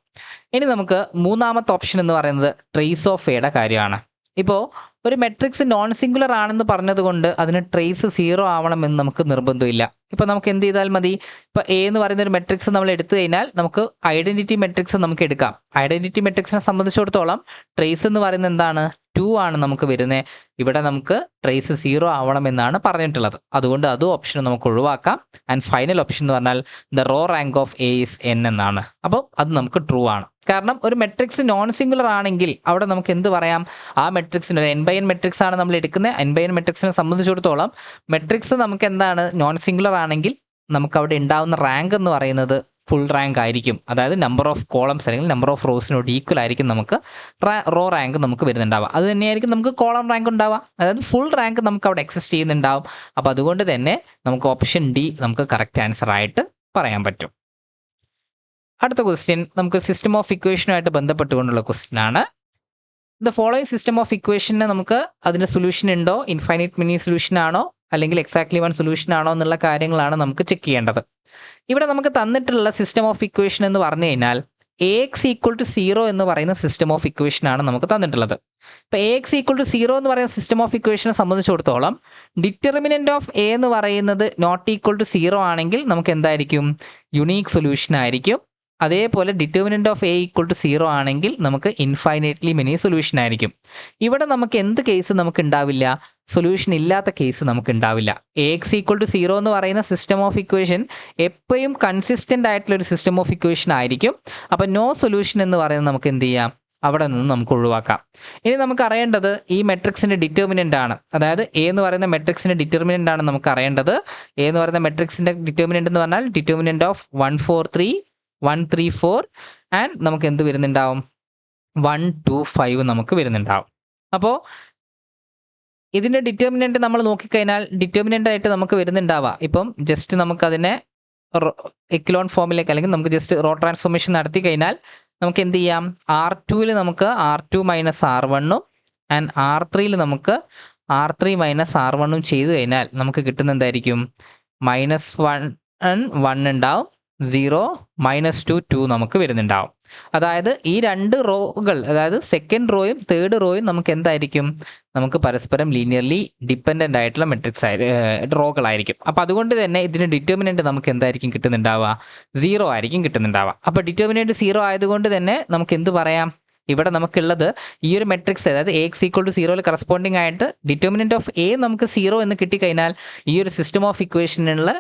ഇനി നമുക്ക് മൂന്നാമത്തെ ഓപ്ഷൻ എന്ന് പറയുന്നത് ട്രേസ് ഓഫ് എയുടെ കാര്യമാണ്. ഇപ്പോൾ ഒരു മെട്രിക്സ് നോൺ സിംഗുലർ ആണെന്ന് പറഞ്ഞതുകൊണ്ട് അതിന് ട്രേസ് 0 ആവണമെന്ന് നമുക്ക് നിർബന്ധമില്ല. ഇപ്പോൾ നമുക്ക് എന്ത് ചെയ്താൽ മതി, ഇപ്പോൾ എ എന്ന് പറയുന്ന ഒരു മെട്രിക്സ് നമ്മൾ എടുത്തു കഴിഞ്ഞാൽ നമുക്ക് ഐഡന്റിറ്റി മെട്രിക്സ് നമുക്ക് എടുക്കാം. ഐഡന്റിറ്റി മെട്രിക്സിനെ സംബന്ധിച്ചിടത്തോളം ട്രേസ് എന്ന് പറയുന്നത് എന്താണ്, 2 2 ആണ് നമുക്ക് വരുന്നത്. ഇവിടെ നമുക്ക് ട്രേസ് 0 ആവണമെന്നാണ് പറഞ്ഞിട്ടുള്ളത്. അതുകൊണ്ട് അതും ഓപ്ഷൻ നമുക്ക് ഒഴിവാക്കാം. ആൻഡ് ഫൈനൽ ഓപ്ഷൻ എന്ന് പറഞ്ഞാൽ the row rank of A is n എന്നാണ്. അപ്പോൾ അത് നമുക്ക് ട്രൂ ആണ്. കാരണം ഒരു മെട്രിക്സ് നോൺ സിംഗുലർ ആണെങ്കിൽ അവിടെ നമുക്ക് എന്ത് പറയാം, ആ മെട്രിക്സിന് ഒരു n/n മെട്രിക്സ് ആണ് നമ്മൾ എടുക്കുന്നത്. n/n മെട്രിക്സിനെ സംബന്ധിച്ചിടത്തോളം മെട്രിക്സ് നമുക്ക് എന്താണ് നോൺ സിംഗുലർ ആണെങ്കിൽ നമുക്ക് അവിടെ ഉണ്ടാവുന്ന റാങ്ക് എന്ന് പറയുന്നത് ഫുൾ റാങ്ക് ആയിരിക്കും. അതായത് നമ്പർ ഓഫ് കോളംസ് അല്ലെങ്കിൽ നമ്പർ ഓഫ് റോസിനോട് ഈക്വൽ ആയിരിക്കും നമുക്ക് റോ റാങ്ക് നമുക്ക് വരുന്നുണ്ടാവുക. അത് തന്നെയായിരിക്കും നമുക്ക് കോളം റാങ്ക് ഉണ്ടാവുക. അതായത് ഫുൾ റാങ്ക് നമുക്ക് അവിടെ എക്സിസ്റ്റ് ചെയ്യുന്നുണ്ടാവും. അപ്പോൾ അതുകൊണ്ട് തന്നെ നമുക്ക് ഓപ്ഷൻ ഡി നമുക്ക് കറക്റ്റ് ആൻസർ ആയിട്ട് പറയാൻ പറ്റും. അടുത്ത ക്വസ്റ്റ്യൻ നമുക്ക് സിസ്റ്റം ഓഫ് ഇക്വേഷനുമായിട്ട് ബന്ധപ്പെട്ടുകൊണ്ടുള്ള ക്വസ്റ്റ്യൻ ആണ്. ദ ഫോളോയിങ് സിസ്റ്റം ഓഫ് ഇക്വേഷന് നമുക്ക് അതിൻ്റെ സൊല്യൂഷൻ ഉണ്ടോ, ഇൻഫൈനൈറ്റ് മിനി സൊല്യൂഷൻ ആണോ അല്ലെങ്കിൽ എക്സാക്ട്ലി വൺ സൊല്യൂഷൻ ആണോ എന്നുള്ള കാര്യങ്ങളാണ് നമുക്ക് ചെക്ക് ചെയ്യേണ്ടത്. ഇവിടെ നമുക്ക് തന്നിട്ടുള്ള സിസ്റ്റം ഓഫ് ഇക്വേഷൻ എന്ന് പറഞ്ഞു കഴിഞ്ഞാൽ AX = 0 എന്ന് പറയുന്ന സിസ്റ്റം ഓഫ് ഇക്വേഷൻ ആണ് നമുക്ക് തന്നിട്ടുള്ളത്. ഇപ്പോൾ AX = 0 എന്ന് പറയുന്ന സിസ്റ്റം ഓഫ് ഇക്വേഷനെ സംബന്ധിച്ചിടത്തോളം ഡിറ്റർമിനന്റ് ഓഫ് A എന്ന് പറയുന്നത് നോട്ട് ഈക്വൽ ടു 0 ആണെങ്കിൽ നമുക്ക് എന്തായിരിക്കും, യുണീക്ക് സൊല്യൂഷൻ ആയിരിക്കും. അതേപോലെ ഡിറ്റർമിനന്റ് ഓഫ് A = 0 ആണെങ്കിൽ നമുക്ക് ഇൻഫൈനൈറ്റ്ലി മെനി സൊല്യൂഷൻ ആയിരിക്കും. ഇവിടെ നമുക്ക് എന്ത് കേസ് നമുക്ക് ഉണ്ടാവില്ല, സൊല്യൂഷൻ ഇല്ലാത്ത കേസ് നമുക്ക് ഉണ്ടാവില്ല. AX = 0 എന്ന് പറയുന്ന സിസ്റ്റം ഓഫ് ഇക്വേഷൻ എപ്പോഴും കൺസിസ്റ്റൻ്റ് ആയിട്ടുള്ള ഒരു സിസ്റ്റം ഓഫ് ഇക്വേഷൻ ആയിരിക്കും. അപ്പോൾ നോ സൊല്യൂഷൻ എന്ന് പറയുന്നത് നമുക്ക് എന്ത് ചെയ്യാം, അവിടെ നിന്ന് നമുക്ക് ഒഴിവാക്കാം. ഇനി നമുക്ക് അറിയേണ്ടത് ഈ മെട്രിക്സിൻ്റെ ഡിറ്റർമിനൻ്റ് ആണ്. അതായത് A എന്ന് പറയുന്ന മെട്രിക്സിൻ്റെ ഡിറ്റർമിനൻ്റ് ആണ് നമുക്ക് അറിയേണ്ടത്. A എന്ന് പറയുന്ന മെട്രിക്സിൻ്റെ ഡിറ്റർമിനൻ്റ് എന്ന് പറഞ്ഞാൽ ഡിറ്റർമിനൻ്റ് ഓഫ് 1 4 3 1 3 4 ആൻഡ് നമുക്ക് എന്ത് വരുന്നുണ്ടാവും, 1 2 5 നമുക്ക് വരുന്നുണ്ടാവും. അപ്പോൾ ഇതിൻ്റെ ഡിറ്റർമിനൻ്റ് നമ്മൾ നോക്കിക്കഴിഞ്ഞാൽ ഡിറ്റർമിനൻ്റ് ആയിട്ട് നമുക്ക് വരുന്നുണ്ടാവുക. ഇപ്പം ജസ്റ്റ് നമുക്കതിനെ എക്ലോൺ ഫോമിലേക്ക് അല്ലെങ്കിൽ നമുക്ക് ജസ്റ്റ് റോ ട്രാൻസ്ഫോർമേഷൻ നടത്തി കഴിഞ്ഞാൽ നമുക്ക് എന്ത് ചെയ്യാം, R2ൽ നമുക്ക് R2 - R1 ആൻഡ് R3ൽ നമുക്ക് R3 - R1 ചെയ്തു കഴിഞ്ഞാൽ നമുക്ക് കിട്ടുന്ന എന്തായിരിക്കും, -1 1 ഉണ്ടാവും, 0 -2 2 നമുക്ക് വരുന്നുണ്ടാവും. അതായത് ഈ രണ്ട് റോകൾ, അതായത് സെക്കൻഡ് റോയും തേർഡ് റോയും നമുക്ക് എന്തായിരിക്കും, നമുക്ക് പരസ്പരം ലീനിയർലി ഡിപ്പെൻഡൻ്റ് ആയിട്ടുള്ള മെട്രിക്സ് റോകളായിരിക്കും. അപ്പോൾ അതുകൊണ്ട് തന്നെ ഇതിന് ഡിറ്റർമിനൻ്റ് നമുക്ക് എന്തായിരിക്കും കിട്ടുന്നുണ്ടാവുക, 0 ആയിരിക്കും കിട്ടുന്നുണ്ടാവുക. അപ്പോൾ ഡിറ്റർമിനൻ്റ് 0 ആയതുകൊണ്ട് തന്നെ നമുക്ക് എന്ത് പറയാം, ഇവിടെ നമുക്കുള്ളത് ഈ ഒരു മെട്രിക്സ്, അതായത് AX = 0 കറസ്പോണ്ടിങ് ആയിട്ട് ഡിറ്റർമിനൻ്റ് ഓഫ് A നമുക്ക് 0 എന്ന് കിട്ടിക്കഴിഞ്ഞാൽ ഈ ഒരു സിസ്റ്റം ഓഫ് ഇക്വേഷനുള്ള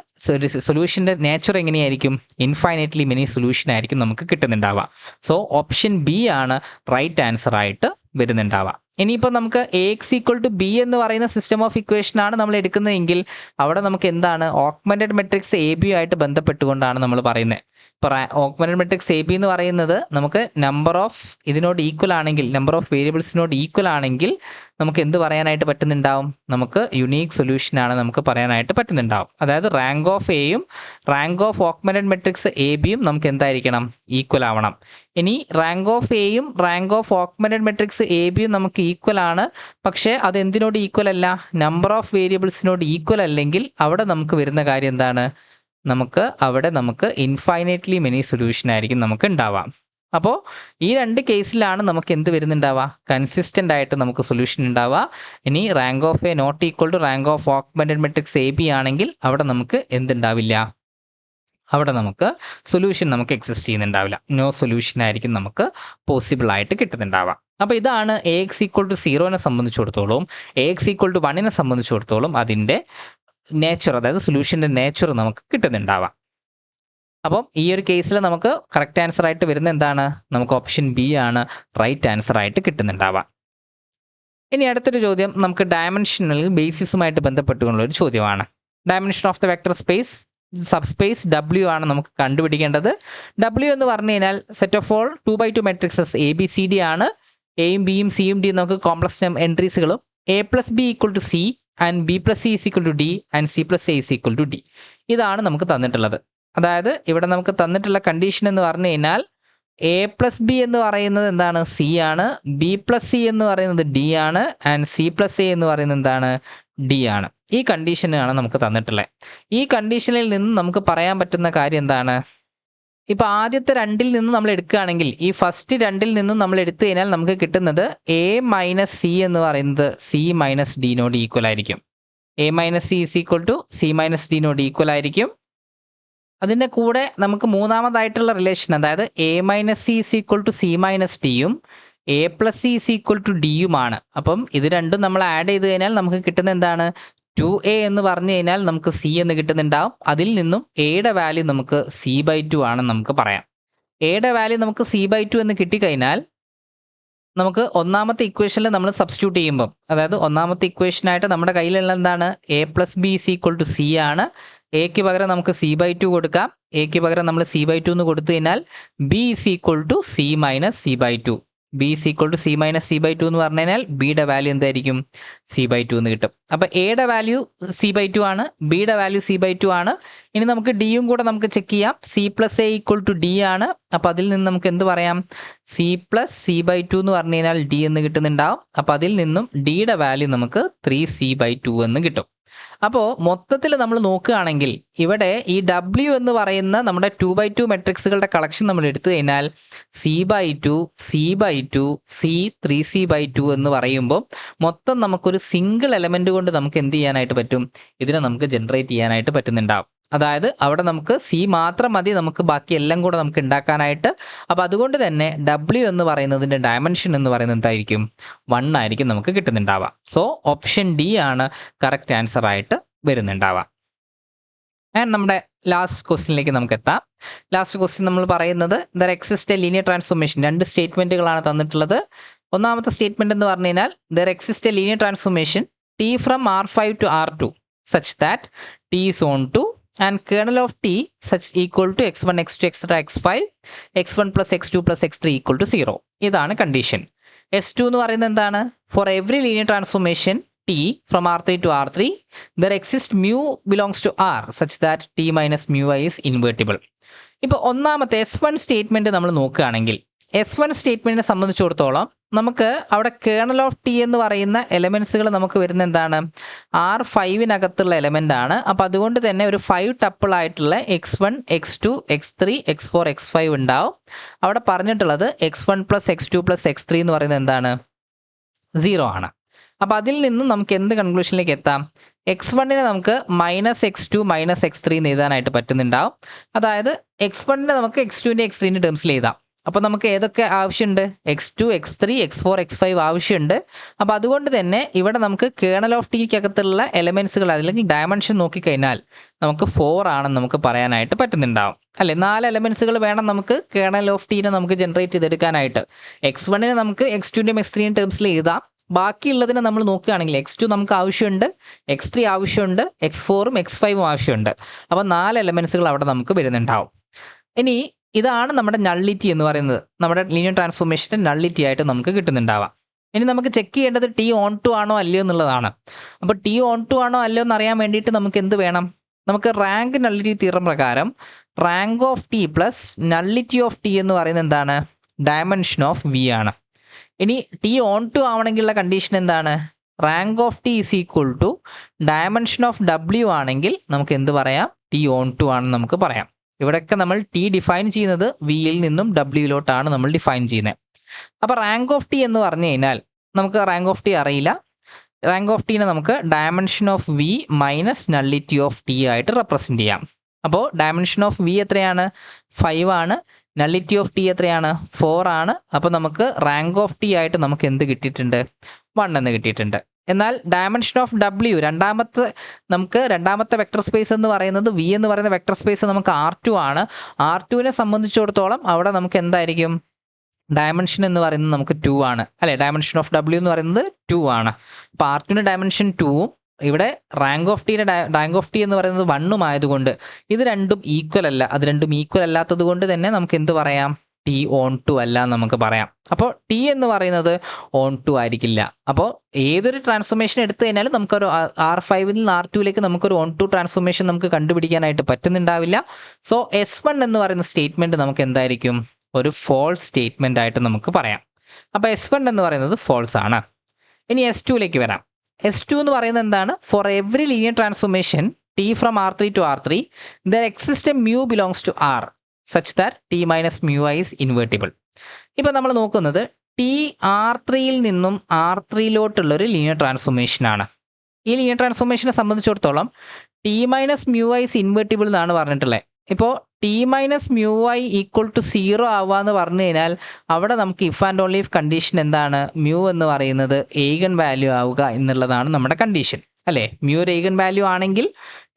സൊല്യൂഷൻ്റെ നേച്ചർ എങ്ങനെയായിരിക്കും, ഇൻഫൈനൈറ്റ്ലി മെനി സൊല്യൂഷൻ ആയിരിക്കും നമുക്ക് കിട്ടുന്നുണ്ടാവുക. സോ ഓപ്ഷൻ ബി ആണ് റൈറ്റ് ആൻസർ ആയിട്ട് വരുന്നുണ്ടാവുക. ഇനിയിപ്പോൾ നമുക്ക് AX = B എന്ന് പറയുന്ന സിസ്റ്റം ഓഫ് ഇക്വേഷൻ ആണ് നമ്മൾ എടുക്കുന്നതെങ്കിൽ അവിടെ നമുക്ക് എന്താണ്, ഓഗ്മെൻറ്റഡ് മെട്രിക്സ് AB ആയിട്ട് ബന്ധപ്പെട്ടുകൊണ്ടാണ് നമ്മൾ പറയുന്നത്. ഇപ്പോൾ ഓഗ്മെൻറ്റഡ് മെട്രിക്സ് AB എന്ന് പറയുന്നത് നമുക്ക് നമ്പർ ഓഫ് ഇതിനോട് ഈക്വൽ ആണെങ്കിൽ, നമ്പർ ഓഫ് വേരിയബിൾസിനോട് ഈക്വൽ ആണെങ്കിൽ നമുക്ക് എന്ത് പറയാനായിട്ട് പറ്റുന്നുണ്ടാവും, നമുക്ക് യുണീക്ക് സൊല്യൂഷനാണ് നമുക്ക് പറയാനായിട്ട് പറ്റുന്നുണ്ടാവും. അതായത് റാങ്ക് ഓഫ് എയും റാങ്ക് ഓഫ് ഓഗ്മെൻറ്റഡ് മെട്രിക്സ് ABയും നമുക്ക് എന്തായിരിക്കണം, ഈക്വൽ ആവണം. ഇനി റാങ്ക് ഓഫ് എയും റാങ്ക് ഓഫ് ഓഗ്മെൻറ്റഡ് മെട്രിക്സ് ABയും നമുക്ക് ഈക്വൽ ആണ്. പക്ഷേ അത് എന്തിനോട് ഈക്വൽ അല്ല, നമ്പർ ഓഫ് വേരിയബിൾസിനോട് ഈക്വൽ അല്ലെങ്കിൽ അവിടെ നമുക്ക് വരുന്ന കാര്യം എന്താണ്, നമുക്ക് ഇൻഫൈനൈറ്റ്ലി മെനി സൊല്യൂഷൻ ആയിരിക്കും നമുക്ക് ഉണ്ടാവാം. അപ്പോൾ ഈ രണ്ട് കേസിലാണ് നമുക്ക് എന്ത് വരുന്നുണ്ടാവുക, കൺസിസ്റ്റൻ്റ് ആയിട്ട് നമുക്ക് സൊല്യൂഷൻ ഉണ്ടാവുക. ഇനി rank of A not equal to rank of augmented matrix AB ആണെങ്കിൽ അവിടെ നമുക്ക് എന്തുണ്ടാവില്ല, അവിടെ നമുക്ക് സൊല്യൂഷൻ നമുക്ക് എക്സിസ്റ്റ് ചെയ്യുന്നുണ്ടാവില്ല. നോ സൊല്യൂഷൻ ആയിരിക്കും നമുക്ക് പോസിബിൾ ആയിട്ട് കിട്ടുന്നുണ്ടാവുക. അപ്പോൾ ഇതാണ് AX = 0നെ സംബന്ധിച്ചിടത്തോളം, AX = 1നെ സംബന്ധിച്ചിടത്തോളം അതിൻ്റെ നേച്ചർ, അതായത് സൊല്യൂഷൻ്റെ നേച്ചർ നമുക്ക് കിട്ടുന്നുണ്ടാവാം. അപ്പം ഈ ഒരു കേസിൽ നമുക്ക് കറക്റ്റ് ആൻസർ ആയിട്ട് വരുന്ന എന്താണ്, നമുക്ക് ഓപ്ഷൻ ബി ആണ് റൈറ്റ് ആൻസർ ആയിട്ട് കിട്ടുന്നുണ്ടാവാം. ഇനി അടുത്തൊരു ചോദ്യം നമുക്ക് ഡയമെൻഷനൽ ബേസിസുമായിട്ട് ബന്ധപ്പെട്ടുകൊണ്ടുള്ള ഒരു ചോദ്യമാണ്. Dimension of the vector space subspace W ആണ് നമുക്ക് കണ്ടുപിടിക്കേണ്ടത്. W എന്ന് പറഞ്ഞു കഴിഞ്ഞാൽ set of all 2x2 matrices ABCD ആണ്. എയും ബിയും സിയും ഡിയും നമുക്ക് കോംപ്ലക്സ് എൻട്രീസുകളും A+B = C and B+C = D and C+A = D. ഇതാണ് നമുക്ക് തന്നിട്ടുള്ളത്. അതായത് ഇവിടെ നമുക്ക് തന്നിട്ടുള്ള കണ്ടീഷൻ എന്ന് പറഞ്ഞു കഴിഞ്ഞാൽ A+B എന്ന് പറയുന്നത് എന്താണ്, C ആണ്. B+C എന്ന് പറയുന്നത് D ആണ്. ആൻഡ് C+A എന്ന് പറയുന്നത് എന്താണ്, D ആണ്. ഈ കണ്ടീഷനാണ് നമുക്ക് തന്നിട്ടുള്ളത്. ഈ കണ്ടീഷനിൽ നിന്ന് നമുക്ക് പറയാൻ പറ്റുന്ന കാര്യം എന്താണ്, ഇപ്പോൾ ആദ്യത്തെ രണ്ടിൽ നിന്നും നമ്മൾ എടുക്കുകയാണെങ്കിൽ ഈ ഫസ്റ്റ് രണ്ടിൽ നിന്നും നമ്മൾ എടുത്തു കഴിഞ്ഞാൽ നമുക്ക് കിട്ടുന്നത് A - C എന്ന് പറയുന്നത് C - Dനോട് ഈക്വൽ ആയിരിക്കും. A - C = C - Dനോട് ഈക്വൽ ആയിരിക്കും. അതിൻ്റെ കൂടെ നമുക്ക് മൂന്നാമതായിട്ടുള്ള റിലേഷൻ, അതായത് A - C = C - Dയും A plus C is equal to ഡിയുമാണ്. അപ്പം ഇത് രണ്ടും നമ്മൾ ആഡ് ചെയ്ത് കഴിഞ്ഞാൽ നമുക്ക് കിട്ടുന്ന എന്താണ് 2a എന്ന് പറഞ്ഞു കഴിഞ്ഞാൽ നമുക്ക് സി എന്ന് കിട്ടുന്നുണ്ടാവും. അതിൽ നിന്നും എയുടെ വാല്യൂ നമുക്ക് c/2 ആണെന്ന് നമുക്ക് പറയാം. എയുടെ വാല്യൂ നമുക്ക് c/2 എന്ന് കിട്ടിക്കഴിഞ്ഞാൽ നമുക്ക് ഒന്നാമത്തെ ഇക്വേഷനിൽ നമ്മൾ സബ്സ്റ്റിറ്റ്യൂട്ട് ചെയ്യുമ്പം, അതായത് ഒന്നാമത്തെ ഇക്വേഷനായിട്ട് നമ്മുടെ കയ്യിലുള്ള എന്താണ് A plus B is equal to C ആണ്. എക്ക് പകരം നമുക്ക് c/2 കൊടുക്കാം. എക്ക് പകരം നമ്മൾ c/2 എന്ന് കൊടുത്തു കഴിഞ്ഞാൽ B is equal to c minus c/2. B is equal to c minus c/2 എന്ന് പറഞ്ഞു കഴിഞ്ഞാൽ ബിയുടെ വാല്യൂ എന്തായിരിക്കും c/2 എന്ന് കിട്ടും. അപ്പോൾ എയുടെ വാല്യൂ c/2 ആണ്, ബിയുടെ വാല്യൂ c/2 ആണ്. ഇനി നമുക്ക് ഡിയും കൂടെ നമുക്ക് ചെക്ക് ചെയ്യാം. c plus A equal to D ആണ്. അപ്പോൾ അതിൽ നിന്ന് നമുക്ക് എന്ത് പറയാം, c പ്ലസ് c/2 എന്ന് പറഞ്ഞു കഴിഞ്ഞാൽ ഡി എന്ന് കിട്ടുന്നുണ്ടാവും. അപ്പോൾ അതിൽ നിന്നും ഡിയുടെ വാല്യൂ നമുക്ക് 3c/2 എന്ന് കിട്ടും. അപ്പോൾ മൊത്തത്തിൽ നമ്മൾ നോക്കുകയാണെങ്കിൽ ഇവിടെ ഈ W എന്ന് പറയുന്ന നമ്മുടെ 2/2 മെട്രിക്സുകളുടെ കളക്ഷൻ നമ്മൾ എടുത്തു കഴിഞ്ഞാൽ c/2 c/2 c 3c/2 എന്ന് പറയുമ്പോൾ മൊത്തം നമുക്കൊരു സിംഗിൾ എലമെന്റ് കൊണ്ട് നമുക്ക് എന്ത് ചെയ്യാനായിട്ട് പറ്റും, ഇതിനെ നമുക്ക് ജനറേറ്റ് ചെയ്യാനായിട്ട് പറ്റുന്നുണ്ടാവും. അതായത് അവിടെ നമുക്ക് സി മാത്രം മതി, നമുക്ക് ബാക്കി എല്ലാം കൂടെ നമുക്ക് ഉണ്ടാക്കാനായിട്ട്. അപ്പോൾ അതുകൊണ്ട് തന്നെ W എന്ന് പറയുന്നതിൻ്റെ ഡയമെൻഷൻ എന്ന് പറയുന്നത് എന്തായിരിക്കും, 1 ആയിരിക്കും നമുക്ക് കിട്ടുന്നുണ്ടാവുക. സോ ഓപ്ഷൻ ഡി ആണ് കറക്റ്റ് ആൻസർ ആയിട്ട് വരുന്നുണ്ടാവുക. ആൻഡ് നമ്മുടെ ലാസ്റ്റ് ക്വസ്റ്റ്യനിലേക്ക് നമുക്ക് എത്താം. ലാസ്റ്റ് ക്വസ്റ്റ്യൻ നമ്മൾ പറയുന്നത് there exist A linear transformation. 2 സ്റ്റേറ്റ്മെൻറ്റുകളാണ് തന്നിട്ടുള്ളത്. ഒന്നാമത്തെ സ്റ്റേറ്റ്മെൻറ്റ് എന്ന് പറഞ്ഞു കഴിഞ്ഞാൽ there exist A linear transformation T from R5 to R2 such that T is on to and kernel of T such equal to x1 x2 etc x5 x1 plus x2 plus x3 equal to 0. ഇതാണ് condition. S2 എന്ന് പറയുന്നത് എന്താണ്, for every linear transformation T from R3 to R3 there exists mu belongs to R such that T minus mu I is invertible. ഇപ്പോൾ ഒന്നാമത്തെ S1 statement നമ്മൾ നോക്കുകയാണെങ്കിൽ S1 സ്റ്റേറ്റ്മെൻറ്റിനെ സംബന്ധിച്ചിടത്തോളം നമുക്ക് അവിടെ കേർണൽ ഓഫ് ടി എന്ന് പറയുന്ന എലമെൻസുകൾ നമുക്ക് വരുന്ന എന്താണ്, R5-നകത്തുള്ള എലമെൻ്റ് ആണ്. അപ്പോൾ അതുകൊണ്ട് തന്നെ ഒരു 5 ടപ്പിളായിട്ടുള്ള x1 x2 x3 x4 x5 ഉണ്ടാവും. അവിടെ പറഞ്ഞിട്ടുള്ളത് x1 plus x2 plus x3 എന്ന് പറയുന്നത് എന്താണ്, 0 ആണ്. അപ്പോൾ അതിൽ നിന്നും നമുക്ക് എന്ത് കൺക്ലൂഷനിലേക്ക് എത്താം, x1നെ നമുക്ക് മൈനസ് x2 മൈനസ് x3 എന്ന് എഴുതാനായിട്ട് പറ്റുന്നുണ്ടാവും. അതായത് x1നെ നമുക്ക് x2ൻ്റെ x3ൻ്റെ ടേംസിൽ എഴുതാം. അപ്പോൾ നമുക്ക് ഏതൊക്കെ ആവശ്യമുണ്ട്, x2 x3 x4 x5 ആവശ്യമുണ്ട്. അപ്പോൾ അതുകൊണ്ട് തന്നെ ഇവിടെ നമുക്ക് കേർണൽ ഓഫ് ടിക്കകത്തുള്ള എലമെൻസുകൾ അല്ലെങ്കിൽ ഡയമെൻഷൻ നോക്കിക്കഴിഞ്ഞാൽ നമുക്ക് 4 ആണെന്ന് നമുക്ക് പറയാനായിട്ട് പറ്റുന്നുണ്ടാവും അല്ലേ. 4 എലമെൻസുകൾ വേണം നമുക്ക് കേർണൽ ഓഫ് ടീനെ നമുക്ക് ജനറേറ്റ് ചെയ്തെടുക്കാനായിട്ട്. x1നെ നമുക്ക് x2ൻ്റെയും x3ൻ്റെയും ടേംസിൽ എഴുതാം. ബാക്കിയുള്ളതിനെ നമ്മൾ നോക്കുകയാണെങ്കിൽ x2 നമുക്ക് ആവശ്യമുണ്ട്, x3 ആവശ്യമുണ്ട്, x4ഉം x5ഉം ആവശ്യമുണ്ട്. അപ്പോൾ 4 എലമെൻസുകൾ അവിടെ നമുക്ക് വരുന്നുണ്ടാവും. ഇനി ഇതാണ് നമ്മുടെ നള്ളിറ്റി എന്ന് പറയുന്നത്, നമ്മുടെ ലീനിയർ ട്രാൻസ്ഫോർമേഷൻ്റെ നള്ളിറ്റി ആയിട്ട് നമുക്ക് കിട്ടുന്നുണ്ടാവാം. ഇനി നമുക്ക് ചെക്ക് ചെയ്യേണ്ടത് T ഓൺ ടു ആണോ അല്ലയോ എന്നുള്ളതാണ്. അപ്പോൾ T ഓൺ ടു ആണോ അല്ലയോ എന്ന് അറിയാൻ വേണ്ടിയിട്ട് നമുക്ക് എന്ത് വേണം, നമുക്ക് റാങ്ക് നള്ളിറ്റി തിയറം പ്രകാരം rank of T plus nullity of T എന്ന് പറയുന്നത് എന്താണ്, ഡയമെൻഷൻ ഓഫ് വി ആണ്. ഇനി T ഓൺ ടു ആവണമെങ്കിലുള്ള കണ്ടീഷൻ എന്താണ്, rank of T is equal to dimension of W ആണെങ്കിൽ നമുക്ക് എന്ത് പറയാം, T ഓൺ ടു ആണെന്ന് നമുക്ക് പറയാം. ഇവിടെയൊക്കെ നമ്മൾ ടി ഡിഫൈൻ ചെയ്യുന്നത് വിയിൽ നിന്നും ഡബ്ല്യൂയിലോട്ടാണ് നമ്മൾ ഡിഫൈൻ ചെയ്യുന്നത്. അപ്പോൾ റാങ്ക് ഓഫ് ടി എന്ന് പറഞ്ഞു കഴിഞ്ഞാൽ നമുക്ക് റാങ്ക് ഓഫ് ടി അറിയില്ല. റാങ്ക് ഓഫ് ടീനെ നമുക്ക് dimension of V minus nullity of T ആയിട്ട് റെപ്രസെൻറ്റ് ചെയ്യാം. അപ്പോൾ ഡയമെൻഷൻ ഓഫ് വി എത്രയാണ്, 5 ആണ്. നള്ളിറ്റി ഓഫ് ടി എത്രയാണ്, 4 ആണ്. അപ്പോൾ നമുക്ക് റാങ്ക് ഓഫ് ടി ആയിട്ട് നമുക്ക് എന്ത് കിട്ടിയിട്ടുണ്ട്, 1 എന്ന് കിട്ടിയിട്ടുണ്ട്. എന്നാൽ ഡയമെൻഷൻ ഓഫ് W രണ്ടാമത്തെ വെക്ടർ സ്പേസ് എന്ന് പറയുന്നത് വി എന്ന് പറയുന്ന വെക്ടർ സ്പേസ് നമുക്ക് R2 ആണ്. R2നെ സംബന്ധിച്ചിടത്തോളം അവിടെ നമുക്ക് എന്തായിരിക്കും, ഡയമെൻഷൻ എന്ന് പറയുന്നത് നമുക്ക് 2 ആണ് അല്ലേ. ഡയമെൻഷൻ ഓഫ് W എന്ന് പറയുന്നത് 2 ആണ്. അപ്പോൾ R2ൻ്റെ ഡയമെൻഷൻ 2ഉം ഇവിടെ റാങ്ക് ഓഫ് ടി എന്ന് പറയുന്നത് 1ഉം ആയതുകൊണ്ട് ഇത് രണ്ടും ഈക്വൽ അല്ല. അത് രണ്ടും ഈക്വൽ അല്ലാത്തത് കൊണ്ട് തന്നെ നമുക്ക് എന്ത് പറയാം, T ഓൺ ടു അല്ല എന്ന് നമുക്ക് പറയാം. അപ്പോൾ T എന്ന് പറയുന്നത് ഓൺ ടു ആയിരിക്കില്ല. അപ്പോൾ ഏതൊരു ട്രാൻസ്ഫോർമേഷൻ എടുത്തു കഴിഞ്ഞാലും നമുക്കൊരു R5ൽ നിന്ന് R2ലേക്ക് നമുക്കൊരു ഓൺ ടു ട്രാൻസ്ഫോർമേഷൻ നമുക്ക് കണ്ടുപിടിക്കാനായിട്ട് പറ്റുന്നുണ്ടാവില്ല. സോ S1 എന്ന് പറയുന്ന സ്റ്റേറ്റ്മെൻറ്റ് നമുക്ക് എന്തായിരിക്കും, ഒരു ഫോൾസ് സ്റ്റേറ്റ്മെൻ്റ് ആയിട്ട് നമുക്ക് പറയാം. അപ്പോൾ S1 എന്ന് പറയുന്നത് ഫോൾസ് ആണ്. ഇനി S2ലേക്ക് വരാം. S2 എന്ന് പറയുന്നത് എന്താണ്, for every linear transformation T from R3 to R3 there exist A mu belongs to R such that T minus mu I is invertible. ഇപ്പോൾ നമ്മൾ നോക്കുന്നത് T R3യിൽ നിന്നും R3ലോട്ടുള്ളൊരു ലീനിയർ ട്രാൻസ്ഫോർമേഷനാണ്. ഈ ലീനിയർ ട്രാൻസ്ഫോർമേഷനെ സംബന്ധിച്ചിടത്തോളം T minus mu I is invertible എന്നാണ് പറഞ്ഞിട്ടുള്ളത്. ഇപ്പോൾ T minus mu I equal to 0 ആവുക എന്ന് പറഞ്ഞു കഴിഞ്ഞാൽ അവിടെ നമുക്ക് if and only if condition എന്താണ്, മ്യൂ എന്ന് പറയുന്നത് ഏഗൻ വാല്യൂ ആവുക എന്നുള്ളതാണ് നമ്മുടെ കണ്ടീഷൻ അല്ലേ. മ്യൂ ഒരു ഏഗൻ വാല്യൂ ആണെങ്കിൽ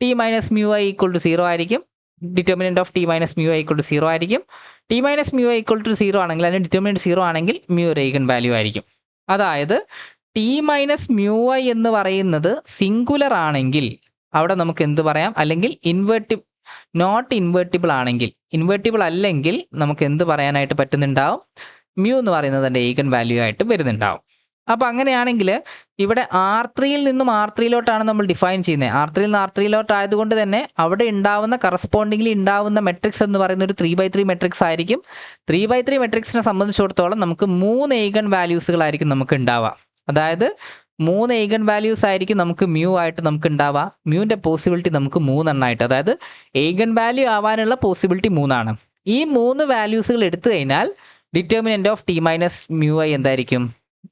T minus mu I equal to 0 ആയിരിക്കും. Determinant of T minus mu I equal to 0 ആയിരിക്കും. T minus mu I equal to 0 ആണെങ്കിൽ അതിന് ഡിറ്റർമിനൻറ്റ് 0 ആണെങ്കിൽ മ്യൂ ഒരു ഏഗൻ വാല്യൂ ആയിരിക്കും. അതായത് ടി മൈനസ് മ്യൂ ഐ എന്ന് പറയുന്നത് സിംഗുലർ ആണെങ്കിൽ അവിടെ നമുക്ക് എന്ത് പറയാം, അല്ലെങ്കിൽ നോട്ട് ഇൻവേർട്ടിബിൾ ആണെങ്കിൽ, ഇൻവേർട്ടിബിൾ അല്ലെങ്കിൽ നമുക്ക് എന്ത് പറയാനായിട്ട് പറ്റുന്നുണ്ടാവും, മ്യൂ എന്ന് പറയുന്നത് അതിൻ്റെ ഏഗൻ വാല്യൂ ആയിട്ട് വരുന്നുണ്ടാവും. അപ്പോൾ അങ്ങനെയാണെങ്കിൽ ഇവിടെ R3യിൽ നിന്നും R3ലോട്ടാണ് നമ്മൾ ഡിഫൈൻ ചെയ്യുന്നത്. R3യിൽ നിന്ന് R3ലോട്ട് ആയതുകൊണ്ട് തന്നെ അവിടെ ഉണ്ടാവുന്ന കറസ്പോണ്ടിംഗ്ലി ഉണ്ടാവുന്ന മെട്രിക്സ് എന്ന് പറയുന്ന ഒരു 3/3 മെട്രിക്സ് ആയിരിക്കും. 3/3 മെട്രിക്സിനെ സംബന്ധിച്ചിടത്തോളം നമുക്ക് 3 ഏഗൻ വാല്യൂസുകളായിരിക്കും നമുക്ക് ഉണ്ടാവുക. അതായത് 3 ഏഗൻ വാല്യൂസ് ആയിരിക്കും നമുക്ക് മ്യൂ ആയിട്ട് നമുക്ക് ഉണ്ടാവുക. മ്യൂവിൻ്റെ പോസിബിലിറ്റി നമുക്ക് 3 എണ്ണമായിട്ട്, അതായത് ഏഗൻ വാല്യൂ ആവാനുള്ള പോസിബിലിറ്റി 3 ആണ്. ഈ 3 വാല്യൂസുകൾ എടുത്തു കഴിഞ്ഞാൽ determinant of T minus mu I എന്തായിരിക്കും,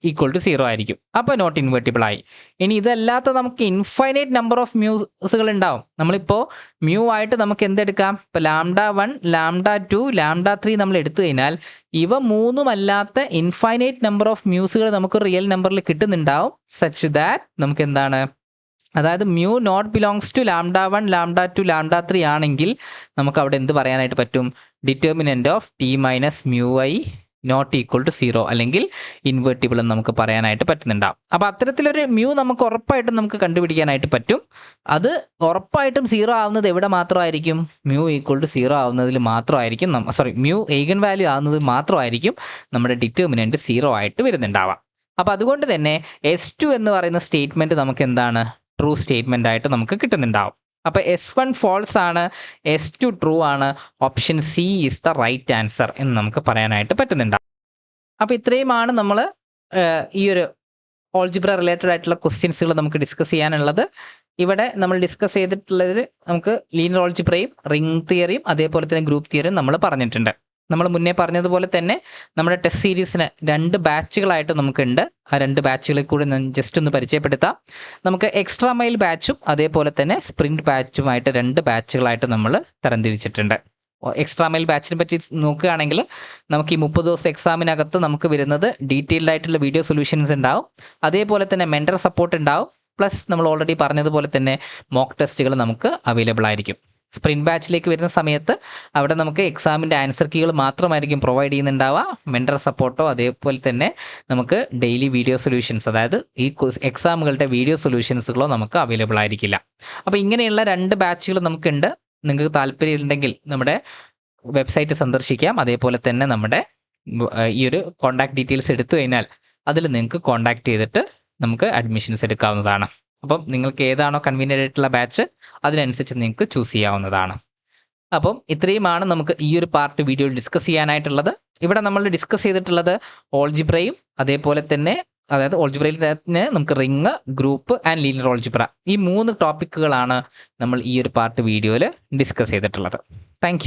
ഈക്വൽ ടു 0 ആയിരിക്കും. അപ്പോൾ നോട്ട് ഇൻവേർട്ടിബിൾ ആയി. ഇനി ഇതല്ലാത്ത നമുക്ക് ഇൻഫൈനൈറ്റ് നമ്പർ ഓഫ് മ്യൂസുകൾ ഉണ്ടാവും. നമ്മളിപ്പോൾ മ്യൂ ആയിട്ട് നമുക്ക് എന്തെടുക്കാം, ഇപ്പോൾ λ1, λ2, λ3 നമ്മൾ എടുത്തു കഴിഞ്ഞാൽ ഇവ മൂന്നുമല്ലാത്ത ഇൻഫൈനൈറ്റ് നമ്പർ ഓഫ് മ്യൂസുകൾ നമുക്ക് റിയൽ നമ്പറിൽ കിട്ടുന്നുണ്ടാവും. സച്ച് ദാറ്റ് നമുക്ക് എന്താണ്, അതായത് മ്യൂ നോട്ട് ബിലോങ്സ് ടു λ1, λ2, λ3 ആണെങ്കിൽ നമുക്ക് അവിടെ എന്ത് പറയാനായിട്ട് പറ്റും, determinant of T minus mu I not equal to 0 അല്ലെങ്കിൽ ഇൻവേർട്ടിബിൾ എന്ന് നമുക്ക് പറയാനായിട്ട് പറ്റുന്നുണ്ടാവും. അപ്പോൾ അത്തരത്തിലൊരു മ്യൂ നമുക്ക് ഉറപ്പായിട്ടും നമുക്ക് കണ്ടുപിടിക്കാനായിട്ട് പറ്റും. അത് ഉറപ്പായിട്ടും 0 ആവുന്നത് എവിടെ മാത്രമായിരിക്കും, മ്യൂ ഈക്വൽ ടു 0 ആവുന്നതിൽ മാത്രമായിരിക്കും, മ്യൂ ഏഗൻ വാല്യൂ ആവുന്നതിൽ മാത്രമായിരിക്കും നമ്മുടെ ഡിറ്റർമിനൻറ്റ് 0 ആയിട്ട് വരുന്നുണ്ടാവാം. അപ്പോൾ അതുകൊണ്ട് തന്നെ S2 എന്ന് പറയുന്ന സ്റ്റേറ്റ്മെൻറ്റ് നമുക്ക് എന്താണ്, ട്രൂ സ്റ്റേറ്റ്മെൻ്റ് ആയിട്ട് നമുക്ക് കിട്ടുന്നുണ്ടാവും. അപ്പോൾ S1 ഫോൾസ് ആണ്, S2 ട്രൂ ആണ്. Option C is the right answer എന്ന് നമുക്ക് പറയാനായിട്ട് പറ്റുന്നുണ്ടാവും. അപ്പോൾ ഇത്രയുമാണ് നമ്മൾ ഈ ഒരു ഓൾജിബ്ര റിലേറ്റഡ് ആയിട്ടുള്ള ക്വസ്റ്റ്യൻസുകൾ നമുക്ക് ഡിസ്കസ് ചെയ്യാനുള്ളത്. ഇവിടെ നമ്മൾ ഡിസ്കസ് ചെയ്തിട്ടുള്ളത് നമുക്ക് ലീനിയർ ഓൾജിബ്രയും റിംഗ് തിയറിയും അതേപോലെ തന്നെ ഗ്രൂപ്പ് തിയറിയും നമ്മൾ പറഞ്ഞിട്ടുണ്ട്. നമ്മൾ മുന്നേ പറഞ്ഞതുപോലെ തന്നെ നമ്മുടെ ടെസ്റ്റ് സീരീസിന് 2 ബാച്ചുകളായിട്ട് നമുക്കുണ്ട്. ആ 2 ബാച്ചുകളെ കൂടി ഞാൻ ജസ്റ്റ് ഒന്ന് പരിചയപ്പെടുത്താം. നമുക്ക് എക്സ്ട്രാ മൈൽ ബാച്ചും അതേപോലെ തന്നെ സ്പ്രിൻറ്റ് ബാച്ചുമായിട്ട് 2 ബാച്ചുകളായിട്ട് നമ്മൾ തരംതിരിച്ചിട്ടുണ്ട്. എക്സ്ട്രാ മൈൽ ബാച്ചിനെ പറ്റി നോക്കുകയാണെങ്കിൽ നമുക്ക് ഈ 30 ദിവസം എക്സാമിനകത്ത് നമുക്ക് വരുന്നത് ഡീറ്റെയിൽഡ് ആയിട്ടുള്ള വീഡിയോ സൊല്യൂഷൻസ് ഉണ്ടാവും. അതേപോലെ തന്നെ മെൻറ്റർ സപ്പോർട്ട് ഉണ്ടാവും. പ്ലസ് നമ്മൾ ഓൾറെഡി പറഞ്ഞതുപോലെ തന്നെ മോക്ക് ടെസ്റ്റുകൾ നമുക്ക് അവൈലബിൾ ആയിരിക്കും. സ്പ്രിൻറ്റ് ബാച്ചിലേക്ക് വരുന്ന സമയത്ത് അവിടെ നമുക്ക് എക്സാമിൻ്റെ ആൻസർ കീകൾ മാത്രമായിരിക്കും പ്രൊവൈഡ് ചെയ്യുന്നുണ്ടാവുക. മെൻറ്റർ സപ്പോർട്ടോ അതേപോലെ തന്നെ നമുക്ക് ഡെയിലി വീഡിയോ സൊല്യൂഷൻസ്, അതായത് ഈ എക്സാമുകളുടെ വീഡിയോ സൊല്യൂഷൻസുകളോ നമുക്ക് അവൈലബിൾ ആയിരിക്കില്ല. അപ്പോൾ ഇങ്ങനെയുള്ള 2 ബാച്ചുകൾ നമുക്കുണ്ട്. നിങ്ങൾക്ക് താല്പര്യമുണ്ടെങ്കിൽ നമ്മുടെ വെബ്സൈറ്റ് സന്ദർശിക്കാം. അതേപോലെ തന്നെ നമ്മുടെ ഈ ഒരു കോൺടാക്ട് ഡീറ്റെയിൽസ് എടുത്തു കഴിഞ്ഞാൽ അതിൽ നിങ്ങൾക്ക് കോൺടാക്ട് ചെയ്തിട്ട് നമുക്ക് അഡ്മിഷൻസ് എടുക്കാവുന്നതാണ്. അപ്പം നിങ്ങൾക്ക് ഏതാണോ കൺവീനിയൻ്റ് ആയിട്ടുള്ള ബാച്ച് അതിനനുസരിച്ച് നിങ്ങൾക്ക് ചൂസ് ചെയ്യാവുന്നതാണ്. അപ്പം ഇത്രയുമാണ് നമുക്ക് ഈ ഒരു പാർട്ട് വീഡിയോയിൽ ഡിസ്കസ് ചെയ്യാനായിട്ടുള്ളത്. ഇവിടെ നമ്മൾ ഡിസ്കസ് ചെയ്തിട്ടുള്ളത് ഓൾജിബ്രയും അതേപോലെ തന്നെ, അതായത് ഓൾജിബ്രയിൽ തന്നെ നമുക്ക് ring, group and linear algebra, ഈ 3 ടോപ്പിക്കുകളാണ് നമ്മൾ ഈ ഒരു പാർട്ട് വീഡിയോയിൽ ഡിസ്കസ് ചെയ്തിട്ടുള്ളത്. Thank you.